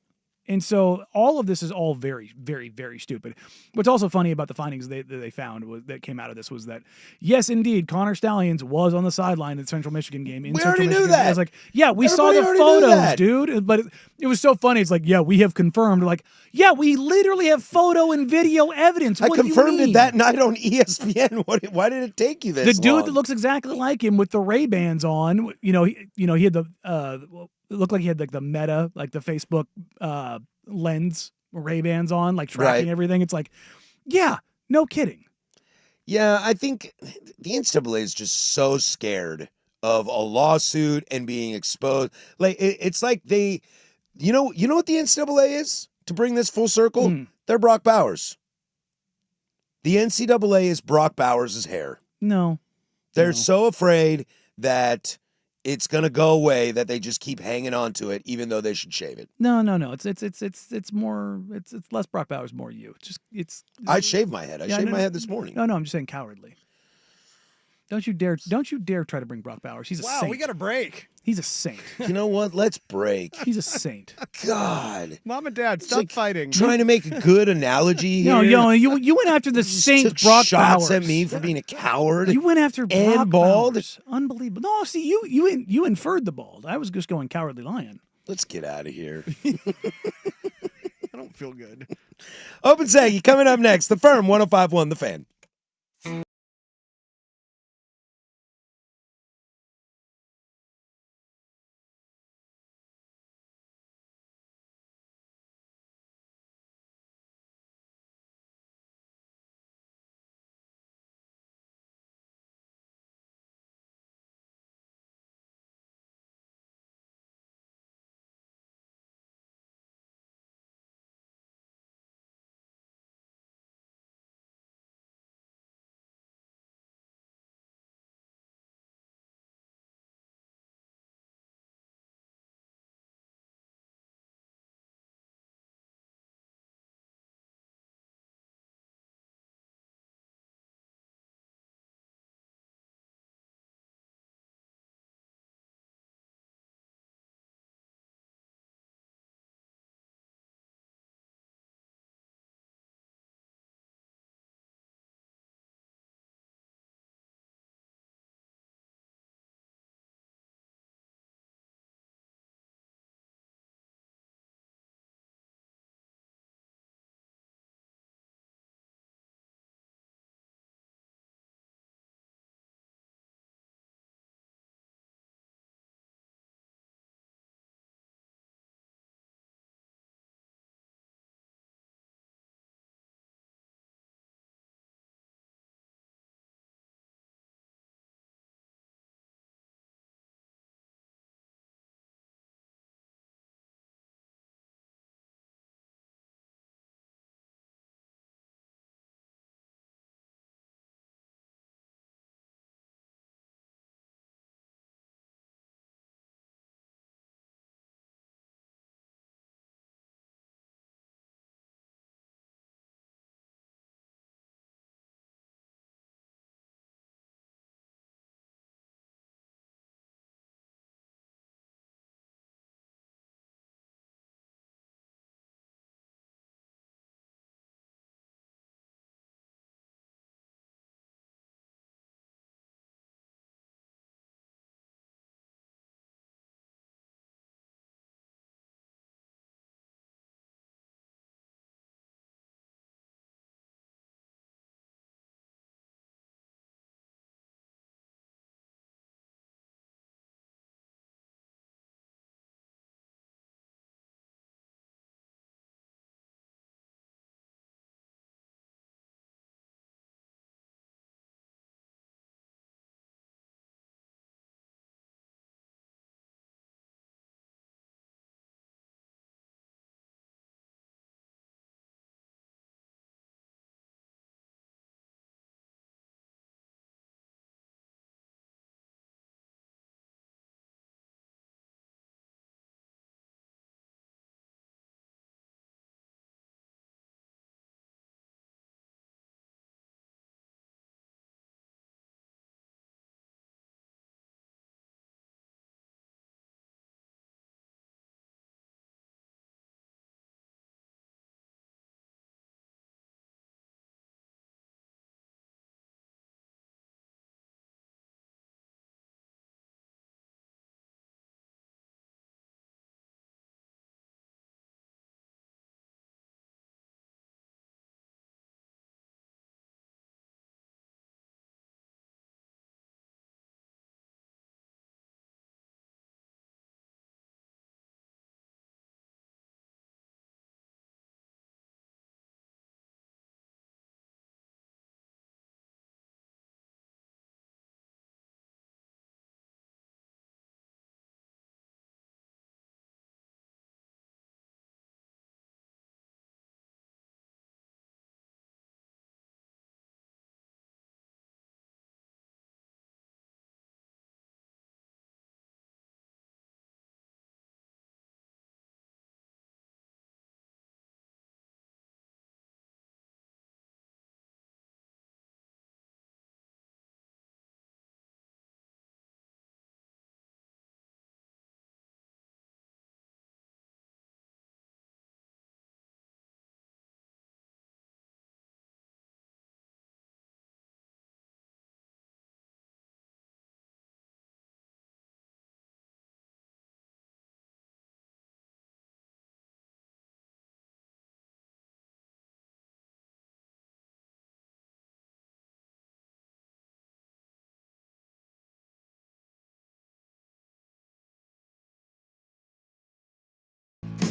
And so all of this is all very, very, very stupid. What's also funny about the findings that they found that came out of this was that, yes, indeed, Connor Stallions was on the sideline at the Central Michigan game. We already knew that. I was like, yeah, we saw the photos, dude. But it was so funny. It's like, yeah, we have confirmed. Like, yeah, we literally have photo and video evidence. What I confirmed it that night on ESPN. Why did it take you this long? The dude that looks exactly like him with the Ray-Bans on, he had the it looked like he had the Meta, like the Facebook lens Ray-Bans on, like tracking everything. It's like, yeah, no kidding. Yeah, I think the NCAA is just so scared of a lawsuit and being exposed. Like it's like they, you know what the NCAA is, to bring this full circle? They're Brock Bowers. The NCAA is Brock Bowers' hair. No. They're so afraid that it's gonna go away that they just keep hanging on to it, even though they should shave it. No. It's more. It's less Brock Bowers, more you. I shaved my head. I shaved my head this morning. No, I'm just saying cowardly. Don't you dare try to bring Brock Bowers. He's a saint. Wow, we got a break. He's a saint. You know what? Let's break. He's a saint. God. Mom and Dad, stop fighting. Trying to make a good analogy here. No, you went after the saint Brock shots Bowers. at me for being a coward. You went after Brock and bald. Bowers. Unbelievable. No, see, you inferred the bald. I was just going cowardly lion. Let's get out of here. I don't feel good. Open Saggy coming up next. The Firm 105.1 The Fan.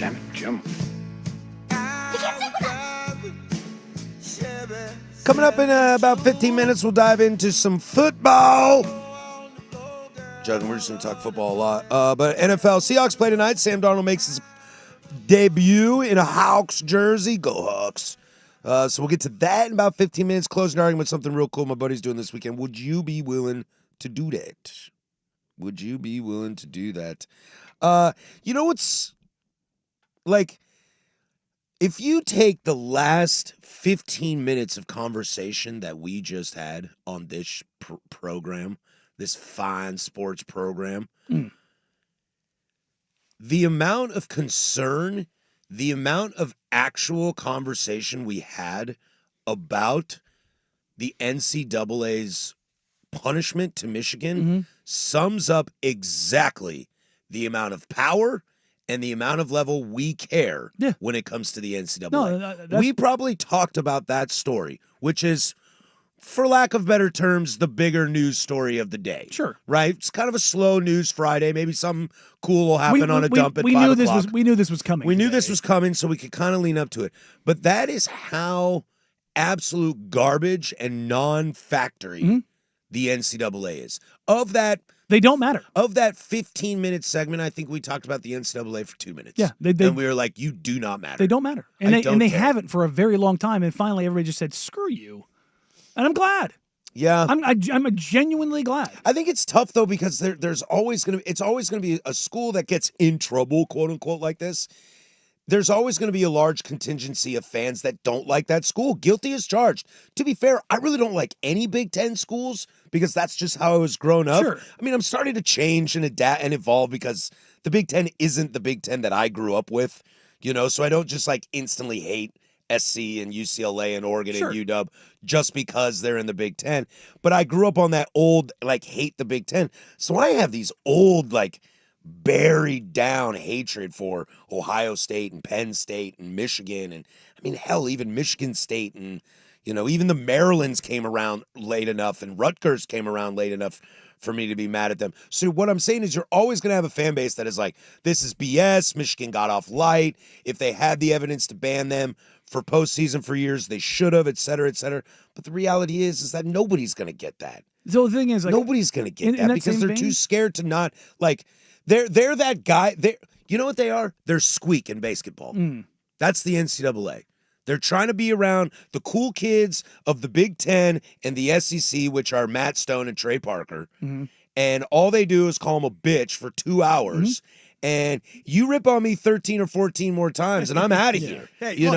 Damn it, Jim. Coming up in about 15 minutes, we'll dive into some football. Joking, we're just going to talk football a lot. But NFL Seahawks play tonight. Sam Darnold makes his debut in a Hawks jersey. Go Hawks. So we'll get to that in about 15 minutes. Closing argument, something real cool my buddy's doing this weekend. Would you be willing to do that? Would you be willing to do that? You know what's like, if you take the last 15 minutes of conversation that we just had on this program, this fine sports program, the amount of concern, the amount of actual conversation we had about the NCAA's punishment to Michigan sums up exactly the amount of power and the amount of level we care when it comes to the NCAA. No, we probably talked about that story, which is, for lack of better terms, the bigger news story of the day. Sure. Right? It's kind of a slow news Friday. Maybe something cool will happen on a dump at 5 o'clock. We knew this was coming. We knew this was coming, so we could kind of lean up to it. But that is how absolute garbage and non-factory the NCAA is. Of that, they don't matter. Of that 15-minute segment, I think we talked about the NCAA for 2 minutes. Yeah, and we were like, you do not matter. They don't matter. And they haven't for a very long time. And finally, everybody just said, screw you. And I'm glad. Yeah. I'm genuinely glad. I think it's tough, though, because it's always going to be a school that gets in trouble, quote unquote, like this. There's always going to be a large contingency of fans that don't like that school. Guilty as charged. To be fair, I really don't like any Big Ten schools because that's just how I was grown up. Sure. I mean, I'm starting to change and adapt and evolve because the Big Ten isn't the Big Ten that I grew up with, so I don't just like instantly hate SC and UCLA and Oregon and UW just because they're in the Big Ten. But I grew up on that old, like, hate the Big Ten. So I have these old, like, buried down hatred for Ohio State and Penn State and Michigan. And, I mean, hell, even Michigan State and, even the Marylands came around late enough and Rutgers came around late enough for me to be mad at them. So what I'm saying is you're always going to have a fan base that is like, this is BS. Michigan got off light. If they had the evidence to ban them for postseason for years, they should have, et cetera, et cetera. But the reality is that nobody's going to get that. So the thing is, like, nobody's going to get that because they're too scared to not, like, they're that guy. You know what they are? They're squeak in basketball. That's the NCAA. They're trying to be around the cool kids of the Big Ten and the SEC, which are Matt Stone and Trey Parker. And all they do is call them a bitch for 2 hours. And you rip on me 13 or 14 more times, and I'm out of here. Hey,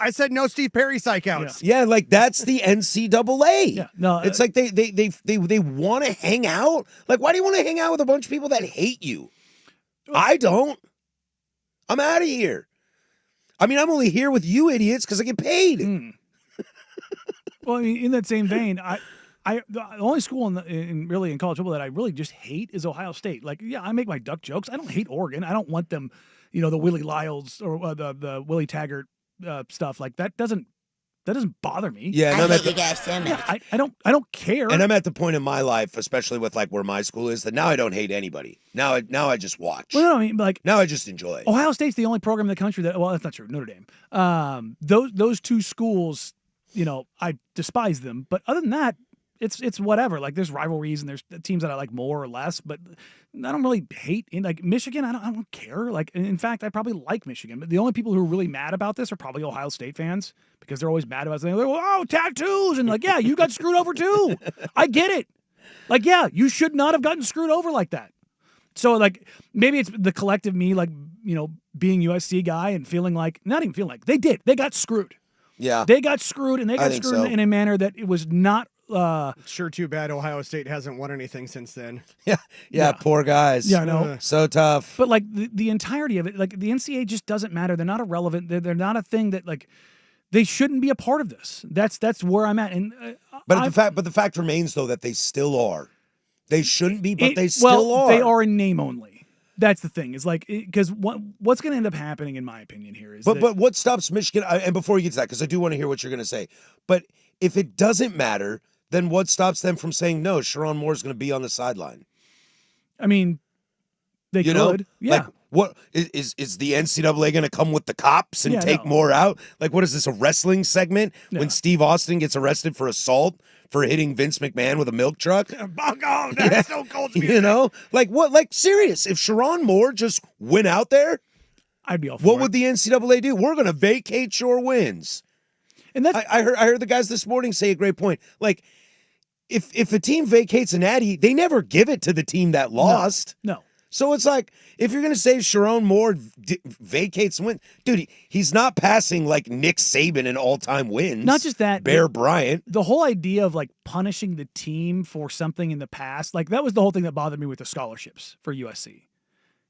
I said no Steve Perry psych outs. Yeah, like that's the NCAA. Yeah, no, it's like they want to hang out. Like, why do you want to hang out with a bunch of people that hate you? I don't. I'm out of here. I mean, I'm only here with you idiots because I get paid. Well, I mean, in that same vein, the only school in college football that I really just hate is Ohio State. Like, yeah, I make my duck jokes. I don't hate Oregon. I don't want them, the Willie Lyles or the Willie Taggart stuff. Like, that doesn't bother me. Yeah, and I don't care. And I'm at the point in my life, especially with like where my school is, that now I don't hate anybody. Now I just watch. Well, no, I mean, like, now I just enjoy. Ohio State's the only program in the country that. Well, that's not true. Notre Dame. Those two schools, I despise them. But other than that, it's whatever. Like, there's rivalries and there's teams that I like more or less, but I don't really hate. Like Michigan, I don't care. Like, in fact, I probably like Michigan. But the only people who are really mad about this are probably Ohio State fans because they're always mad about something. They're like, oh, tattoos, and like, yeah, you got screwed over too. I get it. Like, yeah, you should not have gotten screwed over like that. So, like, maybe it's the collective me, like, being USC guy and feeling like, not even feeling like, they got screwed. Yeah. They got screwed, and they got screwed in a manner that it was not. Sure, too bad Ohio State hasn't won anything since then. Yeah, poor guys. Yeah, I know. So tough. But like the entirety of it, like the NCAA just doesn't matter. They're not irrelevant. They're not a thing that, like, they shouldn't be a part of this. That's where I'm at. And but the fact remains though that they still are. They shouldn't be, but they still are. They are in name only. That's the thing. Is like, because what's going to end up happening, in my opinion, here is. But what stops Michigan? And before we get to that, because I do want to hear what you're going to say. But if it doesn't matter, then what stops them from saying no? Sharon Moore's going to be on the sideline. I mean, they could. Yeah. Like, What is the NCAA going to come with the cops and Yeah, take no. more out? Like, what is this, a wrestling segment when Steve Austin gets arrested for assault for hitting Vince McMahon with a milk truck? Bungo, that's so cold. You know, like what? Like serious? If Sharon Moore just went out there, I'd be all for what it. would the NCAA do? We're going to vacate your wins. And that's I heard the guys this morning say a great point. Like, if a team vacates a natty, they never give it to the team that lost. No. So it's like, if you're going to say Sharon Moore vacates win, dude, he's not passing like Nick Saban in all-time wins. Not just that. Bear Bryant. The whole idea of like punishing the team for something in the past, like that was the whole thing that bothered me with the scholarships for USC.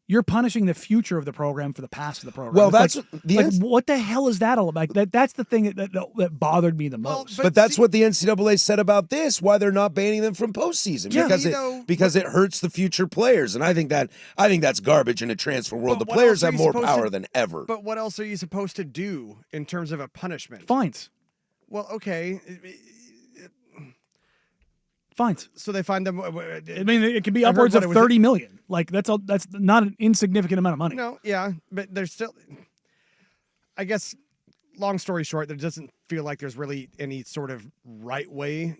You're punishing the future of the program for the past of the program. Well, It's that's what the hell is that all about? That's the thing that bothered me the most. But that's what the NCAA said about this. Why they're not banning them from postseason because it hurts the future players, and I think that's garbage in a transfer world. The players have more power than ever. But what else are you supposed to do in terms of a punishment? Fines. Well, okay. Fines. So they find them. I mean, it could be upwards of $30 million. Like that's not an insignificant amount of money. No, yeah, but there's still. I guess, long story short, there doesn't feel like there's really any sort of right way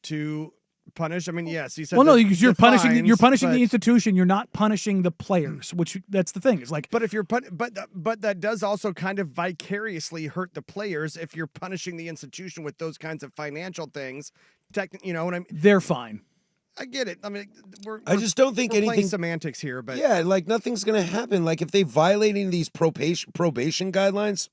to punish. I mean, yes, you said. Well, no, because you're punishing the the institution. You're not punishing the players, which that's the thing. It's like, but if you're but that does also kind of vicariously hurt the players if you're punishing the institution with those kinds of financial things. You know what I mean? They're fine. I get it. I mean, I just don't think we're anything playing semantics here, but yeah, like nothing's gonna happen. Like if they violate any of these probation guidelines,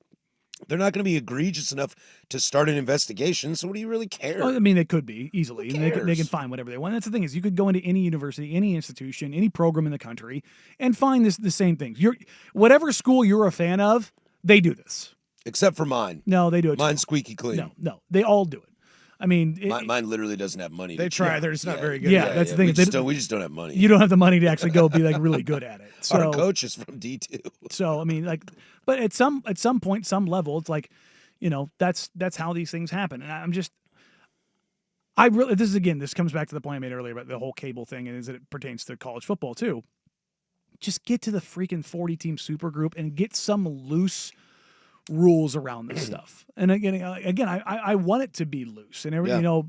they're not going to be egregious enough to start an investigation. So what do you really care? Well, I mean, they could be easily. Who And cares? they can find whatever they want. That's the thing is, you could go into any university, any institution, any program in the country, and find the same things. Whatever school you're a fan of, they do this. Except for mine. No, they do it. Mine's squeaky clean. No, they all do it. I mean, mine literally doesn't have money. They try. They're just not very good. Yeah, that's the thing. We just don't have money. You don't have the money to actually go be like really good at it. So, our coach is from D2. So I mean, like, but at some point, some level, it's like, you know, that's how these things happen. And this comes back to the point I made earlier about the whole cable thing, and as it pertains to college football too. Just get to the freaking 40-team super group and get some loose rules around this stuff. And again, I want it to be loose and everything, you know,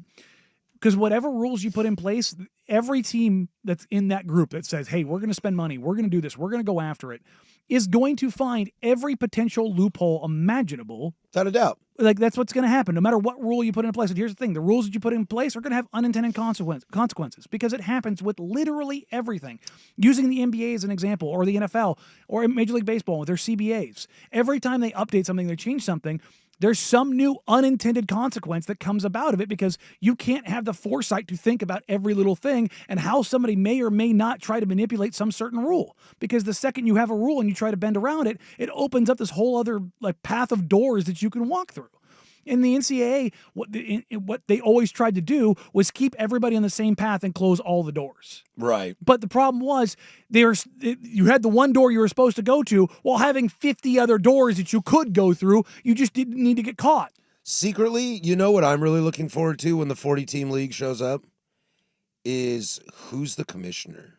because whatever rules you put in place, every team that's in that group that says, hey, we're going to spend money, we're going to do this, we're going to go after it, is going to find every potential loophole imaginable. Without a doubt. Like, that's what's going to happen, no matter what rule you put in place. And here's the thing, the rules that you put in place are going to have unintended consequences because it happens with literally everything. Using the NBA as an example, or the NFL, or Major League Baseball with their CBAs. Every time they update something, they change something, there's some new unintended consequence that comes about of it because you can't have the foresight to think about every little thing and how somebody may or may not try to manipulate some certain rule. Because the second you have a rule and you try to bend around it, it opens up this whole other like path of doors that you can walk through. In the NCAA, what they always tried to do was keep everybody on the same path and close all the doors. Right. But the problem was you had the one door you were supposed to go to while having 50 other doors that you could go through. You just didn't need to get caught. Secretly, you know what I'm really looking forward to when the 40-team league shows up? Is who's the commissioner?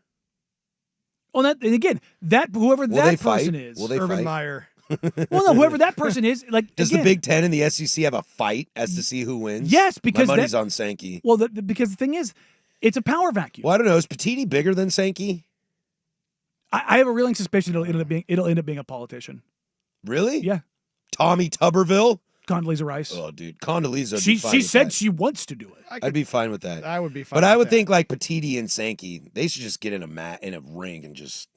Well, whoever that person is. Will they Urban fight? Meyer. Well, no, whoever that person is, like, does the Big Ten and the SEC have a fight as to see who wins? Yes, because my money's on Sankey. Well, because the thing is, it's a power vacuum. Well, I don't know. Is Petiti bigger than Sankey? I have a real suspicion it'll end up being a politician. Really? Yeah. Tommy Tuberville? Condoleezza Rice. Oh, dude, Condoleezza. She said she wants to do it. I'd be fine with that. I would be fine. But I would that. think like Petiti and Sankey, they should just get in a ring and just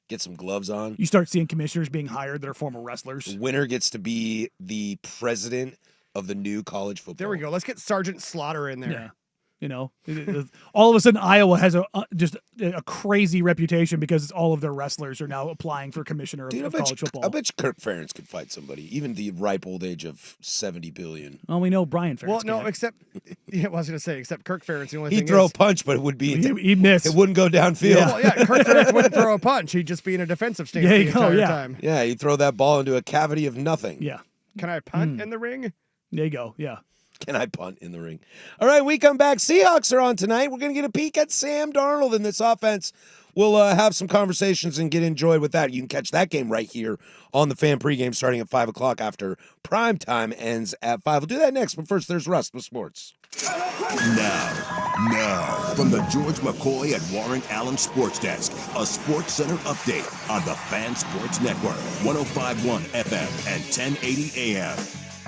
get some gloves on. You start seeing commissioners being hired that are former wrestlers. The winner gets to be the president of the new college football. There we go. Let's get Sergeant Slaughter in there. Yeah. You know, all of a sudden Iowa has just a crazy reputation because all of their wrestlers are now applying for commissioner of college football. I bet you Kirk Ferentz could fight somebody, even the ripe old age of 70 billion. Well, we know Brian Ferentz. Well, no, can't. except I was going to say, except Kirk Ferentz. The only He'd thing throw is, a punch, but it would be he'd miss. It wouldn't go downfield. Well, yeah, Kirk Ferentz wouldn't throw a punch. He'd just be in a defensive stance the entire time. Yeah, he'd throw that ball into a cavity of nothing. Yeah. Can I punt in the ring? There you go. Yeah. Can I punt in the ring? All right, we come back. Seahawks are on tonight. We're going to get a peek at Sam Darnold in this offense. we'll have some conversations and get enjoyed with that. You can catch that game right here on the Fan pregame starting at 5 o'clock after prime time ends at 5. We'll do that next, but first there's Russ with sports. Now, from the George McCoy and Warren Allen Sports Desk, a Sports Center update on the Fan Sports Network, 105.1 FM and 1080 AM.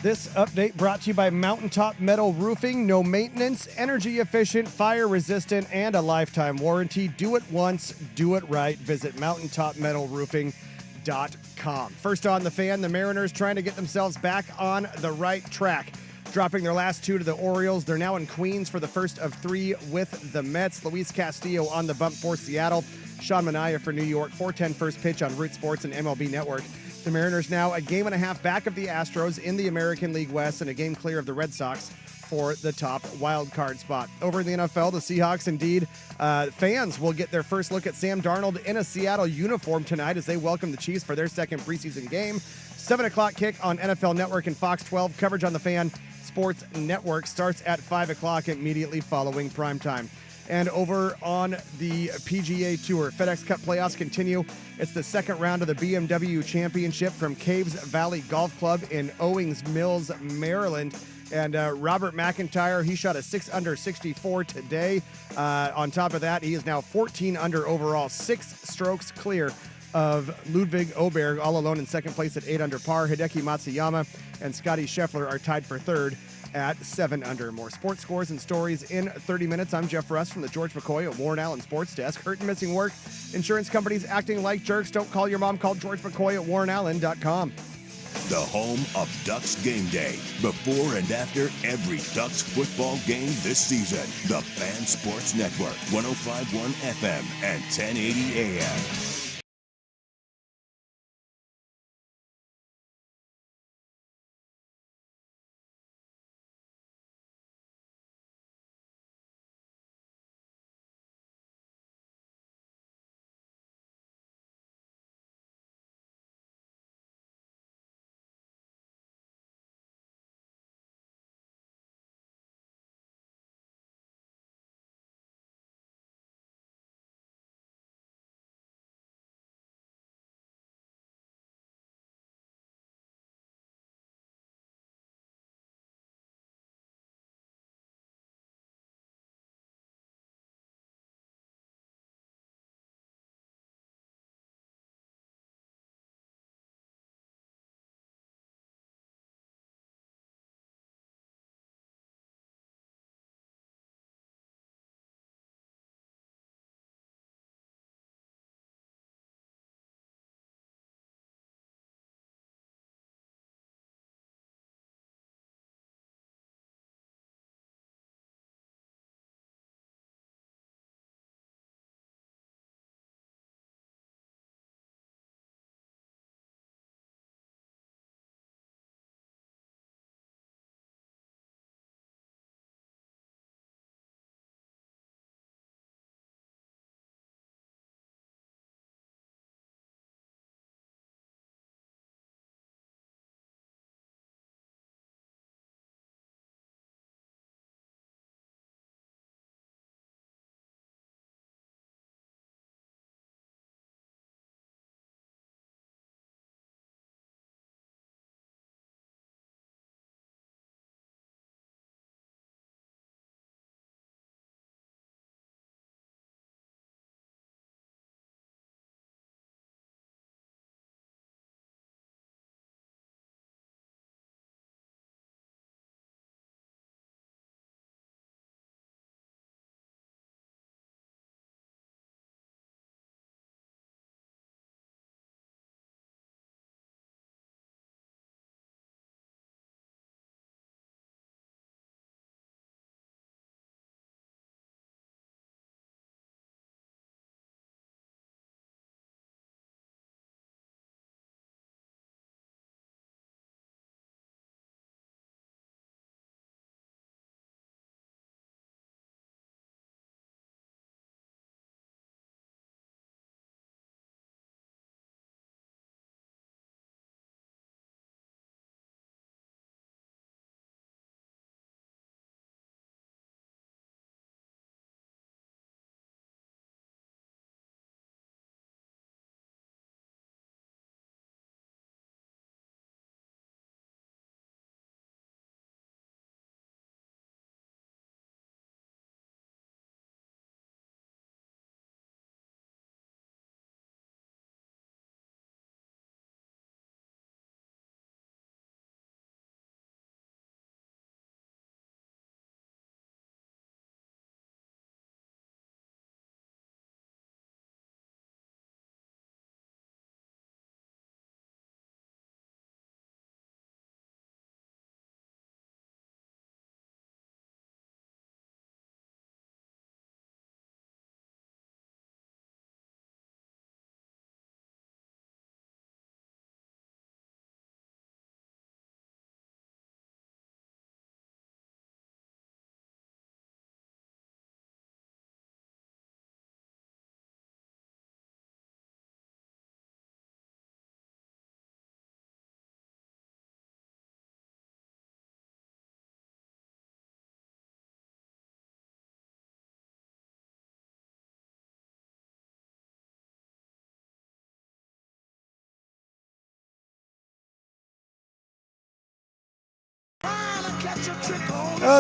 This update brought to you by Mountaintop Metal Roofing. No maintenance, energy efficient, fire resistant, and a lifetime warranty. Do it once, do it right. Visit mountaintopmetalroofing.com. First on the Fan, the Mariners trying to get themselves back on the right track. Dropping their last 2 to the Orioles. They're now in Queens for the first of 3 with the Mets. Luis Castillo on the bump for Seattle. Sean Manaea for New York. 4:10 first pitch on Root Sports and MLB Network. The Mariners now a game and a half back of the Astros in the American League West and a game clear of the Red Sox for the top wild card spot. Over in the NFL, the Seahawks indeed. Fans will get their first look at Sam Darnold in a Seattle uniform tonight as they welcome the Chiefs for their second preseason game. 7 o'clock kick on NFL Network and Fox 12. Coverage on the Fan Sports Network starts at 5 o'clock immediately following primetime. And over on the PGA Tour, FedEx Cup playoffs continue. It's the second round of the BMW Championship from Caves Valley Golf Club in Owings Mills, Maryland. And Robert McIntyre, he shot a 6 under 64 today. On top of that, he is now 14 under overall, 6 strokes clear of Ludwig Oberg, all alone in second place at 8 under par. Hideki Matsuyama and Scotty Scheffler are tied for third at 7 under. More sports scores and stories in 30 minutes. I'm Jeff Russ from the George McCoy at Warren Allen Sports Desk. Hurt and missing work. Insurance companies acting like jerks. Don't call your mom. Call George McCoy at warrenallen.com. The home of Ducks Game Day. Before and after every Ducks football game this season. The Fan Sports Network, 105.1 FM and 1080 AM.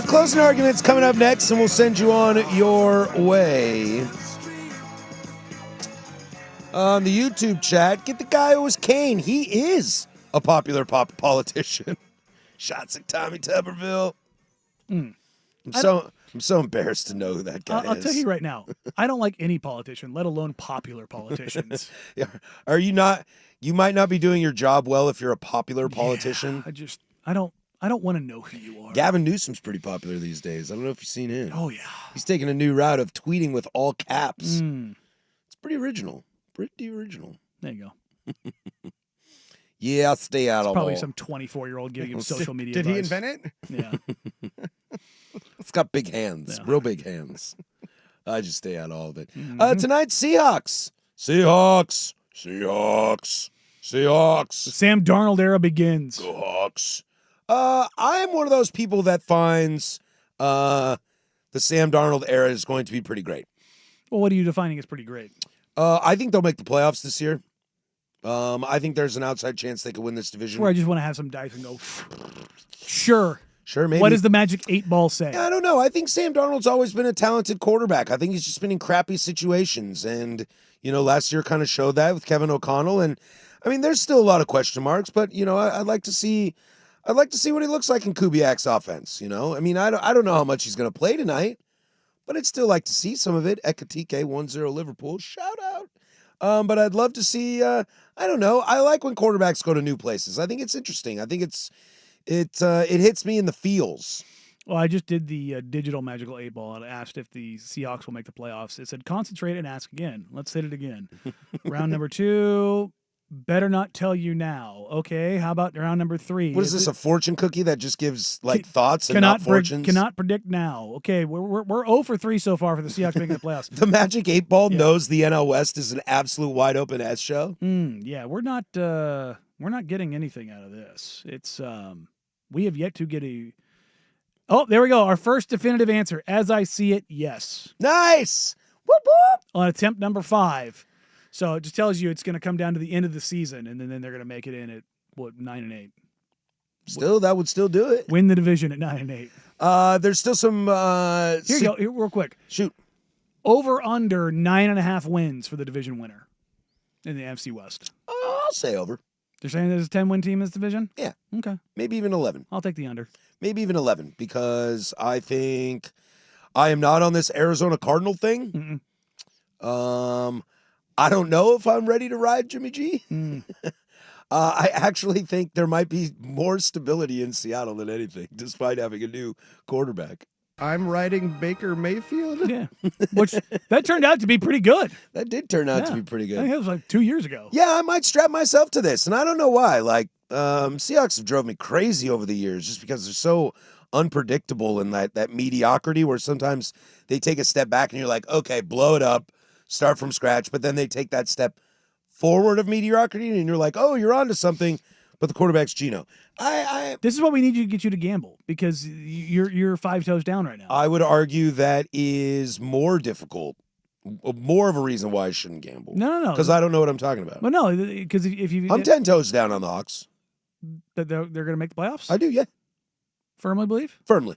Closing arguments coming up next, and we'll send you on your way. On the YouTube chat, get the guy who was Kane. He is a popular politician. Shots at Tommy Tuberville. I'm so embarrassed to know who that guy is. I'll tell you right now, I don't like any politician, let alone popular politicians. Yeah. Are you not? You might not be doing your job well if you're a popular politician. Yeah, I don't want to know who you are. Gavin Newsom's pretty popular these days. I don't know if you've seen him. Oh yeah. He's taking a new route of tweeting with all caps. It's pretty original. Pretty original. There you go. Yeah, I'll stay out of Probably some 24-year-old giving him social media Did advice. he invent it? Yeah. It's got big hands. Yeah. Real big hands. I just stay out of all of it. Tonight, Seahawks. Seahawks. Seahawks. Seahawks. The Sam Darnold era begins. Go Hawks. I'm one of those people that finds the Sam Darnold era is going to be pretty great. Well, what are you defining as pretty great? I think they'll make the playoffs this year. I think there's an outside chance they could win this division. Where I just want to have some dice and go, sure. Sure, maybe. What does the magic 8-ball say? Yeah, I don't know. I think Sam Darnold's always been a talented quarterback. I think he's just been in crappy situations. And, last year kind of showed that with Kevin O'Connell. And, I mean, there's still a lot of question marks, but, I'd like to see what he looks like in Kubiak's offense, I mean, I don't know how much he's going to play tonight, but I'd still like to see some of it. Ekatike 1-0 Liverpool. Shout out. But I'd love to see, I don't know. I like when quarterbacks go to new places. I think it's interesting. I think it hits me in the feels. Well, I just did the digital magical 8-ball and asked if the Seahawks will make the playoffs. It said, concentrate and ask again. Let's hit it again. Round number 2, better not tell you now. Okay, how about round number 3? What is this, a fortune cookie that just gives, thoughts and not fortunes? Cannot predict now. Okay, we're 0 for 3 so far for the Seahawks making the playoffs. The Magic 8-ball knows the NL West is an absolute wide open S show? Yeah, we're not getting anything out of this. It's we have yet to get a... Oh, there we go. Our first definitive answer. As I see it, yes. Nice! Whoop, whoop! On attempt number 5. So it just tells you it's going to come down to the end of the season, and then they're going to make it in at, 9-8. Still, that would still do it. Win the division at 9-8. There's still some... Here you go. Here, real quick. Shoot. Over under 9.5 wins for the division winner in the NFC West. I'll say over. They're saying there's a 10-win team in this division? Yeah. Okay. Maybe even 11. I'll take the under. Maybe even 11, because I think I am not on this Arizona Cardinal thing. I don't know if I'm ready to ride Jimmy G. I actually think there might be more stability in Seattle than anything, despite having a new quarterback. I'm riding Baker Mayfield. Yeah, which that turned out to be pretty good. That did turn out to be pretty good. I think it was like 2 years ago. Yeah, I might strap myself to this, and I don't know why. Seahawks have drove me crazy over the years just because they're so unpredictable in that mediocrity where sometimes they take a step back and you're like, okay, blow it up, start from scratch, but then they take that step forward of mediocrity and you're like, oh, you're onto something. But the quarterback's Geno. This is what we need to get you to gamble because you're 5 toes down right now. I would argue that is more difficult, more of a reason why I shouldn't gamble. No. Because I don't know what I'm talking about. Well, no, because if you... I'm 10 toes down on the Hawks. That they're going to make the playoffs? I do, yeah. Firmly believe? Firmly.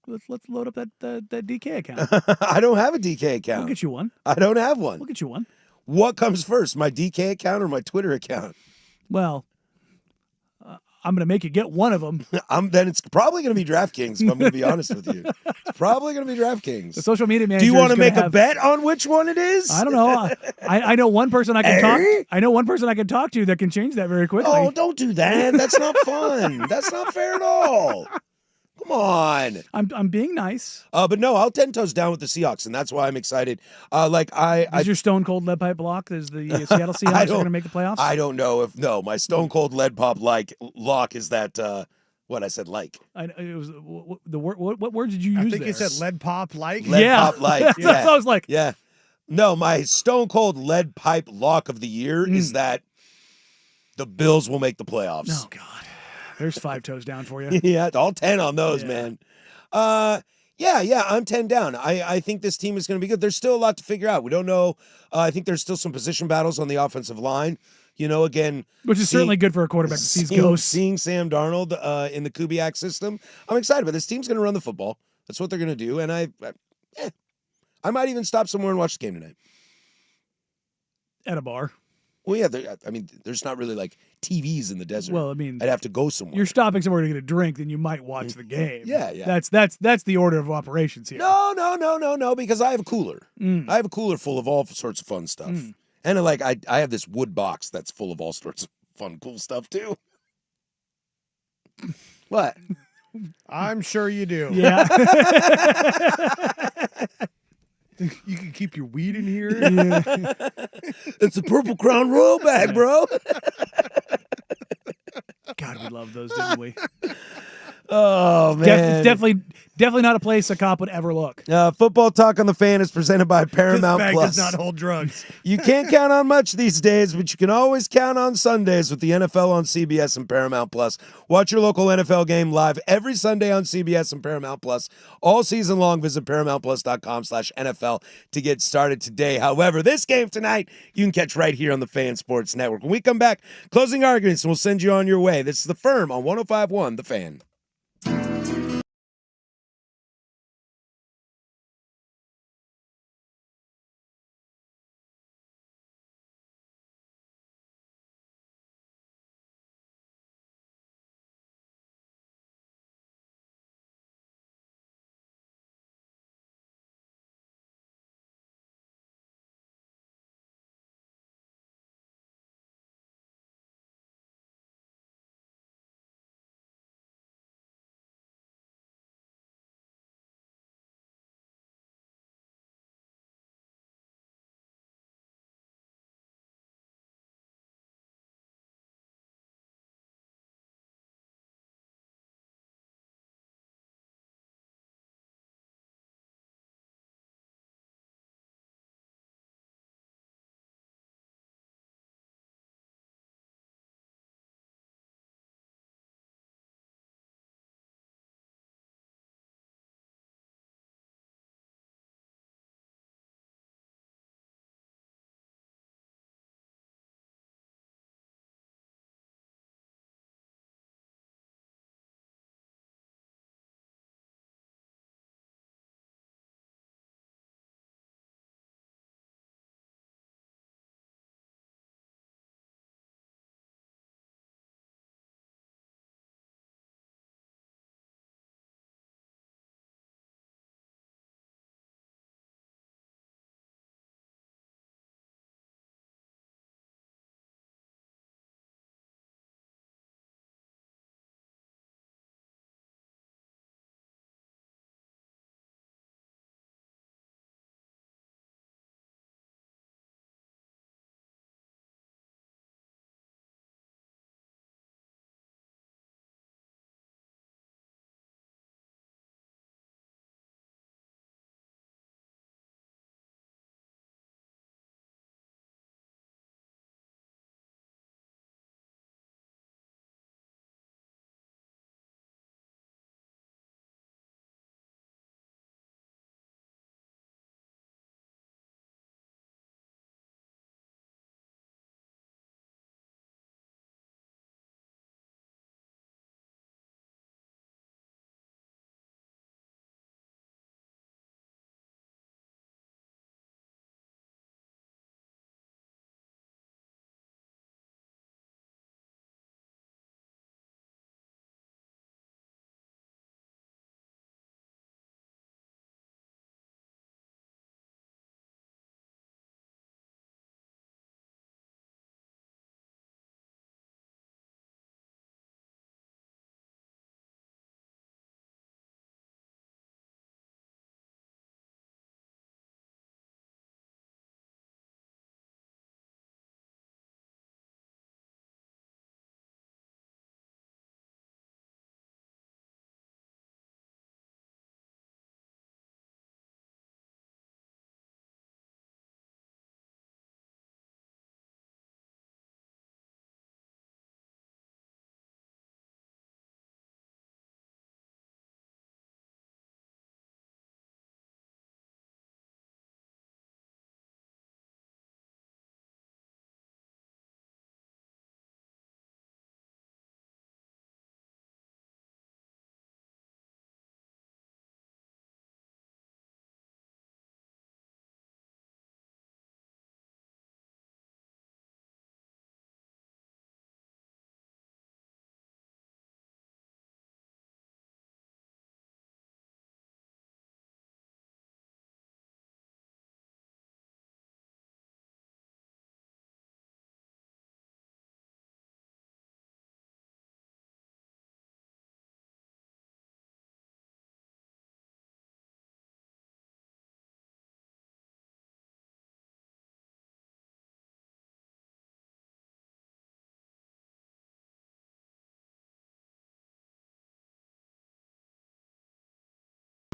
Let's load up that DK account. I don't have a DK account. We'll get you one. I don't have one. We'll get you one. What comes first, my DK account or my Twitter account? Well... I'm going to make you get one of them. Then it's probably going to be DraftKings, if I'm going to be honest with you. It's probably going to be DraftKings. The social media manager. Do you want to make a bet on which one it is? I don't know. I know one person I can talk. I know one person I can talk to that can change that very quickly. Oh, don't do that. That's not fun. That's not fair at all. Come on. I'm being nice. But no, I'll 10 toes down with the Seahawks, and that's why I'm excited. Is your stone cold lead pipe lock? Is the Seattle Seahawks going to make the playoffs? I don't know my stone cold lead pop lock is that what I said like. It was the word. What word did you use? I think there? you said lead pop like. Lead pop like. Yeah. That's what I was like. Yeah. No, my stone cold lead pipe lock of the year is that the Bills will make the playoffs. Oh God. There's 5 toes down for you. Yeah, all 10 on those, man. Yeah, I'm 10 down. I think this team is going to be good. There's still a lot to figure out. We don't know. I think there's still some position battles on the offensive line. Again, Which is certainly good for a quarterback that sees ghosts. Seeing Sam Darnold in the Kubiak system, I'm excited. But this team's going to run the football. That's what they're going to do. And I might even stop somewhere and watch the game tonight. At a bar. Well, yeah. There's not really like TVs in the desert. Well, I mean, I'd have to go somewhere. You're stopping somewhere to get a drink, then you might watch the game. Yeah. That's the order of operations here. No, because I have a cooler. I have a cooler full of all sorts of fun stuff. And I have this wood box that's full of all sorts of fun, cool stuff too. What? I'm sure you do. Yeah. You can keep your weed in here. Yeah. It's a Purple Crown Royal bag, bro. God, we loved those, didn't we? Oh, man. Definitely not a place a cop would ever look. Football Talk on the Fan is presented by Paramount This bag Plus. does not hold drugs. You can't count on much these days, but you can always count on Sundays with the NFL on CBS and Paramount Plus. Watch your local NFL game live every Sunday on CBS and Paramount Plus. All season long, visit ParamountPlus.com/NFL to get started today. However, this game tonight, you can catch right here on the Fan Sports Network. When we come back, closing arguments, and we'll send you on your way. This is The Firm on 105.1 The Fan.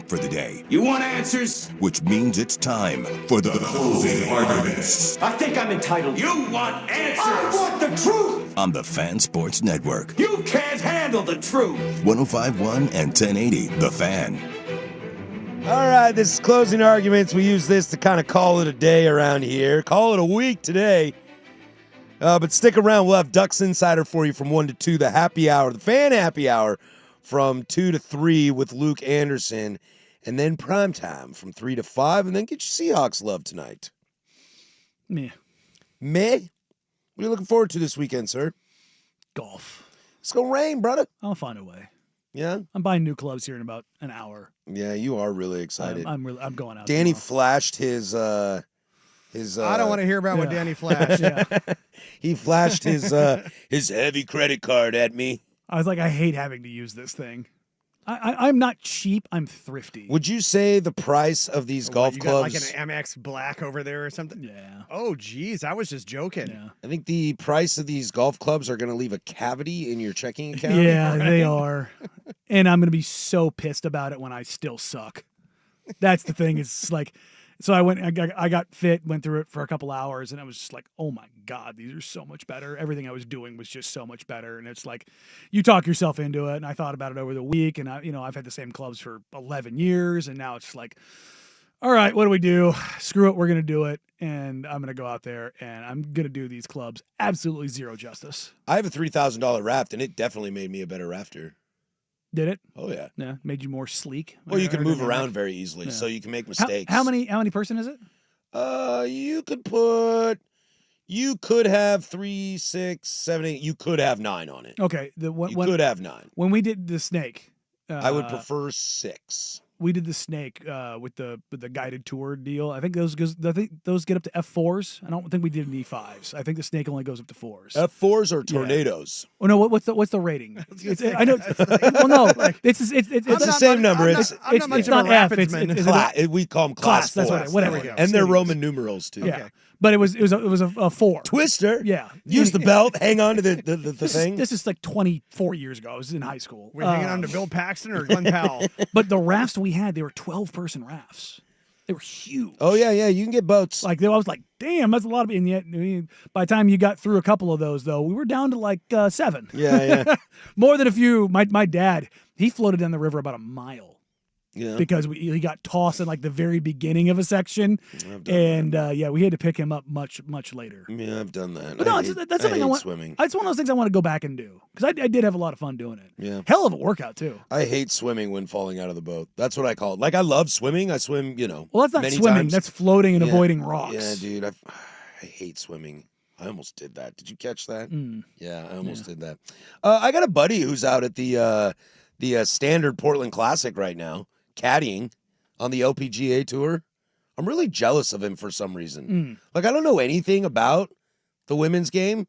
up for the day. You want answers? Which means it's time for the closing arguments. I think I'm entitled. You want answers? I want the truth! On the Fan Sports Network. You can't handle the truth! 105.1 and 1080, The Fan. All right, this is closing arguments. We use this to kind of call it a day around here. Call it a week today. But stick around. We'll have Ducks Insider for you from 1 to 2, the happy hour, the fan happy hour from 2 to 3 with Luke Anderson, and then primetime from 3 to 5, and then get your Seahawks love tonight. Meh. What are you looking forward to this weekend, sir? Golf. It's going to rain, brother. I'll find a way. Yeah? I'm buying new clubs here in about an hour. Yeah, you are really excited. I'm going out. Danny tomorrow. flashed his I don't want to hear about what Danny flashed. He flashed his heavy credit card at me. I was like, I hate having to use this thing. I'm not cheap. I'm thrifty. Would you say the price of these golf you clubs? got like an MX Black over there or something? Yeah. Oh, geez. I was just joking. Yeah. I think the price of these golf clubs are going to leave a cavity in your checking account. Yeah, they are. And I'm going to be so pissed about it when I still suck. That's the thing. It's like, so I got fit, went through it for a couple hours, and I was just like, oh my God, these are so much better. Everything I was doing was just so much better. And it's like, you talk yourself into it. And I thought about it over the week, and I've had the same clubs for 11 years, and now it's like, all right, what do we do? Screw it, we're going to do it. And I'm going to go out there, and I'm going to do these clubs absolutely zero justice. I have a $3,000 raft, and it definitely made me a better rafter. Did it? Oh, yeah. Yeah, made you more sleek. Well, you can move around very easily, so you can make mistakes. How many person is it? You could have 3, 6, 7, 8. You could have 9 on it. Okay. You could have 9. When we did the snake, I would prefer 6. We did the snake with the guided tour deal. I think those get up to F4s. I don't think we did an E5s. I think the snake only goes up to 4s. F4s or tornadoes? Yeah. Oh no, what's the rating? I know. Well, no, it's the same number. It's not F. It's we call them class 4. That's right. Whatever. And they're Roman numerals too. Yeah. Okay. But it was a 4. Twister. Yeah. Use the belt. Hang on to the thing. This is like 24 years ago. I was in high school. Were you hanging on to Bill Paxton or Glenn Powell? But the rafts we had, they were 12-person rafts. They were huge. Oh yeah. You can get boats. Like I was like, damn, that's a lot of. And yet, by the time you got through a couple of those, though, we were down to like 7. Yeah. More than a few. My dad, he floated down the river about a mile. Yeah. Because he got tossed in like the very beginning of a section, and we had to pick him up much later. Yeah, I've done that. But no, that's something I want. Swimming. It's one of those things I want to go back and do because I did have a lot of fun doing it. Yeah, hell of a workout too. I hate swimming when falling out of the boat. That's what I call it. Like I love swimming. I swim, Well, that's not many swimming. times. That's floating and avoiding rocks. Yeah, dude. I hate swimming. I almost did that. Did you catch that? Yeah, I almost did that. I got a buddy who's out at the Standard Portland Classic right now, caddying on the LPGA tour. I'm really jealous of him for some reason. Like, I don't know anything about the women's game,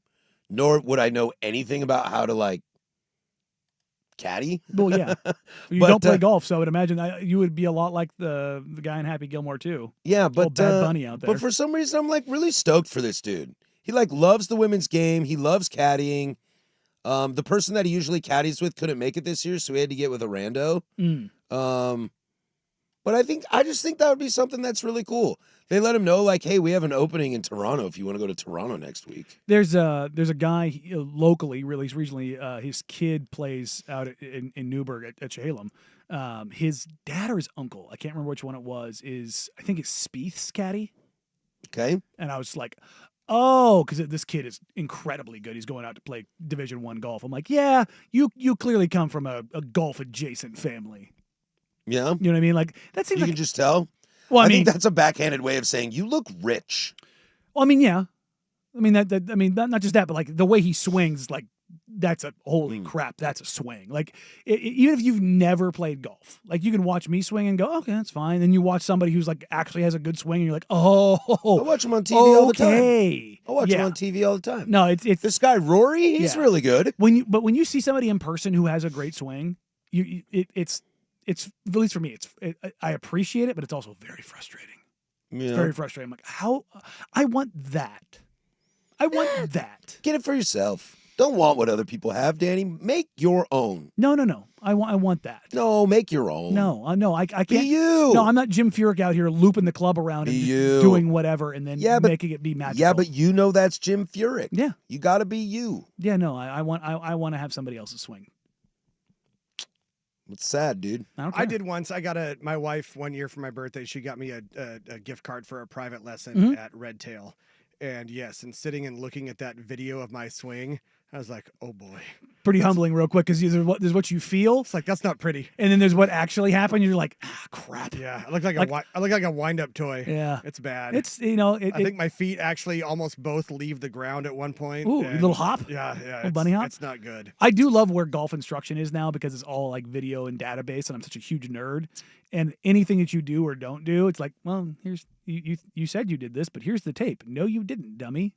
nor would I know anything about how to, like, caddy. Well, yeah. You don't play golf, so I would imagine you would be a lot like the guy in Happy Gilmore, too. Yeah, but Bad Bunny out there. But for some reason, I'm, like, really stoked for this dude. He, like, loves the women's game. He loves caddying. The person that he usually caddies with couldn't make it this year, so he had to get with a rando. But I just think that would be something that's really cool. They let him know, like, hey, we have an opening in Toronto if you want to go to Toronto next week. There's a guy locally, released recently. His kid plays out in Newburgh at Chehalem. His dad or his uncle, I can't remember which one it was, I think it's Spieth's caddy. Okay. And I was like, oh, because this kid is incredibly good. He's going out to play Division I golf. I'm like, yeah, you clearly come from a golf adjacent family. Yeah. You know what I mean? Like that seems you can just tell. Well, I mean, think that's a backhanded way of saying you look rich. Well, I mean, yeah. I mean not just that, but like the way he swings, like that's a holy crap, that's a swing. Like even if you've never played golf, like you can watch me swing and go, okay, that's fine. Then you watch somebody who's like actually has a good swing, and you're like, oh, I watch him on TV all the time. I watch him on TV all the time. No, it's this guy Rory. He's really good. But when you see somebody in person who has a great swing, it's at least for me, I appreciate it, but it's also very frustrating. Yeah. It's very frustrating. I'm like, how? I want that. I want that. Get it for yourself. Don't want what other people have, Danny. Make your own. No. I want that. No, make your own. No, I can't. Be you. No, I'm not Jim Furyk out here looping the club around and Be just you. doing whatever and then making it be magical. Yeah, but you know that's Jim Furyk. Yeah. You got to be you. Yeah, no, I want to have somebody else's swing. It's sad, dude. I did once. I got my wife one year for my birthday. She got me a gift card for a private lesson at Red Tail. And yes, and sitting and looking at that video of my swing, I was like, oh boy. Pretty humbling real quick because there's what you feel. It's like, that's not pretty. And then there's what actually happened. You're like, crap. Yeah, I look like a wind-up toy. Yeah. It's bad. It's, I think my feet actually almost both leave the ground at one point. Ooh, a little hop? Yeah. Little bunny hop? It's not good. I do love where golf instruction is now because it's all like video and database, and I'm such a huge nerd. And anything that you do or don't do, it's like, well, here's you said you did this, but here's the tape. No, you didn't, dummy.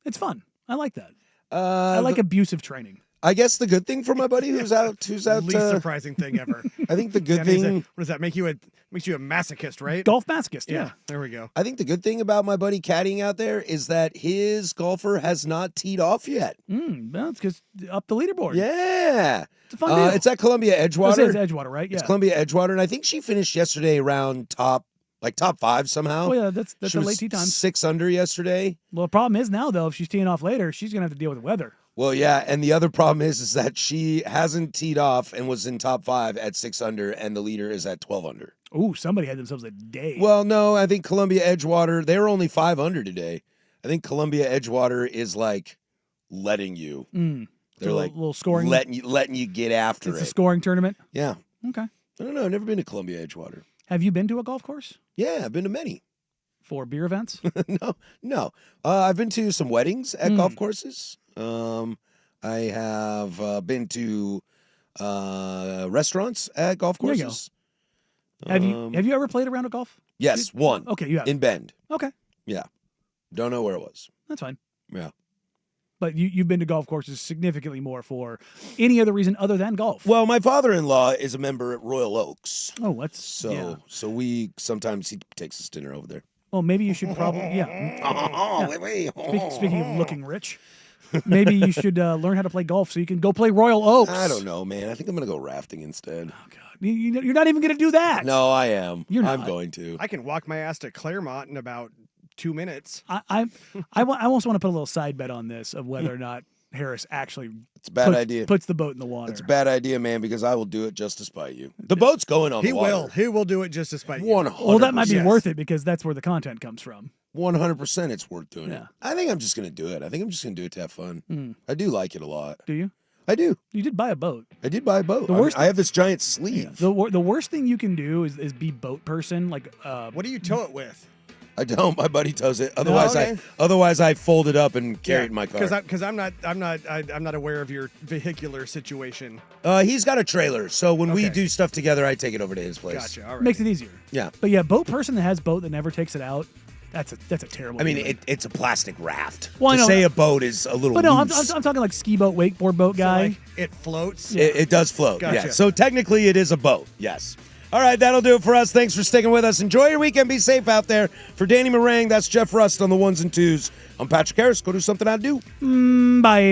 It's fun. I like that. I like abusive training. I guess the good thing for my buddy who's out. Least surprising thing ever. I think the good thing. What does that make you? Makes you a masochist, right? Golf masochist. Yeah. There we go. I think the good thing about my buddy caddying out there is that his golfer has not teed off yet. Well, it's because up the leaderboard. Yeah. It's a fun deal. It's at Columbia Edgewater. It's Edgewater, right? Yeah. It's Columbia Edgewater, and I think she finished yesterday around top 5 somehow. Oh yeah, that's she a was late tee time. 6 under yesterday. Well, the problem is now though, if she's teeing off later, she's gonna have to deal with weather. Well, yeah, and the other problem is that she hasn't teed off and was in top 5 at 6 under, and the leader is at 12 under. Ooh, somebody had themselves a day. Well, no, I think Columbia Edgewater, they were only 5 under today. I think Columbia Edgewater is like letting you. They're like little scoring, letting you get after it. It's a scoring tournament. Yeah. Okay. I don't know. I've never been to Columbia Edgewater. Have you been to a golf course? Yeah, I've been to many. For beer events? No. I've been to some weddings at golf courses. I have been to restaurants at golf courses. There you go. Have you ever played a round of golf? Yes, one. Okay, you have. In Bend. Okay. Yeah. Don't know where it was. That's fine. Yeah. But you've been to golf courses significantly more for any other reason other than golf. Well, my father-in-law is a member at Royal Oaks. Oh, that's so we sometimes he takes us dinner over there. Well, maybe you should probably Speaking of looking rich, maybe you should learn how to play golf so you can go play Royal Oaks. I don't know, man. I think I'm gonna go rafting instead. Oh God, you're not even gonna do that. No, I am. You're not. I'm going to. I can walk my ass to Claremont in about 2 minutes. I almost want to put a little side bet on this of whether or not Harris actually it's a bad idea. Puts the boat in the water. It's a bad idea, man, because I will do it just to spite you. The boat's going on the water. He will do it just to spite you. 100%. Well, that might be worth it because that's where the content comes from. 100% it's worth doing it. Yeah. I think I'm just going to do it. I think I'm just going to do it to have fun. I do like it a lot. Do you? I do. You did buy a boat. I did buy a boat. I have this giant sleeve. The worst thing you can do is be boat person. Like, what do you tow it with? I don't. My buddy tows it. Otherwise, I fold it up and carry it in my car. Because I'm not aware of your vehicular situation. He's got a trailer, so when we do stuff together, I take it over to his place. Gotcha. All right. Makes it easier. Yeah. But yeah, boat person that has boat that never takes it out. That's a terrible. I mean, feeling. it's a plastic raft. Well, to say a boat is a little. But no, loose. I'm talking like ski boat, wakeboard boat guy. So like it floats. Yeah. It does float. Gotcha. Yeah. So technically, it is a boat. Yes. All right, that'll do it for us. Thanks for sticking with us. Enjoy your weekend. Be safe out there. For Danny Meringue, that's Jeff Rust on the ones and twos. I'm Patrick Harris. Go do something I do. Bye.